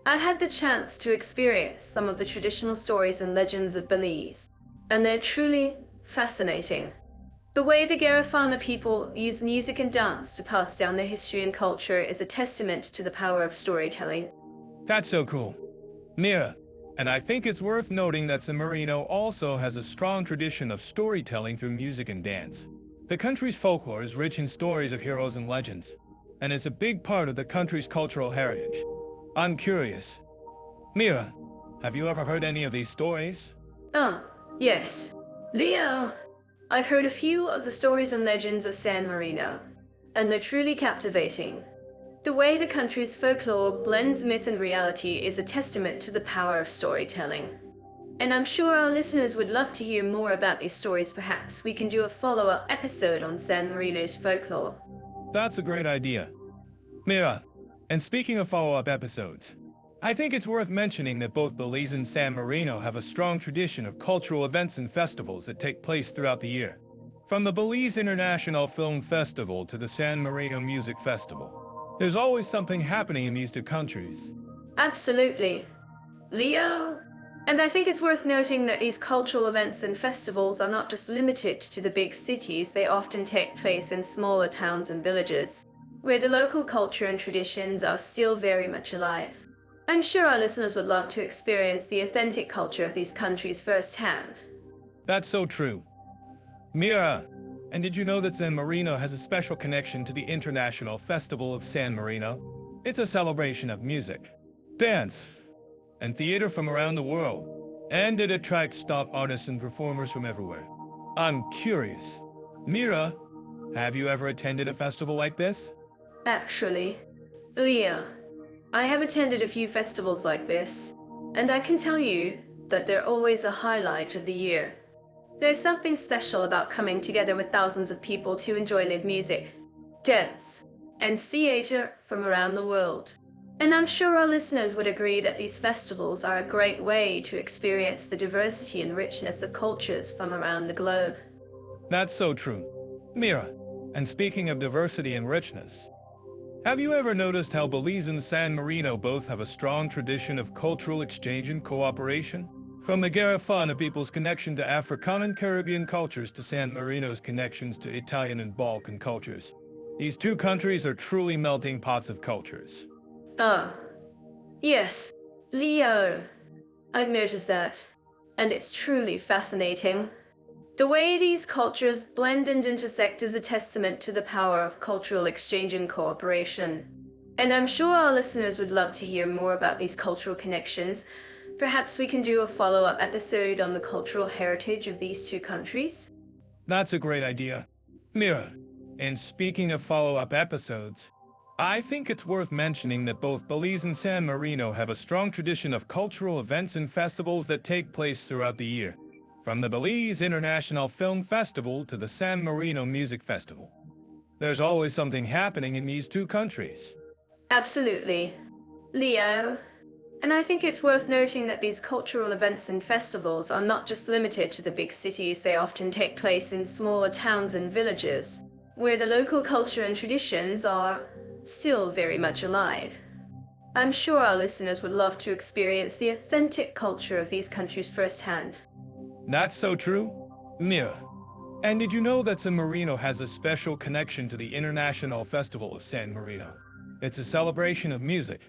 I had the chance to experience some of the traditional stories and legends of Belize, and they're truly fascinating. The way the Garifuna people use music and dance to pass down their history and culture is a testament to the power of storytelling. That's so cool. Mira, and I think it's worth noting that San Marino also has a strong tradition of storytelling through music and dance. The country's folklore is rich in stories of heroes and legends, and it's a big part of the country's cultural heritage. I'm curious. Mira, have you ever heard any of these stories? Yes. Leo, I've heard a few of the stories and legends of San Marino, and they're truly captivating. The way the country's folklore blends myth and reality is a testament to the power of storytelling. And I'm sure our listeners would love to hear more about these stories. Perhaps we can do a follow-up episode on San Marino's folklore. That's a great idea. Mira, and speaking of follow-up episodes, I think it's worth mentioning that both Belize and San Marino have a strong tradition of cultural events and festivals that take place throughout the year. From the Belize International Film Festival to the San Marino Music Festival, there's always something happening in these two countries. Absolutely. Leo, And I think it's worth noting that these cultural events and festivals are not just limited to the big cities, they often take place in smaller towns and villages, where the local culture and traditions are still very much alive. I'm sure our listeners would love to experience the authentic culture of these countries firsthand. That's so true. Mira, and did you know that San Marino has a special connection to the International Festival of San Marino? It's a celebration of music, dance, and theater from around the world, and it attracts top artists and performers from everywhere. I'm curious. Mira, have you ever attended a festival like this? Actually, Leah, I have attended a few festivals like this, and I can tell you that they're always a highlight of the year. There's something special about coming together with thousands of people to enjoy live music, dance, and theater from around the world. And I'm sure our listeners would agree that these festivals are a great way to experience the diversity and richness of cultures from around the globe. That's so true. Mira, and speaking of diversity and richness, have you ever noticed how Belize and San Marino both have a strong tradition of cultural exchange and cooperation? From the Garifuna people's connection to African and Caribbean cultures to San Marino's connections to Italian and Balkan cultures, these two countries are truly melting pots of cultures. Ah, yes, Leo. I've noticed that, and it's truly fascinating. The way these cultures blend and intersect is a testament to the power of cultural exchange and cooperation. And I'm sure our listeners would love to hear more about these cultural connections. Perhaps we can do a follow-up episode on the cultural heritage of these two countries? That's a great idea. Mira, and speaking of follow-up episodes, I think it's worth mentioning that both Belize and San Marino have a strong tradition of cultural events and festivals that take place throughout the year, from the Belize International Film Festival to the San Marino Music Festival. There's always something happening in these two countries. Absolutely. Leo. And I think it's worth noting that these cultural events and festivals are not just limited to the big cities, they often take place in smaller towns and villages, where the local culture and traditions are still very much alive. I'm sure our listeners would love to experience the authentic culture of these countries firsthand. That's so true. Mira, and did you know that San Marino has a special connection to the International Festival of San Marino? It's a celebration of music,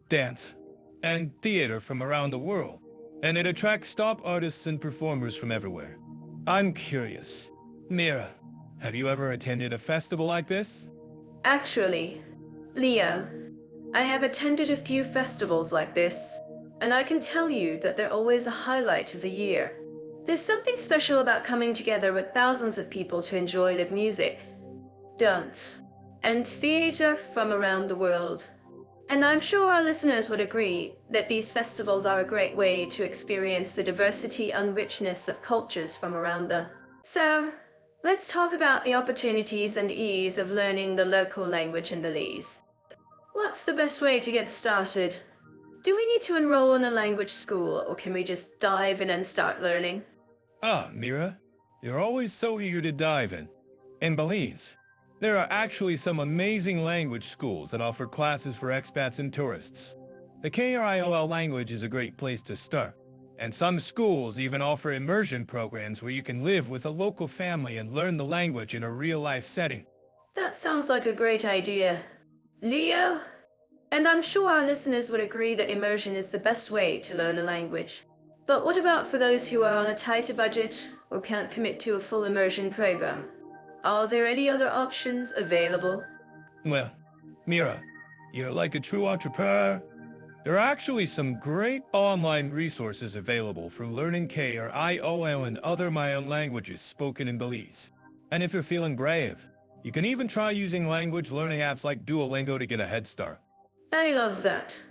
dance, and theater from around the world, and it attracts top artists and performers from everywhere. I'm curious. Mira, have you ever attended a festival like this? Actually, Leo, I have attended a few festivals like this, and I can tell you that they're always a highlight of the year. There's something special about coming together with thousands of people to enjoy live music, dance, and theater from around the world. And I'm sure our listeners would agree that these festivals are a great way to experience the diversity and richness of cultures from around the... So, let's talk about the opportunities and ease of learning the local language in Belize. What's the best way to get started? Do we need to enroll in a language school, or can we just dive in and start learning? Ah, Mira, you're always so eager to dive in. In Belize, there are actually some amazing language schools that offer classes for expats and tourists. The KRIOL language is a great place to start, and some schools even offer immersion programs where you can live with a local family and learn the language in a real-life setting. That sounds like a great idea. Leo? And I'm sure our listeners would agree that immersion is the best way to learn a language. But what about for those who are on a tighter budget or can't commit to a full immersion program? Are there any other options available? Well, Mira, you're like a true entrepreneur. There are actually some great online resources available for learning KRIOL and other Mayan languages spoken in Belize. And if you're feeling brave, you can even try using language learning apps like Duolingo to get a head start. I love that.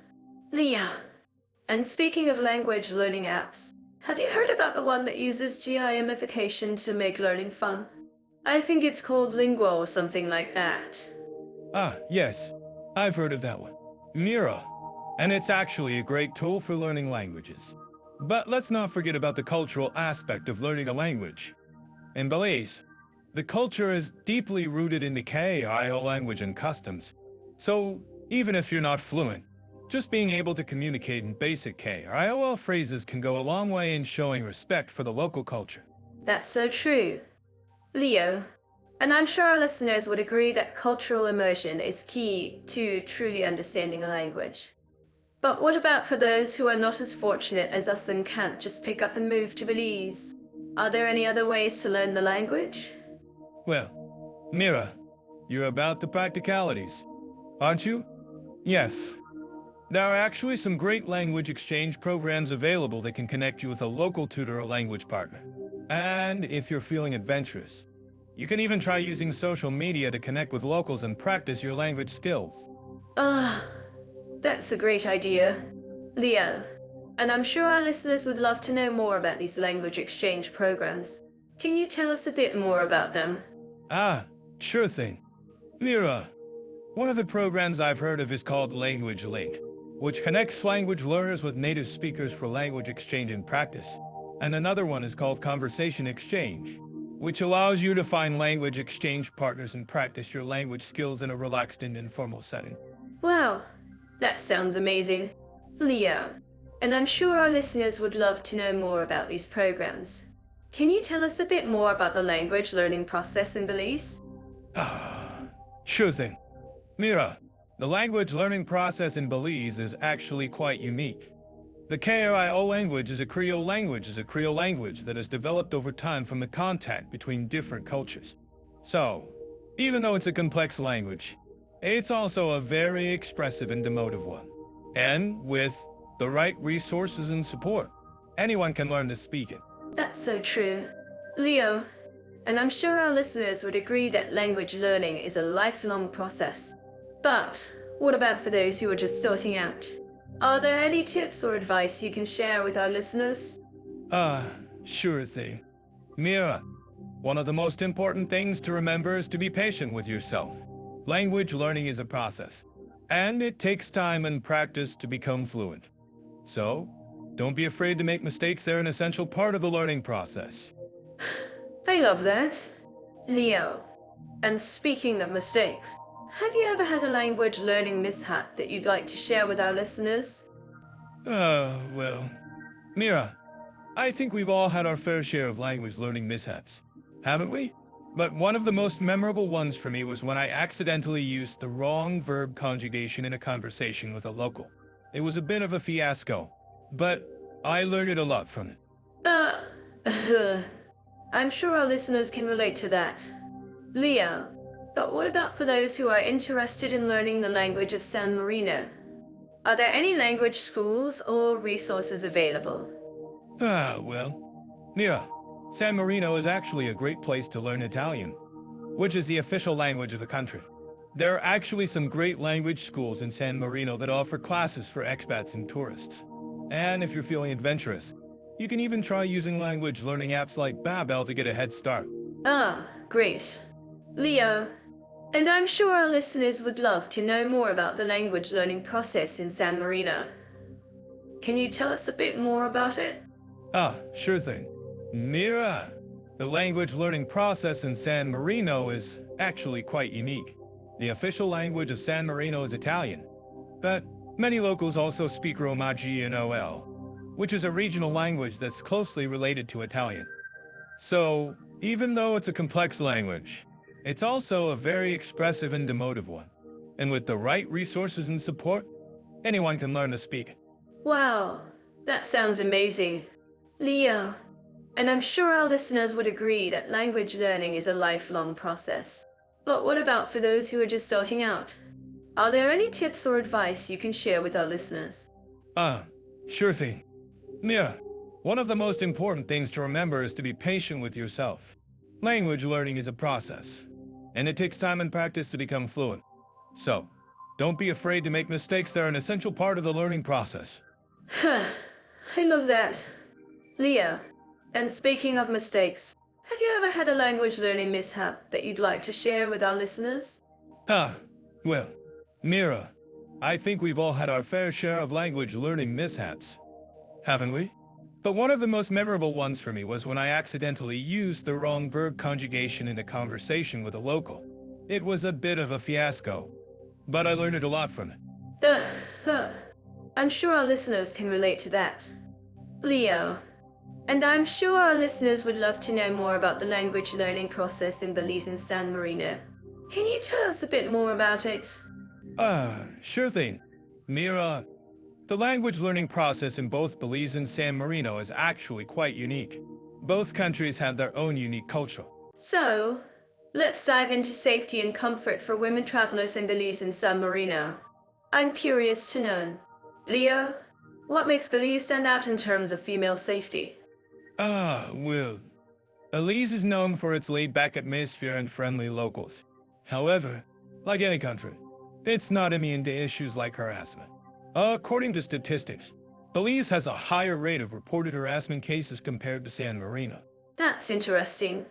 Leah. And speaking of language learning apps, have you heard about the one that uses GIMification to make learning fun? I think it's called Lingua or something like that. Ah, yes, I've heard of that one. Mira. And it's actually a great tool for learning languages. But let's not forget about the cultural aspect of learning a language. In Belize, the culture is deeply rooted in the KRIO language and customs. So, even if you're not fluent, Just being able to communicate in basic KRIOL phrases can go a long way in showing respect for the local culture. That's so true. Leo, and I'm sure our listeners would agree that cultural immersion is key to truly understanding a language. But what about for those who are not as fortunate as us and can't just pick up and move to Belize? Are there any other ways to learn the language? Well, Mira, you're about the practicalities, aren't you? Yes. There are actually some great language exchange programs available that can connect you with a local tutor or language partner. And if you're feeling adventurous, you can even try using social media to connect with locals and practice your language skills. That's a great idea. Leo, and I'm sure our listeners would love to know more about these language exchange programs. Can you tell us a bit more about them? Sure thing. Mira, one of the programs I've heard of is called Language Link, which connects language learners with native speakers for language exchange and practice. And another one is called Conversation Exchange, which allows you to find language exchange partners and practice your language skills in a relaxed and informal setting. Wow, that sounds amazing. Leo, and I'm sure our listeners would love to know more about these programs. Can you tell us a bit more about the language learning process in Belize? Sure thing. Mira, the language learning process in Belize is actually quite unique. The KRIO language is a Creole language that has developed over time from the contact between different cultures. So, even though it's a complex language, it's also a very expressive and emotive one. And with the right resources and support, anyone can learn to speak it. That's so true. Leo, and I'm sure our listeners would agree that language learning is a lifelong process. But what about for those who are just starting out? Are there any tips or advice you can share with our listeners? Sure thing. Mira, one of the most important things to remember is to be patient with yourself. Language learning is a process, and it takes time and practice to become fluent. So, don't be afraid to make mistakes. They're an essential part of the learning process. I love that. Leo, and speaking of mistakes, have you ever had a language learning mishap that you'd like to share with our listeners? Well, Mira, I think we've all had our fair share of language learning mishaps, haven't we? But one of the most memorable ones for me was when I accidentally used the wrong verb conjugation in a conversation with a local. It was a bit of a fiasco, but I learned a lot from it. I'm sure our listeners can relate to that. Leo, but what about for those who are interested in learning the language of San Marino? Are there any language schools or resources available? Well, Mira, San Marino is actually a great place to learn Italian, which is the official language of the country. There are actually some great language schools in San Marino that offer classes for expats and tourists. And if you're feeling adventurous, you can even try using language learning apps like Babel to get a head start. Great. Leo, and I'm sure our listeners would love to know more about the language learning process in San Marino. Can you tell us a bit more about it? Sure thing. Mira, the language learning process in San Marino is actually quite unique. The official language of San Marino is Italian, but many locals also speak Romaji-NOL, which is a regional language that's closely related to Italian. So, even though it's a complex language, it's also a very expressive and emotive one. And with the right resources and support, anyone can learn to speak it. Wow, that sounds amazing. Leo, and I'm sure our listeners would agree that language learning is a lifelong process. But what about for those who are just starting out? Are there any tips or advice you can share with our listeners? Sure thing. Mira, one of the most important things to remember is to be patient with yourself. Language learning is a process, and it takes time and practice to become fluent. So, don't be afraid to make mistakes. They're an essential part of the learning process. I love that. Leo, and speaking of mistakes, have you ever had a language learning mishap that you'd like to share with our listeners? Well, Mira, I think we've all had our fair share of language learning mishaps, haven't we? But one of the most memorable ones for me was when I accidentally used the wrong verb conjugation in a conversation with a local. It was a bit of a fiasco, but I learned a lot from it. I'm sure our listeners can relate to that. Leo. And I'm sure our listeners would love to know more about the language learning process in Belize and San Marino. Can you tell us a bit more about it? Sure thing. Mira, the language learning process in both Belize and San Marino is actually quite unique. Both countries have their own unique culture. So, let's dive into safety and comfort for women travelers in Belize and San Marino. I'm curious to know. Leo, what makes Belize stand out in terms of female safety? Well, Belize is known for its laid-back atmosphere and friendly locals. However, like any country, it's not immune to issues like harassment. According to statistics, Belize has a higher rate of reported harassment cases compared to San Marino. That's interesting.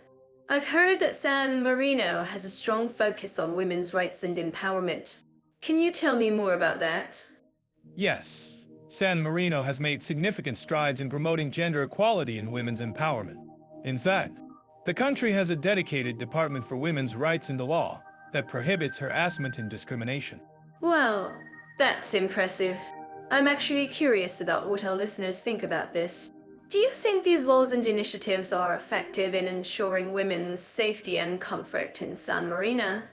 I've heard that San Marino has a strong focus on women's rights and empowerment. Can you tell me more about that? Yes, San Marino has made significant strides in promoting gender equality and women's empowerment. In fact, the country has a dedicated department for women's rights in the law that prohibits harassment and discrimination. Well, that's impressive. I'm actually curious about what our listeners think about this. Do you think these laws and initiatives are effective in ensuring women's safety and comfort in San Marino?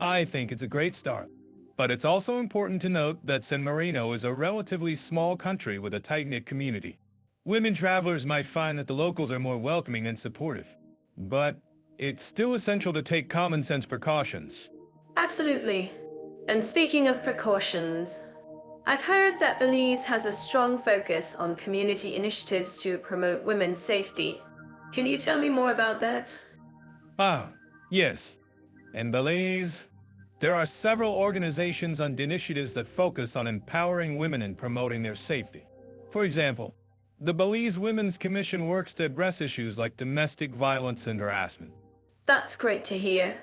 I think it's a great start. But it's also important to note that San Marino is a relatively small country with a tight-knit community. Women travelers might find that the locals are more welcoming and supportive. But it's still essential to take common sense precautions. Absolutely. And speaking of precautions, I've heard that Belize has a strong focus on community initiatives to promote women's safety. Can you tell me more about that? Yes. In Belize, there are several organizations and initiatives that focus on empowering women and promoting their safety. For example, the Belize Women's Commission works to address issues like domestic violence and harassment. That's great to hear.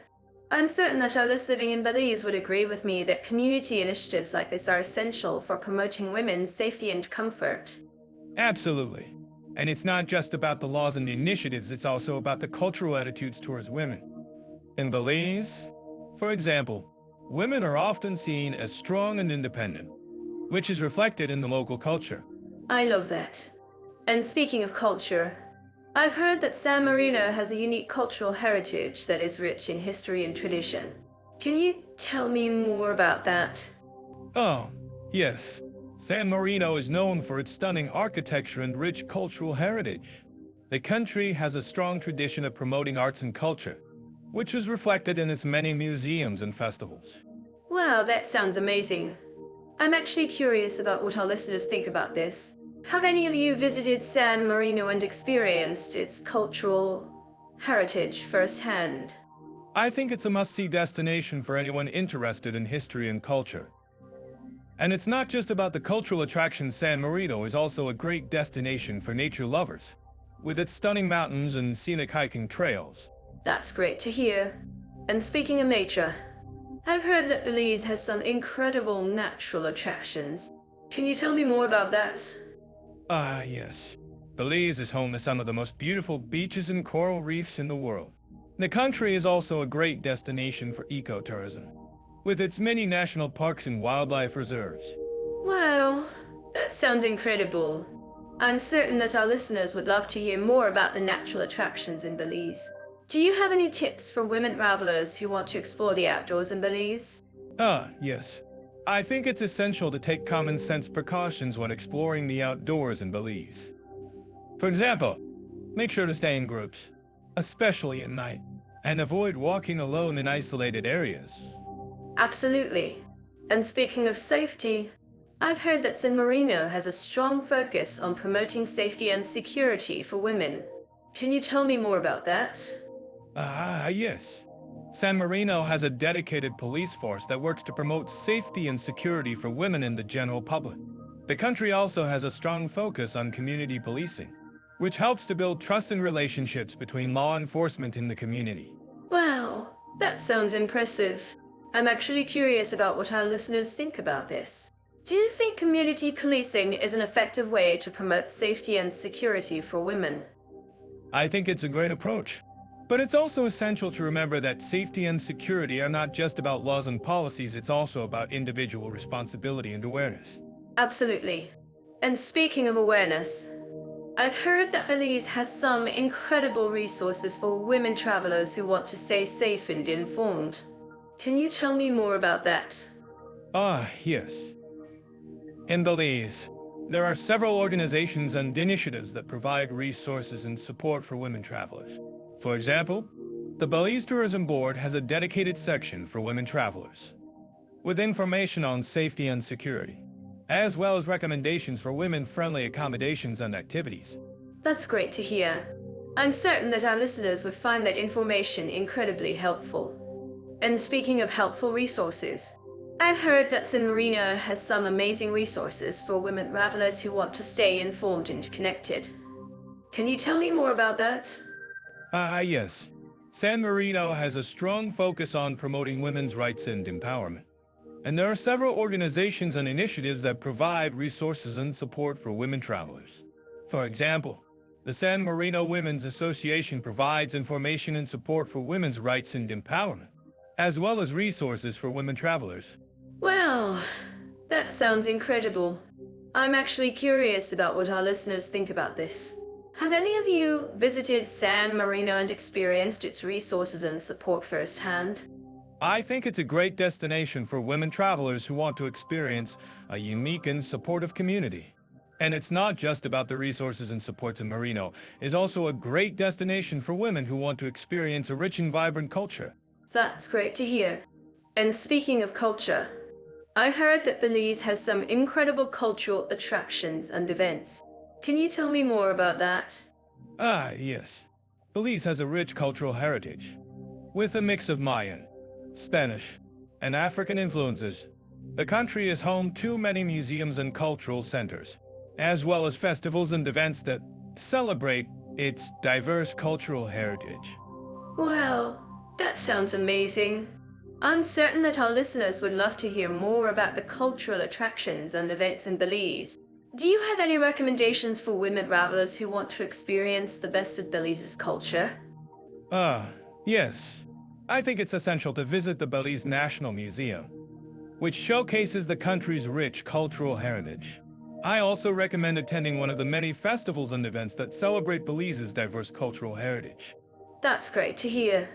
I'm certain that our listeners living in Belize would agree with me that community initiatives like this are essential for promoting women's safety and comfort. Absolutely. And it's not just about the laws and the initiatives, it's also about the cultural attitudes towards women. In Belize, for example, women are often seen as strong and independent, which is reflected in the local culture. I love that. And speaking of culture, I've heard that San Marino has a unique cultural heritage that is rich in history and tradition. Can you tell me more about that? Yes. San Marino is known for its stunning architecture and rich cultural heritage. The country has a strong tradition of promoting arts and culture, which is reflected in its many museums and festivals. Wow, that sounds amazing. I'm actually curious about what our listeners think about this. Have any of you visited San Marino and experienced its cultural heritage firsthand? I think it's a must-see destination for anyone interested in history and culture. And it's not just about the cultural attractions. San Marino is also a great destination for nature lovers, with its stunning mountains and scenic hiking trails. That's great to hear. And speaking of nature, I've heard that Belize has some incredible natural attractions. Can you tell me more about that? Yes. Belize is home to some of the most beautiful beaches and coral reefs in the world. The country is also a great destination for ecotourism, with its many national parks and wildlife reserves. Wow, that sounds incredible. I'm certain that our listeners would love to hear more about the natural attractions in Belize. Do you have any tips for women travelers who want to explore the outdoors in Belize? Yes. I think it's essential to take common sense precautions when exploring the outdoors in Belize. For example, make sure to stay in groups, especially at night, and avoid walking alone in isolated areas. Absolutely. And speaking of safety, I've heard that San Marino has a strong focus on promoting safety and security for women. Can you tell me more about that? Yes. San Marino has a dedicated police force that works to promote safety and security for women and the general public. The country also has a strong focus on community policing, which helps to build trust and relationships between law enforcement and the community. Wow, that sounds impressive. I'm actually curious about what our listeners think about this. Do you think community policing is an effective way to promote safety and security for women? I think it's a great approach. But it's also essential to remember that safety and security are not just about laws and policies, it's also about individual responsibility and awareness. Absolutely. And speaking of awareness, I've heard that Belize has some incredible resources for women travelers who want to stay safe and informed. Can you tell me more about that? Ah, yes. In Belize, there are several organizations and initiatives that provide resources and support for women travelers. For example, the Belize Tourism Board has a dedicated section for women travelers, with information on safety and security, as well as recommendations for women-friendly accommodations and activities. That's great to hear. I'm certain that our listeners would find that information incredibly helpful. And speaking of helpful resources, I've heard that San Marino has some amazing resources for women travelers who want to stay informed and connected. Can you tell me more about that? Yes. San Marino has a strong focus on promoting women's rights and empowerment. And there are several organizations and initiatives that provide resources and support for women travelers. For example, the San Marino Women's Association provides information and support for women's rights and empowerment, as well as resources for women travelers. Well, that sounds incredible. I'm actually curious about what our listeners think about this. Have any of you visited San Marino and experienced its resources and support firsthand? I think it's a great destination for women travelers who want to experience a unique and supportive community. And it's not just about the resources and supports in Marino. It's also a great destination for women who want to experience a rich and vibrant culture. That's great to hear. And speaking of culture, I heard that Belize has some incredible cultural attractions and events. Can you tell me more about that? Yes. Belize has a rich cultural heritage, with a mix of Mayan, Spanish, and African influences. The country is home to many museums and cultural centers, as well as festivals and events that celebrate its diverse cultural heritage. Well, that sounds amazing. I'm certain that our listeners would love to hear more about the cultural attractions and events in Belize. Do you have any recommendations for women travelers who want to experience the best of Belize's culture? Yes. I think it's essential to visit the Belize National Museum, which showcases the country's rich cultural heritage. I also recommend attending one of the many festivals and events that celebrate Belize's diverse cultural heritage. That's great to hear.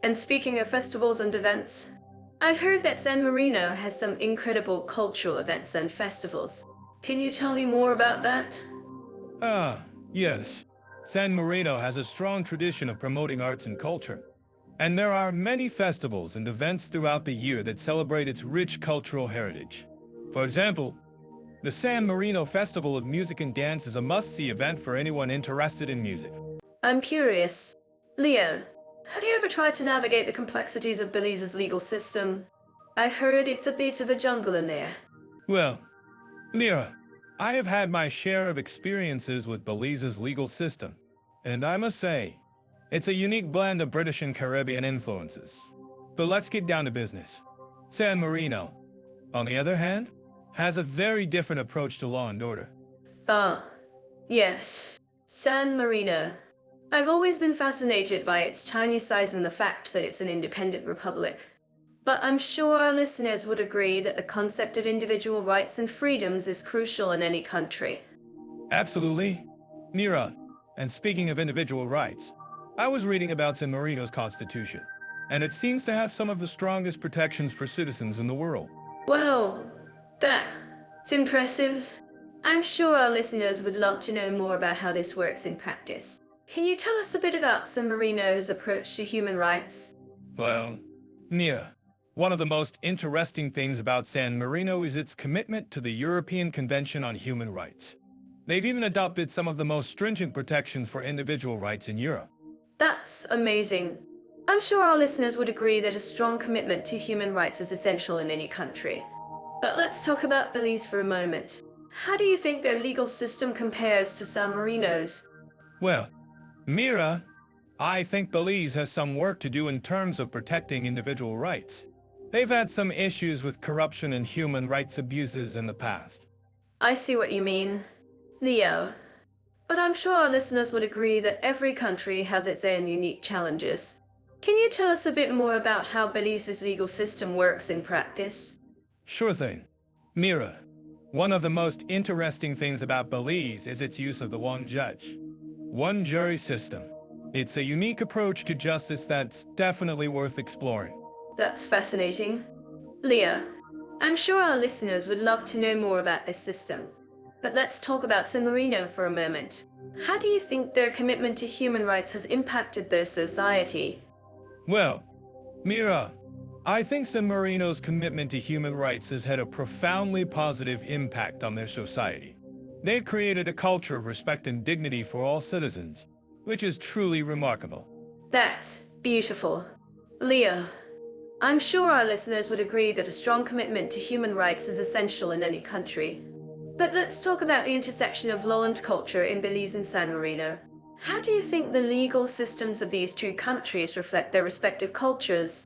And speaking of festivals and events, I've heard that San Marino has some incredible cultural events and festivals. Can you tell me more about that? Yes. San Marino has a strong tradition of promoting arts and culture. And there are many festivals and events throughout the year that celebrate its rich cultural heritage. For example, the San Marino Festival of Music and Dance is a must-see event for anyone interested in music. I'm curious. Leo, have you ever tried to navigate the complexities of Belize's legal system? I've heard it's a bit of a jungle in there. Well, Lyra, I have had my share of experiences with Belize's legal system, and I must say, it's a unique blend of British and Caribbean influences. But let's get down to business. San Marino, on the other hand, has a very different approach to law and order. Yes. San Marino. I've always been fascinated by its tiny size and the fact that it's an independent republic. But I'm sure our listeners would agree that the concept of individual rights and freedoms is crucial in any country. Absolutely. Mira, and speaking of individual rights, I was reading about San Marino's constitution, and it seems to have some of the strongest protections for citizens in the world. Well, that's impressive. I'm sure our listeners would love to know more about how this works in practice. Can you tell us a bit about San Marino's approach to human rights? Well, Mira, one of the most interesting things about San Marino is its commitment to the European Convention on Human Rights. They've even adopted some of the most stringent protections for individual rights in Europe. That's amazing. I'm sure our listeners would agree that a strong commitment to human rights is essential in any country. But let's talk about Belize for a moment. How do you think their legal system compares to San Marino's? Well, Mira, I think Belize has some work to do in terms of protecting individual rights. They've had some issues with corruption and human rights abuses in the past. I see what you mean, Leo. But I'm sure our listeners would agree that every country has its own unique challenges. Can you tell us a bit more about how Belize's legal system works in practice? Sure thing. Mira, One of the most interesting things about Belize is its use of the one judge, one jury system. It's a unique approach to justice that's definitely worth exploring. That's fascinating. Leah, I'm sure our listeners would love to know more about this system. But let's talk about San Marino for a moment. How do you think their commitment to human rights has impacted their society? Well, Mira, I think San Marino's commitment to human rights has had a profoundly positive impact on their society. They've created a culture of respect and dignity for all citizens, which is truly remarkable. That's beautiful. Leah, I'm sure our listeners would agree that a strong commitment to human rights is essential in any country. But let's talk about the intersection of law and culture in Belize and San Marino. How do you think the legal systems of these two countries reflect their respective cultures?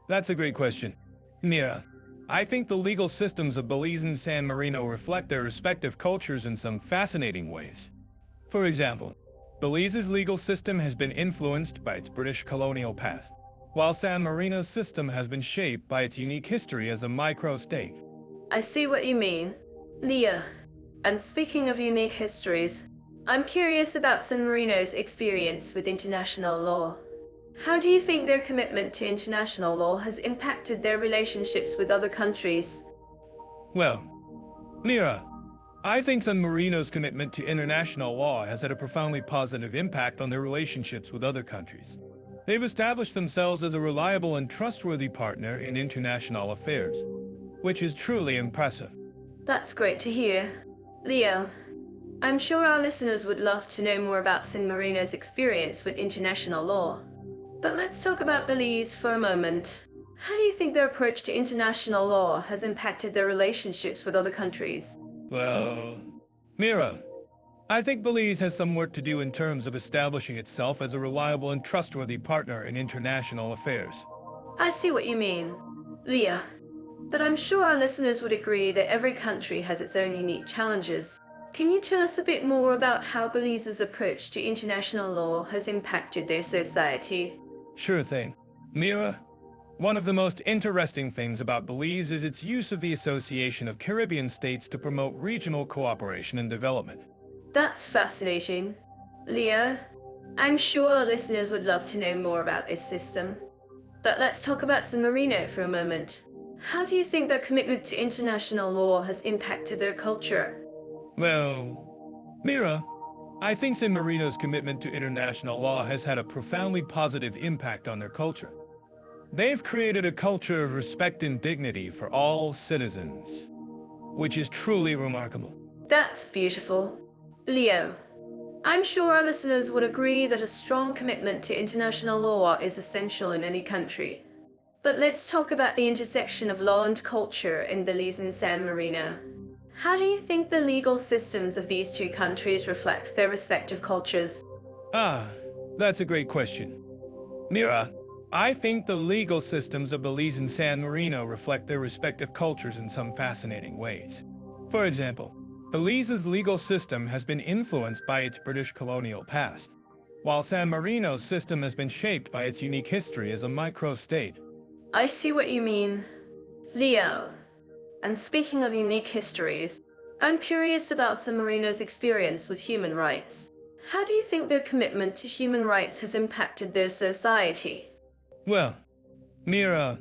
That's a great question. Mira, I think the legal systems of Belize and San Marino reflect their respective cultures in some fascinating ways. For example, Belize's legal system has been influenced by its British colonial past, while San Marino's system has been shaped by its unique history as a micro-state. I see what you mean. Leah, and speaking of unique histories, I'm curious about San Marino's experience with international law. How do you think their commitment to international law has impacted their relationships with other countries? Well, Mira, I think San Marino's commitment to international law has had a profoundly positive impact on their relationships with other countries. They've established themselves as a reliable and trustworthy partner in international affairs, which is truly impressive. That's great to hear. Leo, I'm sure our listeners would love to know more about San Marino's experience with international law. But let's talk about Belize for a moment. How do you think their approach to international law has impacted their relationships with other countries? Well, Mira, I think Belize has some work to do in terms of establishing itself as a reliable and trustworthy partner in international affairs. I see what you mean, Leah. But I'm sure our listeners would agree that every country has its own unique challenges. Can you tell us a bit more about how Belize's approach to international law has impacted their society? Sure thing. Mira, one of the most interesting things about Belize is its use of the Association of Caribbean States to promote regional cooperation and development. That's fascinating. Leah, I'm sure our listeners would love to know more about this system. But let's talk about San Marino for a moment. How do you think their commitment to international law has impacted their culture? Well, Mira, I think San Marino's commitment to international law has had a profoundly positive impact on their culture. They've created a culture of respect and dignity for all citizens, which is truly remarkable. That's beautiful. Leo, I'm sure our listeners would agree that a strong commitment to international law is essential in any country. But let's talk about the intersection of law and culture in Belize and San Marino. How do you think the legal systems of these two countries reflect their respective cultures? That's a great question. Mira, I think the legal systems of Belize and San Marino reflect their respective cultures in some fascinating ways. For example, Belize's legal system has been influenced by its British colonial past, while San Marino's system has been shaped by its unique history as a micro-state. I see what you mean, Leo. And speaking of unique histories, I'm curious about San Marino's experience with human rights. How do you think their commitment to human rights has impacted their society? Well, Mira,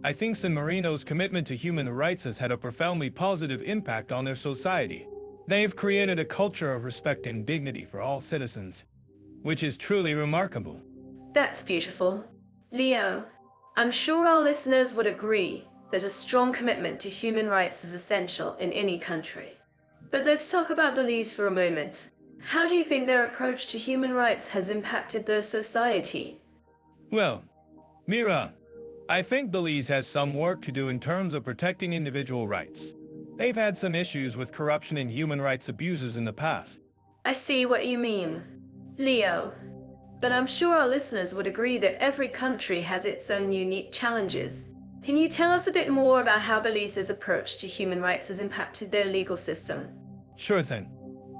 I think San Marino's commitment to human rights has had a profoundly positive impact on their society. They've created a culture of respect and dignity for all citizens, which is truly remarkable. That's beautiful. Leo, I'm sure our listeners would agree that a strong commitment to human rights is essential in any country. But let's talk about Belize for a moment. How do you think their approach to human rights has impacted their society? Well, Mira, I think Belize has some work to do in terms of protecting individual rights. They've had some issues with corruption and human rights abuses in the past. I see what you mean, Leo. But I'm sure our listeners would agree that every country has its own unique challenges. Can you tell us a bit more about how Belize's approach to human rights has impacted their legal system? Sure thing.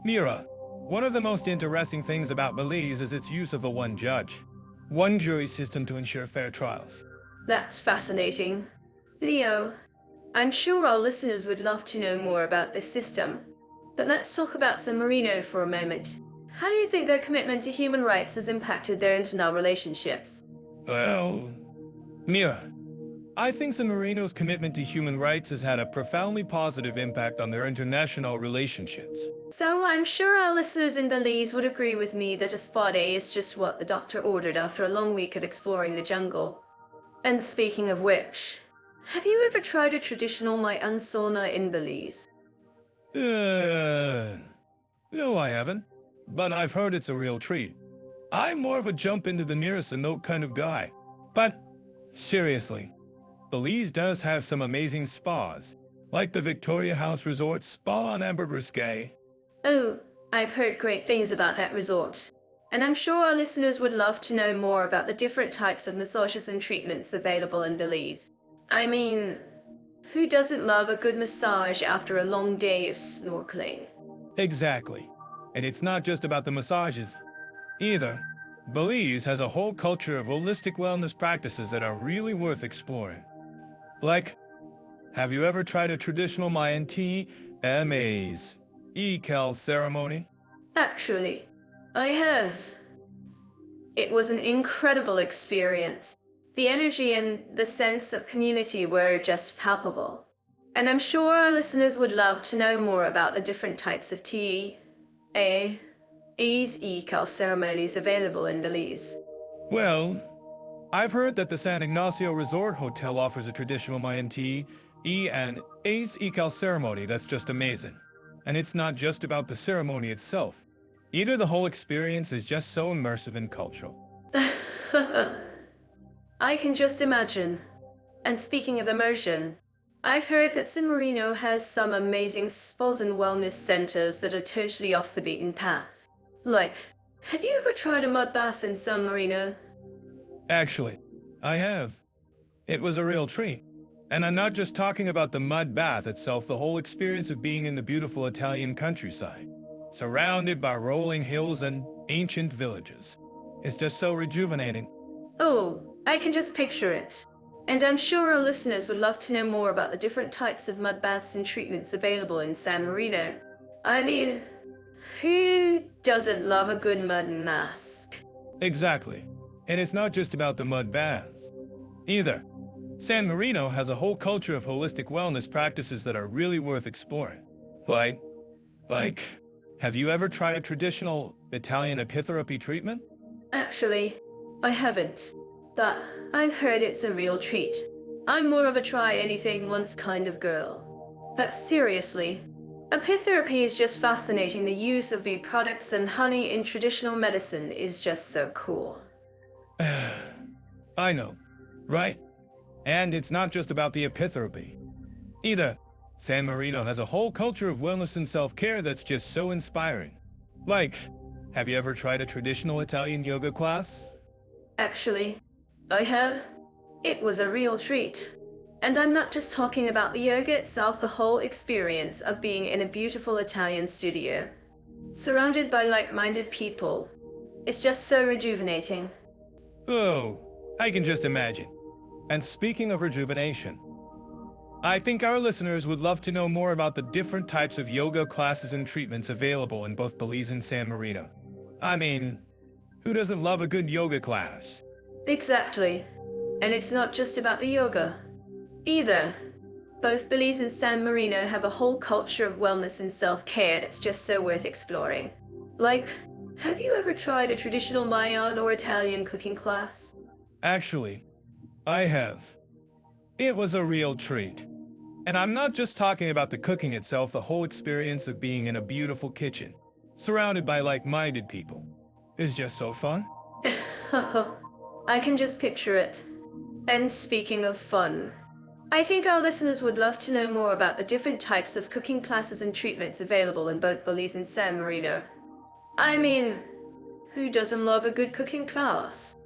Mira, one of the most interesting things about Belize is its use of the one judge, one jury system to ensure fair trials. That's fascinating. Leo, I'm sure our listeners would love to know more about this system. But let's talk about San Marino for a moment. How do you think their commitment to human rights has impacted their internal relationships? Well, Mira, I think San Marino's commitment to human rights has had a profoundly positive impact on their international relationships. So I'm sure our listeners in Belize would agree with me that a spa day is just what the doctor ordered after a long week of exploring the jungle. And speaking of which, have you ever tried a traditional Mayan sauna in Belize? No, I haven't. But I've heard it's a real treat. I'm more of a jump into the nearest note kind of guy. But, seriously, Belize does have some amazing spas, like the Victoria House Resort Spa on Amber-Risque. Oh, I've heard great things about that resort. And I'm sure our listeners would love to know more about the different types of massages and treatments available in Belize. I mean, who doesn't love a good massage after a long day of snorkeling? Exactly. And it's not just about the massages, either. Belize has a whole culture of holistic wellness practices that are really worth exploring. Like, have you ever tried a traditional Mayan tea, MA's, Ecal ceremony? Actually, I have. It was an incredible experience. The energy and the sense of community were just palpable. And I'm sure our listeners would love to know more about the different types of tea, Ecal ceremonies available in Belize. Well, I've heard that the San Ignacio Resort Hotel offers a traditional Mayan tea, and A's Ecal ceremony that's just amazing. And it's not just about the ceremony itself. Either the whole experience is just so immersive and cultural. I can just imagine. And speaking of immersion, I've heard that San Marino has some amazing spas and wellness centers that are totally off the beaten path. Like, have you ever tried a mud bath in San Marino? Actually, I have. It was a real treat. And I'm not just talking about the mud bath itself, the whole experience of being in the beautiful Italian countryside, surrounded by rolling hills and ancient villages. It's just so rejuvenating. Oh, I can just picture it. And I'm sure our listeners would love to know more about the different types of mud baths and treatments available in San Marino. I mean, who doesn't love a good mud mask? Exactly. And it's not just about the mud baths, either. San Marino has a whole culture of holistic wellness practices that are really worth exploring. Like, have you ever tried a traditional Italian apitherapy treatment? Actually, I haven't. But I've heard it's a real treat. I'm more of a try anything once kind of girl. But seriously, apitherapy is just fascinating. The use of bee products and honey in traditional medicine is just so cool. I know, right? And it's not just about the apitherapy, either. San Marino has a whole culture of wellness and self-care that's just so inspiring. Like, have you ever tried a traditional Italian yoga class? Actually, I have. It was a real treat. And I'm not just talking about the yoga itself, the whole experience of being in a beautiful Italian studio, surrounded by like-minded people. It's just so rejuvenating. Oh, I can just imagine. And speaking of rejuvenation, I think our listeners would love to know more about the different types of yoga classes and treatments available in both Belize and San Marino. I mean, who doesn't love a good yoga class? Exactly. And it's not just about the yoga, either. Both Belize and San Marino have a whole culture of wellness and self-care that's just so worth exploring. Like, have you ever tried a traditional Mayan or Italian cooking class? Actually, I have. It was a real treat. And I'm not just talking about the cooking itself, the whole experience of being in a beautiful kitchen, surrounded by like-minded people, is just so fun. I can just picture it. And speaking of fun, I think our listeners would love to know more about the different types of cooking classes and treatments available in both Belize and San Marino. I mean, who doesn't love a good cooking class?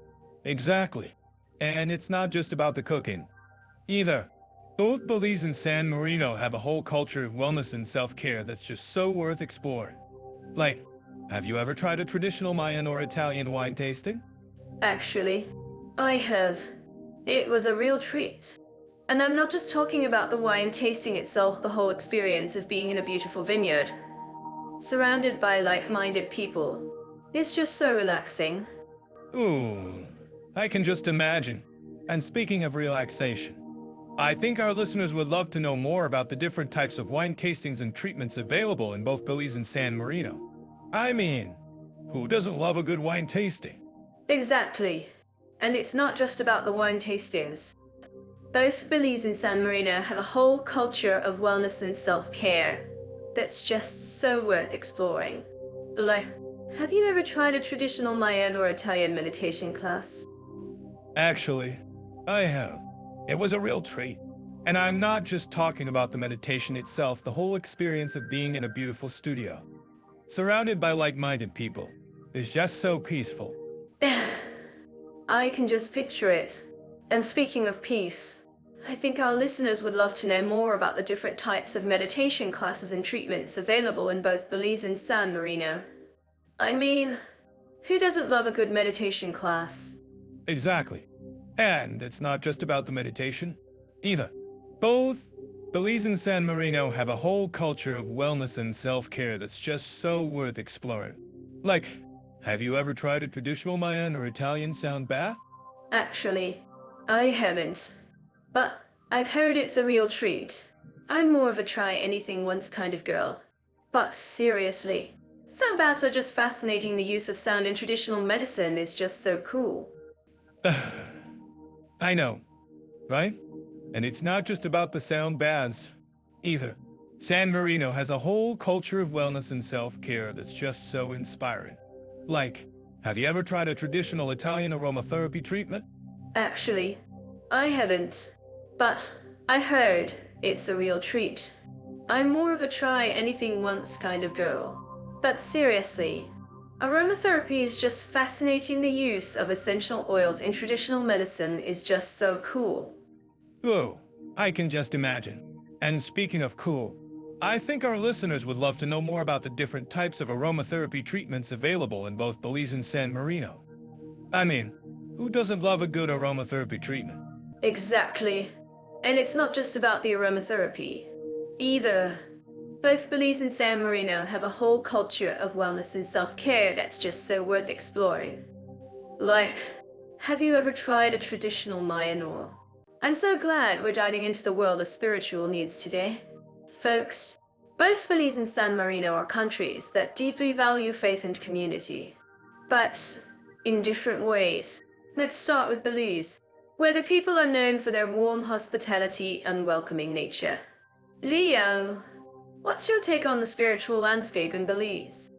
Exactly. And it's not just about the cooking, either. Both Belize and San Marino have a whole culture of wellness and self-care that's just so worth exploring. Like, have you ever tried a traditional Mayan or Italian wine tasting? Actually, I have. It was a real treat. And I'm not just talking about the wine tasting itself, the whole experience of being in a beautiful vineyard, surrounded by like-minded people. It's just so relaxing. Ooh, I can just imagine. And speaking of relaxation, I think our listeners would love to know more about the different types of wine tastings and treatments available in both Belize and San Marino. I mean, who doesn't love a good wine tasting? Exactly. And it's not just about the wine tastings. Both Belize and San Marino have a whole culture of wellness and self-care that's just so worth exploring. Like, have you ever tried a traditional Mayan or Italian meditation class? Actually, I have. It was a real treat. And I'm not just talking about the meditation itself, the whole experience of being in a beautiful studio, surrounded by like-minded people, is just so peaceful. I can just picture it. And speaking of peace, I think our listeners would love to know more about the different types of meditation classes and treatments available in both Belize and San Marino. I mean, who doesn't love a good meditation class? Exactly. And it's not just about the meditation, either. Both Belize and San Marino have a whole culture of wellness and self-care that's just so worth exploring. Like, have you ever tried a traditional Mayan or Italian sound bath? Actually, I haven't. But I've heard it's a real treat. I'm more of a try anything once kind of girl. But seriously, sound baths are just fascinating. The use of sound in traditional medicine is just so cool. I know, right? And it's not just about the sound baths, either. San Marino has a whole culture of wellness and self-care that's just so inspiring. Like, have you ever tried a traditional Italian aromatherapy treatment? Actually, I haven't. But I heard it's a real treat. I'm more of a try anything once kind of girl. But seriously, aromatherapy is just fascinating. The use of essential oils in traditional medicine is just so cool. Oh, I can just imagine. And speaking of cool, I think our listeners would love to know more about the different types of aromatherapy treatments available in both Belize and San Marino. I mean, who doesn't love a good aromatherapy treatment? Exactly. And it's not just about the aromatherapy either. Both Belize and San Marino have a whole culture of wellness and self-care that's just so worth exploring. Like, have you ever tried a traditional Mayan oil? I'm so glad we're diving into the world of spiritual needs today. Folks, both Belize and San Marino are countries that deeply value faith and community. But in different ways. Let's start with Belize, where the people are known for their warm hospitality and welcoming nature. Leo, what's your take on the spiritual landscape in Belize?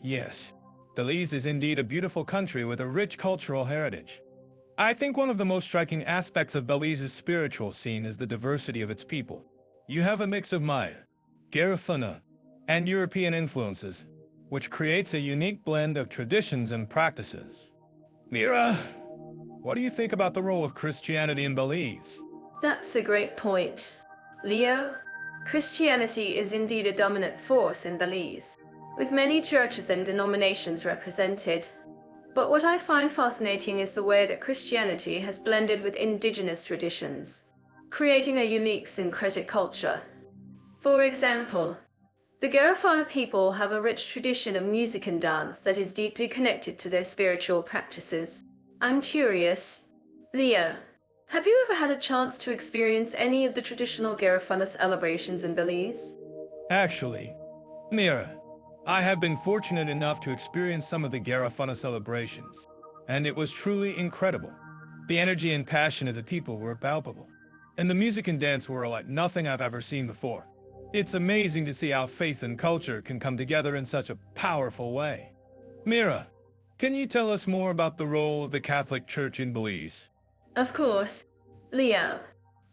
Yes. Belize is indeed a beautiful country with a rich cultural heritage. I think one of the most striking aspects of Belize's spiritual scene is the diversity of its people. You have a mix of Maya, Garifuna, and European influences, which creates a unique blend of traditions and practices. Mira, what do you think about the role of Christianity in Belize? That's a great point. Leo, Christianity is indeed a dominant force in Belize, with many churches and denominations represented. But what I find fascinating is the way that Christianity has blended with indigenous traditions, creating a unique syncretic culture. For example, the Garifuna people have a rich tradition of music and dance that is deeply connected to their spiritual practices. I'm curious, Leo, have you ever had a chance to experience any of the traditional Garifuna celebrations in Belize? Actually, Mira, I have been fortunate enough to experience some of the Garifuna celebrations, and it was truly incredible. The energy and passion of the people were palpable, and the music and dance were like nothing I've ever seen before. It's amazing to see how faith and culture can come together in such a powerful way. Mira, can you tell us more about the role of the Catholic Church in Belize? Of course. Leo,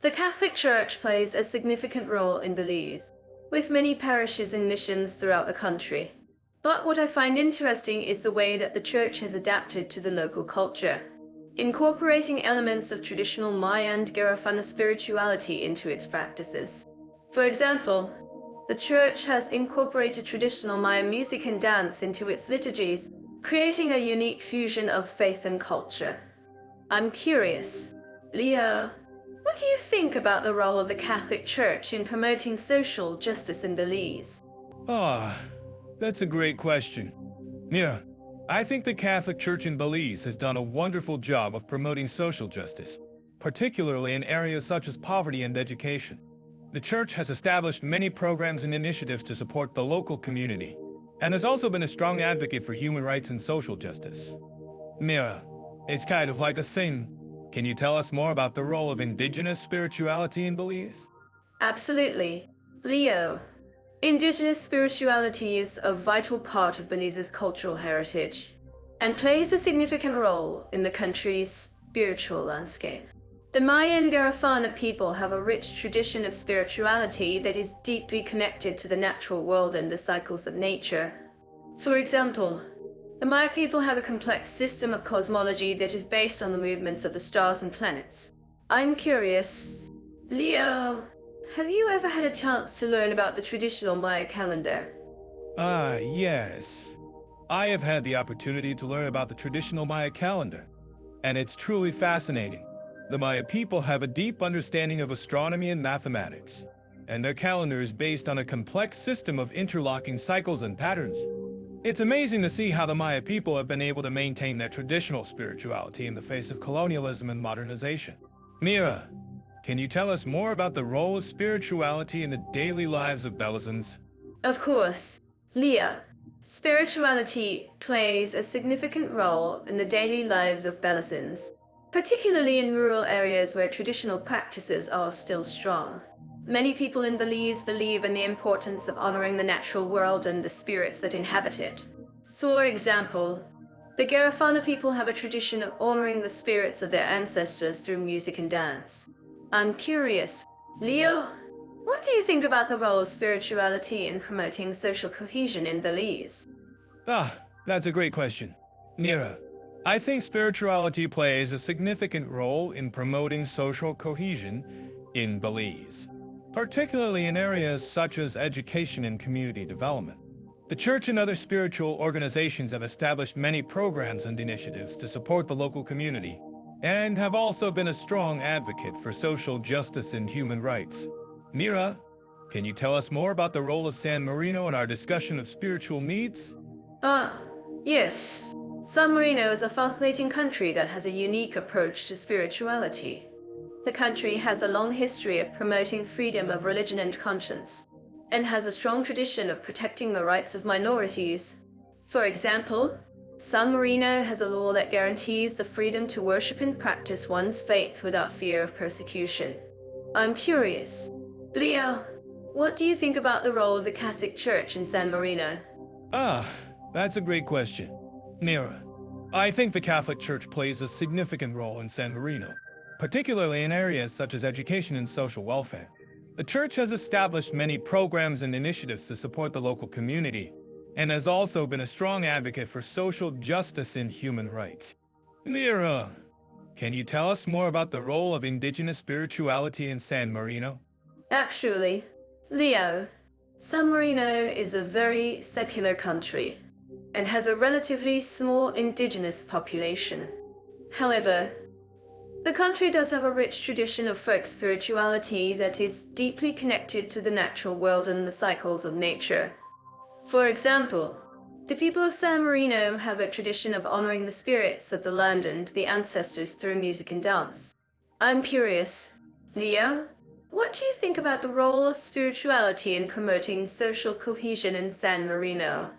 the Catholic Church plays a significant role in Belize, with many parishes and missions throughout the country. But what I find interesting is the way that the Church has adapted to the local culture, incorporating elements of traditional Mayan and Garifuna spirituality into its practices. For example, the Church has incorporated traditional Mayan music and dance into its liturgies, creating a unique fusion of faith and culture. I'm curious, Leo, What do you think about the role of the Catholic Church in promoting social justice in Belize? Ah, that's a great question. Mira, I think the Catholic Church in Belize has done a wonderful job of promoting social justice, particularly in areas such as poverty and education. The church has established many programs and initiatives to support the local community, and has also been a strong advocate for human rights and social justice. Mira, it's kind of like a thing. Can you tell us more about the role of indigenous spirituality in Belize? Absolutely. Leo, indigenous spirituality is a vital part of Belize's cultural heritage and plays a significant role in the country's spiritual landscape. The Mayan Garifuna people have a rich tradition of spirituality that is deeply connected to the natural world and the cycles of nature. For example, the Maya people have a complex system of cosmology that is based on the movements of the stars and planets. I'm curious, Leo, have you ever had a chance to learn about the traditional Maya calendar? Ah, yes. I have had the opportunity to learn about the traditional Maya calendar, and it's truly fascinating. The Maya people have a deep understanding of astronomy and mathematics, and their calendar is based on a complex system of interlocking cycles and patterns. It's amazing to see how the Maya people have been able to maintain their traditional spirituality in the face of colonialism and modernization. Mira, can you tell us more about the role of spirituality in the daily lives of Belizeans? Of course. Leo, spirituality plays a significant role in the daily lives of Belizeans, particularly in rural areas where traditional practices are still strong. Many people in Belize believe in the importance of honoring the natural world and the spirits that inhabit it. For example, the Garifuna people have a tradition of honoring the spirits of their ancestors through music and dance. I'm curious, Leo, what do you think about the role of spirituality in promoting social cohesion in Belize? Ah, that's a great question. Mira, I think spirituality plays a significant role in promoting social cohesion in Belize, particularly in areas such as education and community development. The church and other spiritual organizations have established many programs and initiatives to support the local community, and have also been a strong advocate for social justice and human rights. Mira, can you tell us more about the role of San Marino in our discussion of spiritual needs? Yes. San Marino is a fascinating country that has a unique approach to spirituality. The country has a long history of promoting freedom of religion and conscience, and has a strong tradition of protecting the rights of minorities. For example, San Marino has a law that guarantees the freedom to worship and practice one's faith without fear of persecution. I'm curious, Leo, what do you think about the role of the Catholic Church in San Marino? Ah, that's a great question. Mira, I think the Catholic Church plays a significant role in San Marino, particularly in areas such as education and social welfare. The church has established many programs and initiatives to support the local community, and has also been a strong advocate for social justice and human rights. Mira, can you tell us more about the role of indigenous spirituality in San Marino? Actually, Leo, San Marino is a very secular country and has a relatively small indigenous population. However, the country does have a rich tradition of folk spirituality that is deeply connected to the natural world and the cycles of nature. For example, the people of San Marino have a tradition of honoring the spirits of the land and the ancestors through music and dance. I'm curious, Leo, what do you think about the role of spirituality in promoting social cohesion in San Marino?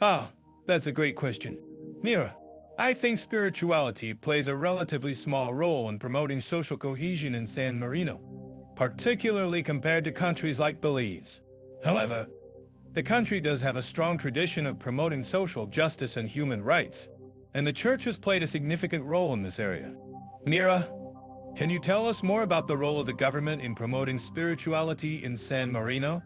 Ah, that's a great question. Mira, I think spirituality plays a relatively small role in promoting social cohesion in San Marino, particularly compared to countries like Belize. However, the country does have a strong tradition of promoting social justice and human rights, and the church has played a significant role in this area. Mira, can you tell us more about the role of the government in promoting spirituality in San Marino?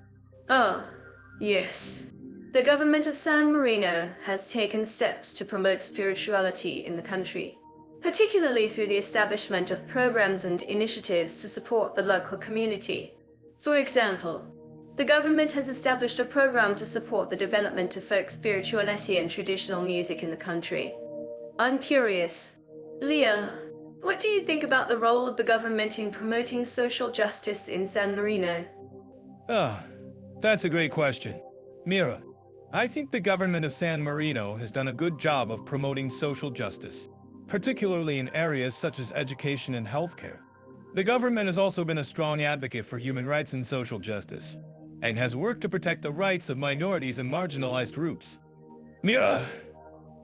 Yes. The government of San Marino has taken steps to promote spirituality in the country, particularly through the establishment of programs and initiatives to support the local community. For example, the government has established a program to support the development of folk spirituality and traditional music in the country. I'm curious, Leah, What do you think about the role of the government in promoting social justice in San Marino? Ah, that's a great question. Mira, I think the government of San Marino has done a good job of promoting social justice, particularly in areas such as education and healthcare. The government has also been a strong advocate for human rights and social justice, and has worked to protect the rights of minorities and marginalized groups. Mira,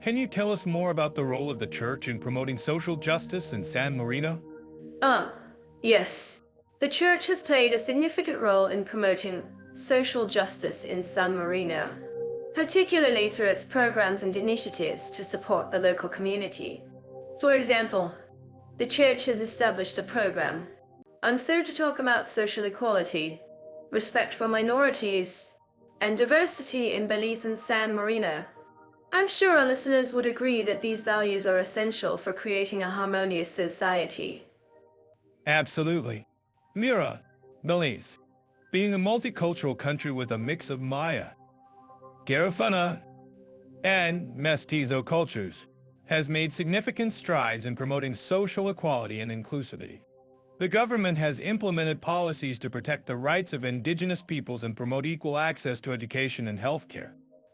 can you tell us more about the role of the church in promoting social justice in San Marino? Ah, yes. The church has played a significant role in promoting social justice in San Marino, particularly through its programs and initiatives to support the local community. For example, the church has established a program on so to talk about social equality, respect for minorities, and diversity in Belize and San Marino. I'm sure our listeners would agree that these values are essential for creating a harmonious society. Absolutely. Mira, Belize, being a multicultural country with a mix of Maya, Garifuna, and Mestizo cultures, has made significant strides in promoting social equality and inclusivity. The government has implemented policies to protect the rights of indigenous peoples and promote equal access to education and healthcare.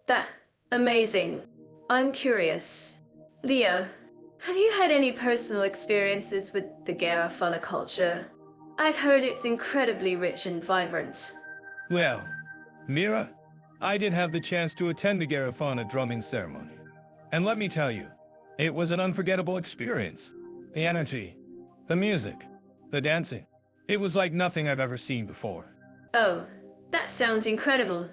That amazing. I'm curious. Leo, have you had any personal experiences with the Garifuna culture? I've heard it's incredibly rich and vibrant. Well, Mira, I did have the chance to attend the Garifuna drumming ceremony. And let me tell you, it was an unforgettable experience. The energy, the music, the dancing. It was like nothing I've ever seen before. Oh, that sounds incredible.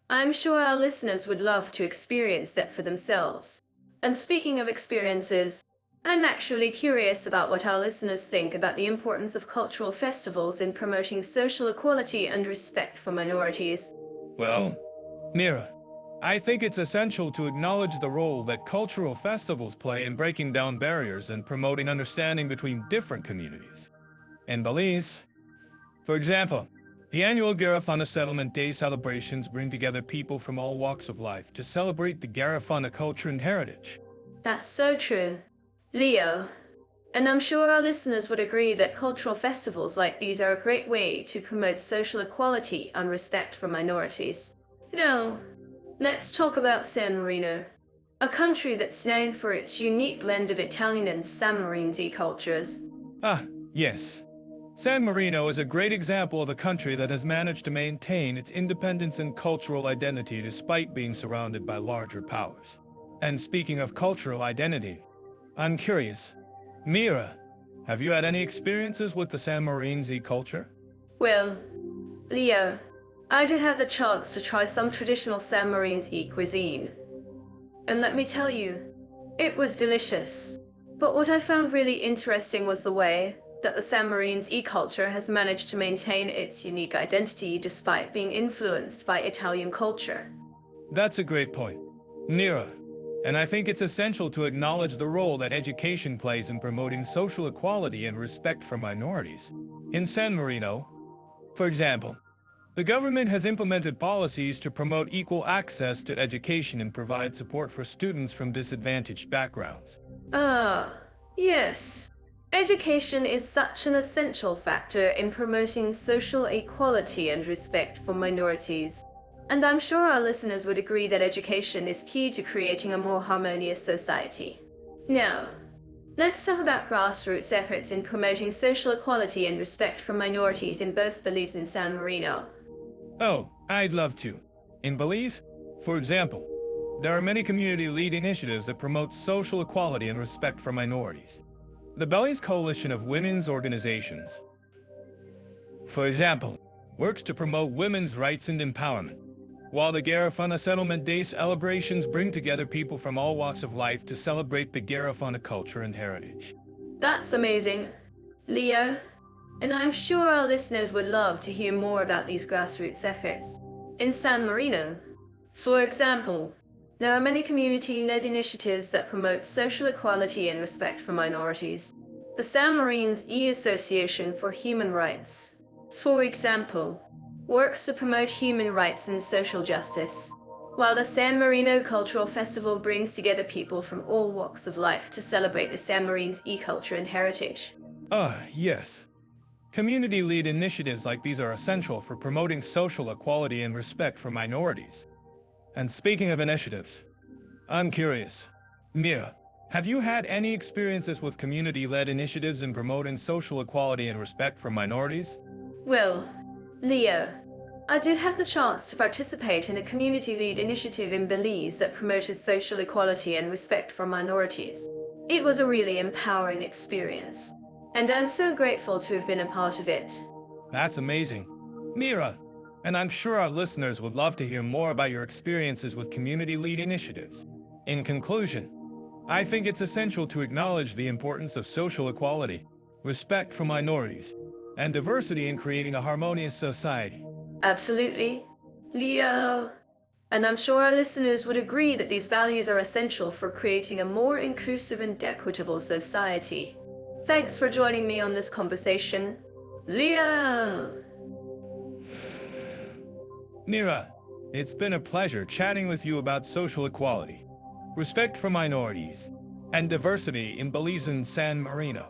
I'm sure our listeners would love to experience that for themselves. And speaking of experiences, I'm actually curious about what our listeners think about the importance of cultural festivals in promoting social equality and respect for minorities. Well, Mira, I think it's essential to acknowledge the role that cultural festivals play in breaking down barriers and promoting understanding between different communities. In Belize, for example, the annual Garifuna Settlement Day celebrations bring together people from all walks of life to celebrate the Garifuna culture and heritage. That's so true. Leo, and I'm sure our listeners would agree that cultural festivals like these are a great way to promote social equality and respect for minorities. Now, let's talk about San Marino, a country that's known for its unique blend of Italian and San Marinese cultures. Ah, yes. San Marino is a great example of a country that has managed to maintain its independence and cultural identity despite being surrounded by larger powers. And speaking of cultural identity, I'm curious, Mira, have you had any experiences with the San Marinese culture? Well, Leo, I did have the chance to try some traditional San Marinese cuisine. And let me tell you, it was delicious. But what I found really interesting was the way that the San Marinese culture has managed to maintain its unique identity despite being influenced by Italian culture. That's a great point, Mira. And I think it's essential to acknowledge the role that education plays in promoting social equality and respect for minorities. In San Marino, for example, the government has implemented policies to promote equal access to education and provide support for students from disadvantaged backgrounds. Ah, yes. Education is such an essential factor in promoting social equality and respect for minorities. And I'm sure our listeners would agree that education is key to creating a more harmonious society. Now, let's talk about grassroots efforts in promoting social equality and respect for minorities in both Belize and San Marino. Oh, I'd love to. In Belize, for example, there are many community-led initiatives that promote social equality and respect for minorities. The Belize Coalition of Women's Organizations, for example, works to promote women's rights and empowerment, while the Garifuna Settlement Day celebrations bring together people from all walks of life to celebrate the Garifuna culture and heritage. That's amazing, Leo. And I'm sure our listeners would love to hear more about these grassroots efforts. In San Marino, for example, there are many community-led initiatives that promote social equality and respect for minorities. The San Marinese Association for Human Rights, for example, works to promote human rights and social justice. while the San Marino Cultural Festival brings together people from all walks of life to celebrate the San Marine's e-culture and heritage. Ah, yes. Community-led initiatives like these are essential for promoting social equality and respect for minorities. And speaking of initiatives, I'm curious. Mira, have you had any experiences with community-led initiatives in promoting social equality and respect for minorities? Well, Leo, I did have the chance to participate in a community-led initiative in Belize that promoted social equality and respect for minorities. It was a really empowering experience, and I'm so grateful to have been a part of it. That's amazing. Mira, and I'm sure our listeners would love to hear more about your experiences with community-led initiatives. In conclusion, I think it's essential to acknowledge the importance of social equality, respect for minorities, and diversity in creating a harmonious society. Absolutely, Leo. And I'm sure our listeners would agree that these values are essential for creating a more inclusive and equitable society. Thanks for joining me on this conversation, Leo. Mira, it's been a pleasure chatting with you about social equality, respect for minorities, and diversity in Belize and San Marino.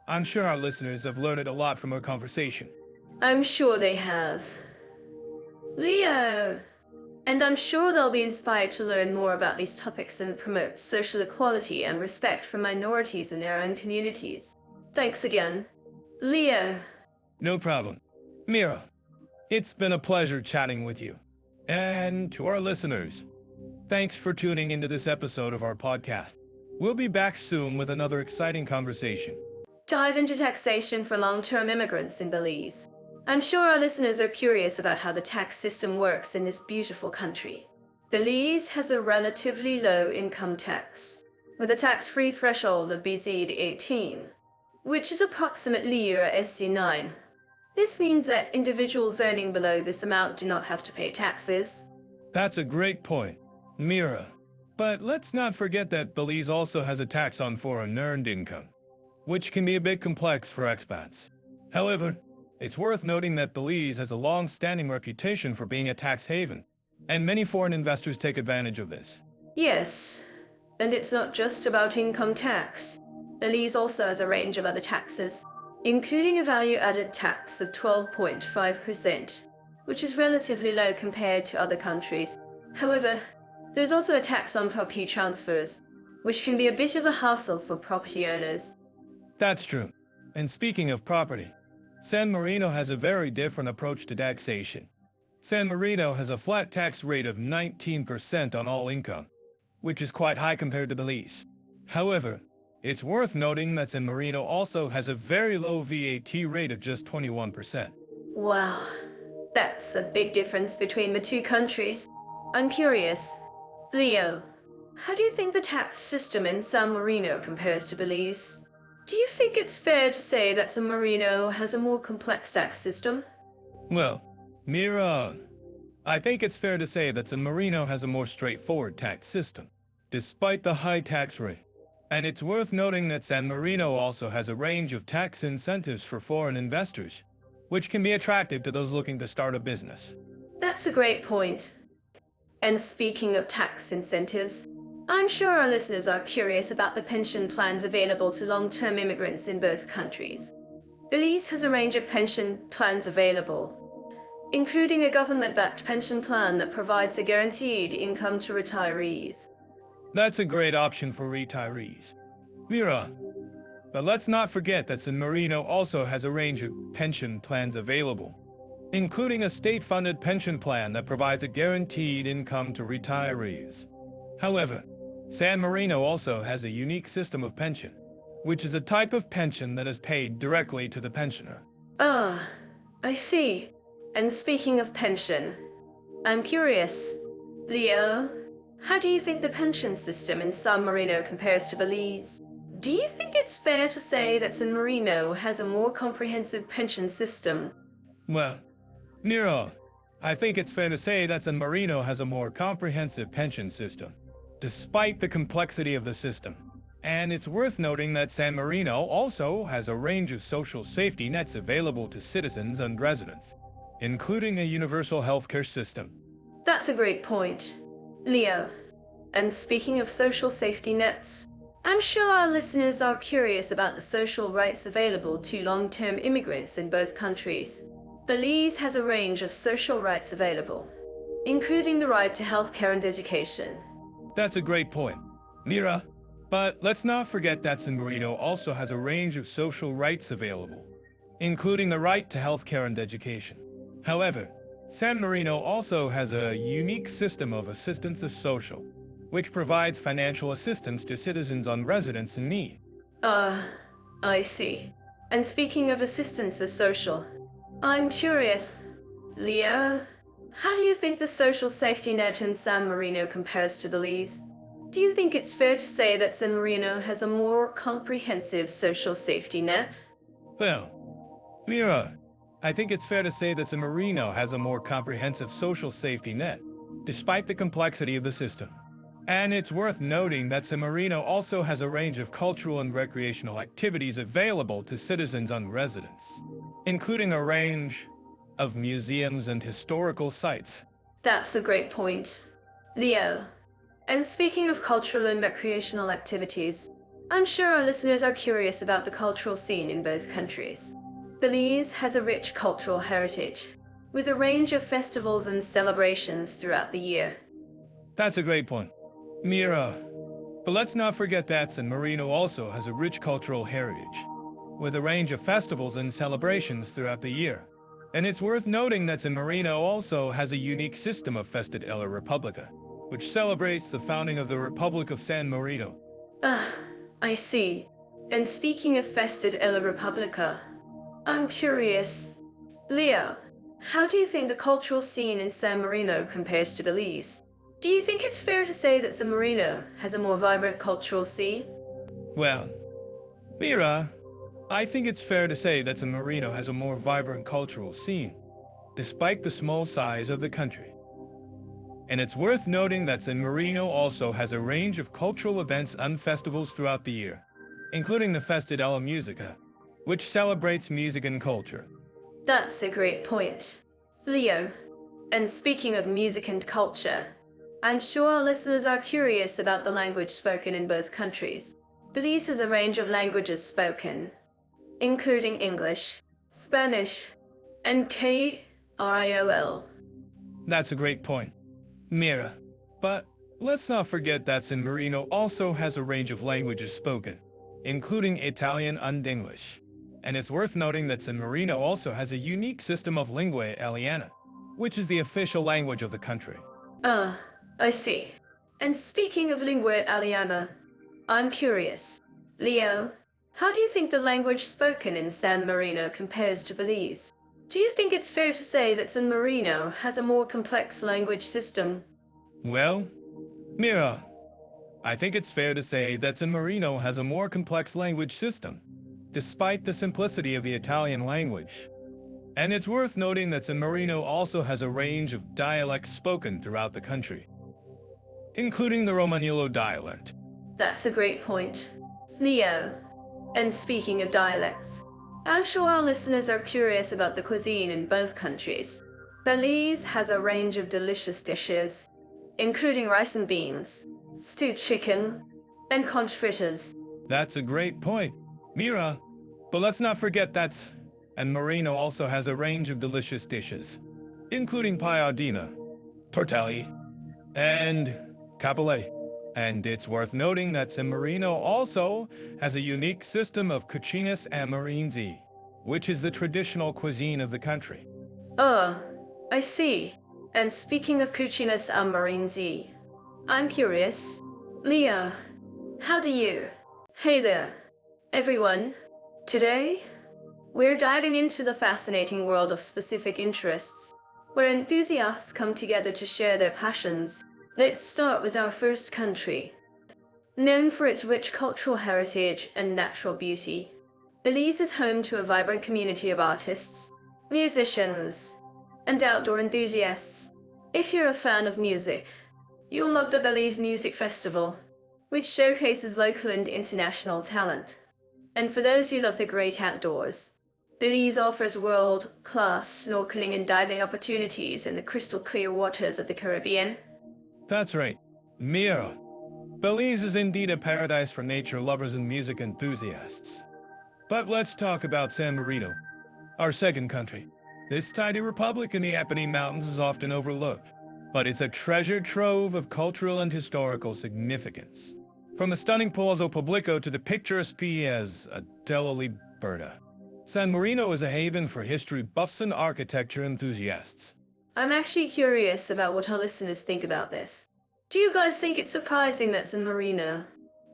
I'm sure our listeners have learned a lot from our conversation. I'm sure they have. Leo! And I'm sure they'll be inspired to learn more about these topics and promote social equality and respect for minorities in their own communities. Thanks again, Leo. No problem. Mira, it's been a pleasure chatting with you. And to our listeners, thanks for tuning into this episode of our podcast. We'll be back soon with another exciting conversation. Dive into taxation for long-term immigrants in Belize. I'm sure our listeners are curious about how the tax system works in this beautiful country. Belize has a relatively low income tax, with a tax-free threshold of BZ 18, which is approximately Euro SC9. This means that individuals earning below this amount do not have to pay taxes. That's a great point, Mira. But let's not forget that Belize also has a tax on foreign earned income, which can be a bit complex for expats. However, it's worth noting that Belize has a long-standing reputation for being a tax haven, and many foreign investors take advantage of this. Yes, and it's not just about income tax. Belize also has a range of other taxes, including a value-added tax of 12.5%, which is relatively low compared to other countries. However, there's also a tax on property transfers, which can be a bit of a hassle for property owners. That's true. And speaking of property, San Marino has a very different approach to taxation. San Marino has a flat tax rate of 19% on all income, which is quite high compared to Belize. However, it's worth noting that San Marino also has a very low VAT rate of just 21%. Wow, that's a big difference between the two countries. I'm curious, Leo, how do you think the tax system in San Marino compares to Belize? Do you think it's fair to say that San Marino has a more complex tax system? Well, Mira, I think it's fair to say that San Marino has a more straightforward tax system, despite the high tax rate. And it's worth noting that San Marino also has a range of tax incentives for foreign investors, which can be attractive to those looking to start a business. That's a great point. And speaking of tax incentives, I'm sure our listeners are curious about the pension plans available to long-term immigrants in both countries. Belize has a range of pension plans available, including a government-backed pension plan that provides a guaranteed income to retirees. That's a great option for retirees. Mira, but let's not forget that San Marino also has a range of pension plans available, including a state-funded pension plan that provides a guaranteed income to retirees. However, San Marino also has a unique system of pension, which is a type of pension that is paid directly to the pensioner. Ah, I see. And speaking of pension, I'm curious, Leo, how do you think the pension system in San Marino compares to Belize? Do you think it's fair to say that San Marino has a more comprehensive pension system? Well, Mira, I think it's fair to say that San Marino has a more comprehensive pension system, despite the complexity of the system. And it's worth noting that San Marino also has a range of social safety nets available to citizens and residents, including a universal healthcare system. That's a great point. Leo. And speaking of social safety nets, I'm sure our listeners are curious about the social rights available to long-term immigrants in both countries. Belize has a range of social rights available, including the right to healthcare and education. That's a great point, Mira. But let's not forget that San Marino also has a range of social rights available, including the right to healthcare and education. However, San Marino also has a unique system of assistance of social, which provides financial assistance to citizens on residence in need. I see. And speaking of assistance as social, I'm curious, Leo, how do you think the social safety net in San Marino compares to Belize? Do you think it's fair to say that San Marino has a more comprehensive social safety net? Well, Mira, I think it's fair to say that San Marino has a more comprehensive social safety net, despite the complexity of the system. And it's worth noting that San Marino also has a range of cultural and recreational activities available to citizens on residence, including a range of museums and historical sites. That's a great point. Leo, and speaking of cultural and recreational activities, I'm sure our listeners are curious about the cultural scene in both countries. Belize has a rich cultural heritage, with a range of festivals and celebrations throughout the year. That's a great point, Mira. But let's not forget that San Marino also has a rich cultural heritage, with a range of festivals and celebrations throughout the year. And it's worth noting that San Marino also has a unique system of Festa della Repubblica, which celebrates the founding of the Republic of San Marino. I see. And speaking of Festa della Repubblica, I'm curious, Leo, how do you think the cultural scene in San Marino compares to Belize? Do you think it's fair to say that San Marino has a more vibrant cultural scene? Well, Mira, I think it's fair to say that San Marino has a more vibrant cultural scene, despite the small size of the country. And it's worth noting that San Marino also has a range of cultural events and festivals throughout the year, including the Festa della Musica, which celebrates music and culture. That's a great point. Leo, and speaking of music and culture, I'm sure our listeners are curious about the language spoken in both countries. Belize has a range of languages spoken, including English, Spanish, and Creole. That's a great point, Mira. But let's not forget that San Marino also has a range of languages spoken, including Italian and English. And it's worth noting that San Marino also has a unique system of lingua italiana, which is the official language of the country. I see. And speaking of lingua italiana, I'm curious. Leo, how do you think the language spoken in San Marino compares to Belize? Do you think it's fair to say that San Marino has a more complex language system? Well, Mira, I think it's fair to say that San Marino has a more complex language system, despite the simplicity of the Italian language. And it's worth noting that San Marino also has a range of dialects spoken throughout the country, including the Romagnolo dialect. That's a great point. Leo, and speaking of dialects, I'm sure our listeners are curious about the cuisine in both countries. Belize has a range of delicious dishes, including rice and beans, stewed chicken, and conch fritters. That's a great point, Mira. But let's not forget that San Marino also has a range of delicious dishes, including paella, tortelli, and cappelle. And it's worth noting that San Marino also has a unique system of cucinas amarense, which is the traditional cuisine of the country. I see. And speaking of cucinas amarense, I'm curious. Leo, how do you? Hey there, everyone. Today, we're diving into the fascinating world of specific interests, where enthusiasts come together to share their passions. Let's start with our first country. Known for its rich cultural heritage and natural beauty, Belize is home to a vibrant community of artists, musicians, and outdoor enthusiasts. If you're a fan of music, you'll love the Belize Music Festival, which showcases local and international talent. And for those who love the great outdoors, Belize offers world-class snorkeling and diving opportunities in the crystal-clear waters of the Caribbean. That's right. Mira. Belize is indeed a paradise for nature lovers and music enthusiasts. But let's talk about San Marino, our second country. This tiny republic in the Apennine Mountains is often overlooked, but it's a treasure trove of cultural and historical significance. From the stunning Palazzo Pubblico to the picturesque Piazza della Libertà, San Marino is a haven for history buffs and architecture enthusiasts. I'm actually curious about what our listeners think about this. Do you guys think it's surprising that San Marino,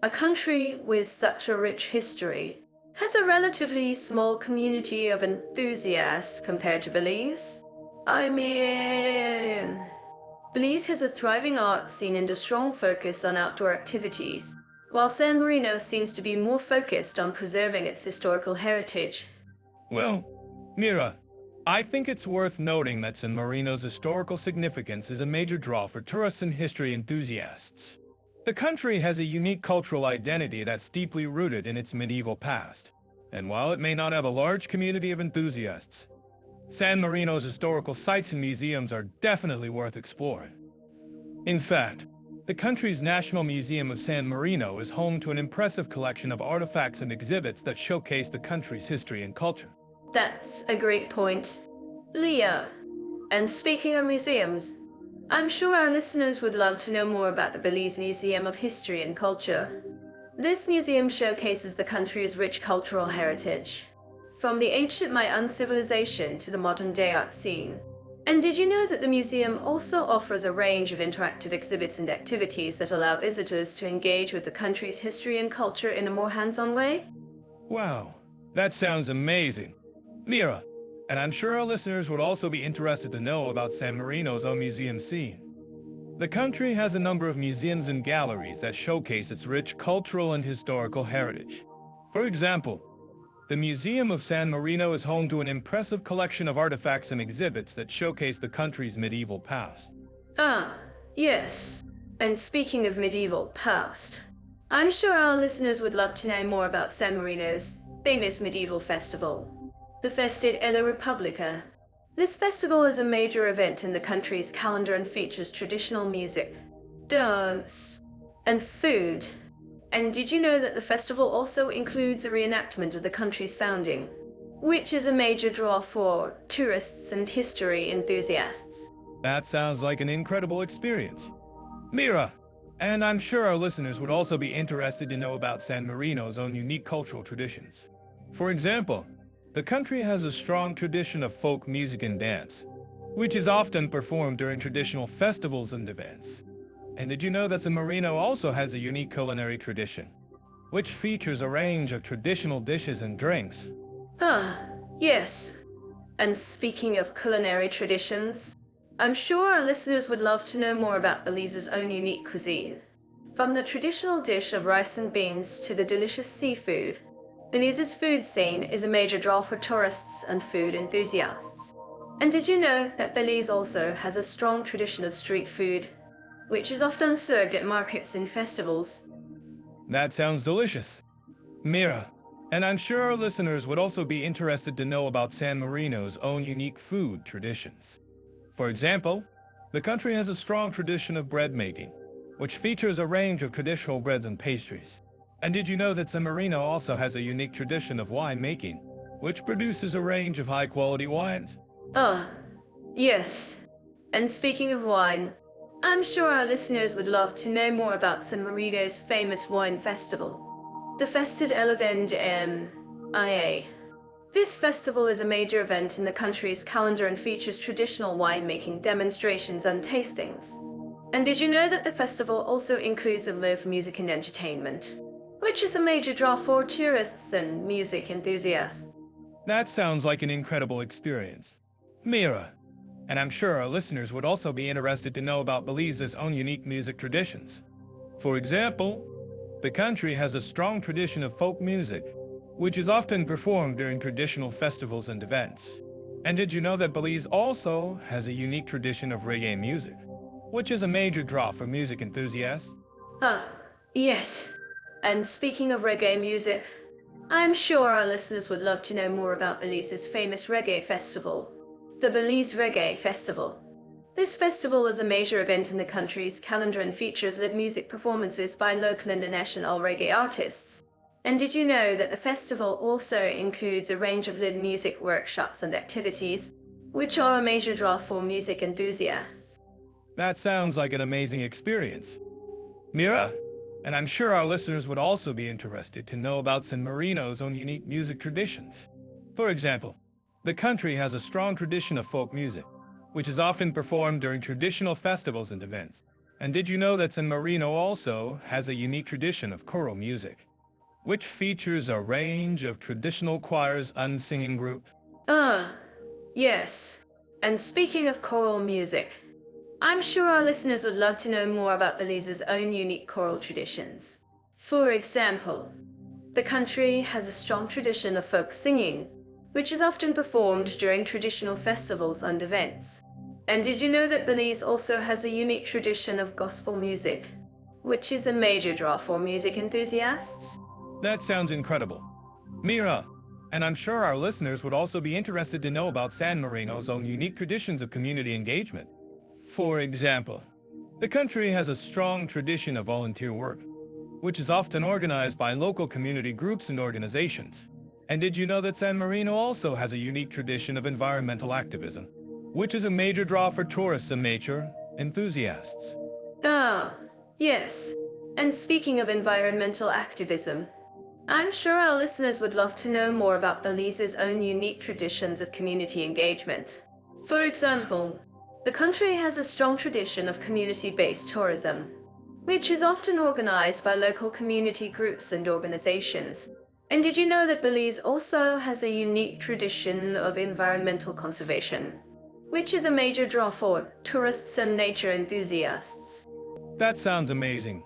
a country with such a rich history, has a relatively small community of enthusiasts compared to Belize? I mean, Belize has a thriving art scene and a strong focus on outdoor activities, while San Marino seems to be more focused on preserving its historical heritage. Well, Mira, I think it's worth noting that San Marino's historical significance is a major draw for tourists and history enthusiasts. The country has a unique cultural identity that's deeply rooted in its medieval past, and while it may not have a large community of enthusiasts, San Marino's historical sites and museums are definitely worth exploring. In fact, the country's National Museum of San Marino is home to an impressive collection of artifacts and exhibits that showcase the country's history and culture. That's a great point. Leah, and speaking of museums, I'm sure our listeners would love to know more about the Belize Museum of History and Culture. This museum showcases the country's rich cultural heritage, from the ancient Mayan civilization to the modern-day art scene. And did you know that the museum also offers a range of interactive exhibits and activities that allow visitors to engage with the country's history and culture in a more hands-on way? Wow, that sounds amazing. Mira, and I'm sure our listeners would also be interested to know about San Marino's own museum scene. The country has a number of museums and galleries that showcase its rich cultural and historical heritage. For example, the Museum of San Marino is home to an impressive collection of artifacts and exhibits that showcase the country's medieval past. Ah, yes. And speaking of medieval past, I'm sure our listeners would love to know more about San Marino's famous medieval festival, the Festa della Repubblica. This festival is a major event in the country's calendar and features traditional music, dance, and food. And did you know that the festival also includes a reenactment of the country's founding, which is a major draw for tourists and history enthusiasts? That sounds like an incredible experience. Mira, and I'm sure our listeners would also be interested to know about San Marino's own unique cultural traditions. For example, the country has a strong tradition of folk music and dance, which is often performed during traditional festivals and events. And did you know that San Marino also has a unique culinary tradition, which features a range of traditional dishes and drinks? Ah, yes. And speaking of culinary traditions, I'm sure our listeners would love to know more about Belize's own unique cuisine. From the traditional dish of rice and beans to the delicious seafood, Belize's food scene is a major draw for tourists and food enthusiasts. And did you know that Belize also has a strong tradition of street food, which is often served at markets and festivals? That sounds delicious. Mira, and I'm sure our listeners would also be interested to know about San Marino's own unique food traditions. For example, the country has a strong tradition of bread making, which features a range of traditional breads and pastries. And did you know that San Marino also has a unique tradition of wine making, which produces a range of high-quality wines? Ah, yes. And speaking of wine, I'm sure our listeners would love to know more about San Marino's famous wine festival, the Festa della Vendemmia. This festival is a major event in the country's calendar and features traditional winemaking demonstrations and tastings. And did you know that the festival also includes a live music and entertainment, which is a major draw for tourists and music enthusiasts? That sounds like an incredible experience. Mira, and I'm sure our listeners would also be interested to know about Belize's own unique music traditions. For example, the country has a strong tradition of folk music, which is often performed during traditional festivals and events. And did you know that Belize also has a unique tradition of reggae music, which is a major draw for music enthusiasts? Ah, yes. And speaking of reggae music, I'm sure our listeners would love to know more about Belize's famous reggae festival, the Belize Reggae Festival. This festival is a major event in the country's calendar and features live music performances by local and international reggae artists. And did you know that the festival also includes a range of live music workshops and activities, which are a major draw for music enthusiasts? That sounds like an amazing experience. Mira, and I'm sure our listeners would also be interested to know about San Marino's own unique music traditions. For example, the country has a strong tradition of folk music, which is often performed during traditional festivals and events. And did you know that San Marino also has a unique tradition of choral music, which features a range of traditional choirs and singing groups? Yes. And speaking of choral music, I'm sure our listeners would love to know more about Belize's own unique choral traditions. For example, the country has a strong tradition of folk singing, which is often performed during traditional festivals and events. And did you know that Belize also has a unique tradition of gospel music, which is a major draw for music enthusiasts? That sounds incredible. Mira, and I'm sure our listeners would also be interested to know about San Marino's own unique traditions of community engagement. For example, the country has a strong tradition of volunteer work, which is often organized by local community groups and organizations. And did you know that San Marino also has a unique tradition of environmental activism, which is a major draw for tourists and nature enthusiasts? Yes. And speaking of environmental activism, I'm sure our listeners would love to know more about Belize's own unique traditions of community engagement. For example, the country has a strong tradition of community-based tourism, which is often organized by local community groups and organizations. And did you know that Belize also has a unique tradition of environmental conservation, which is a major draw for tourists and nature enthusiasts? That sounds amazing.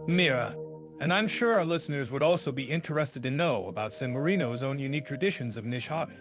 Mira, and I'm sure our listeners would also be interested to know about San Marino's own unique traditions of niche hobby.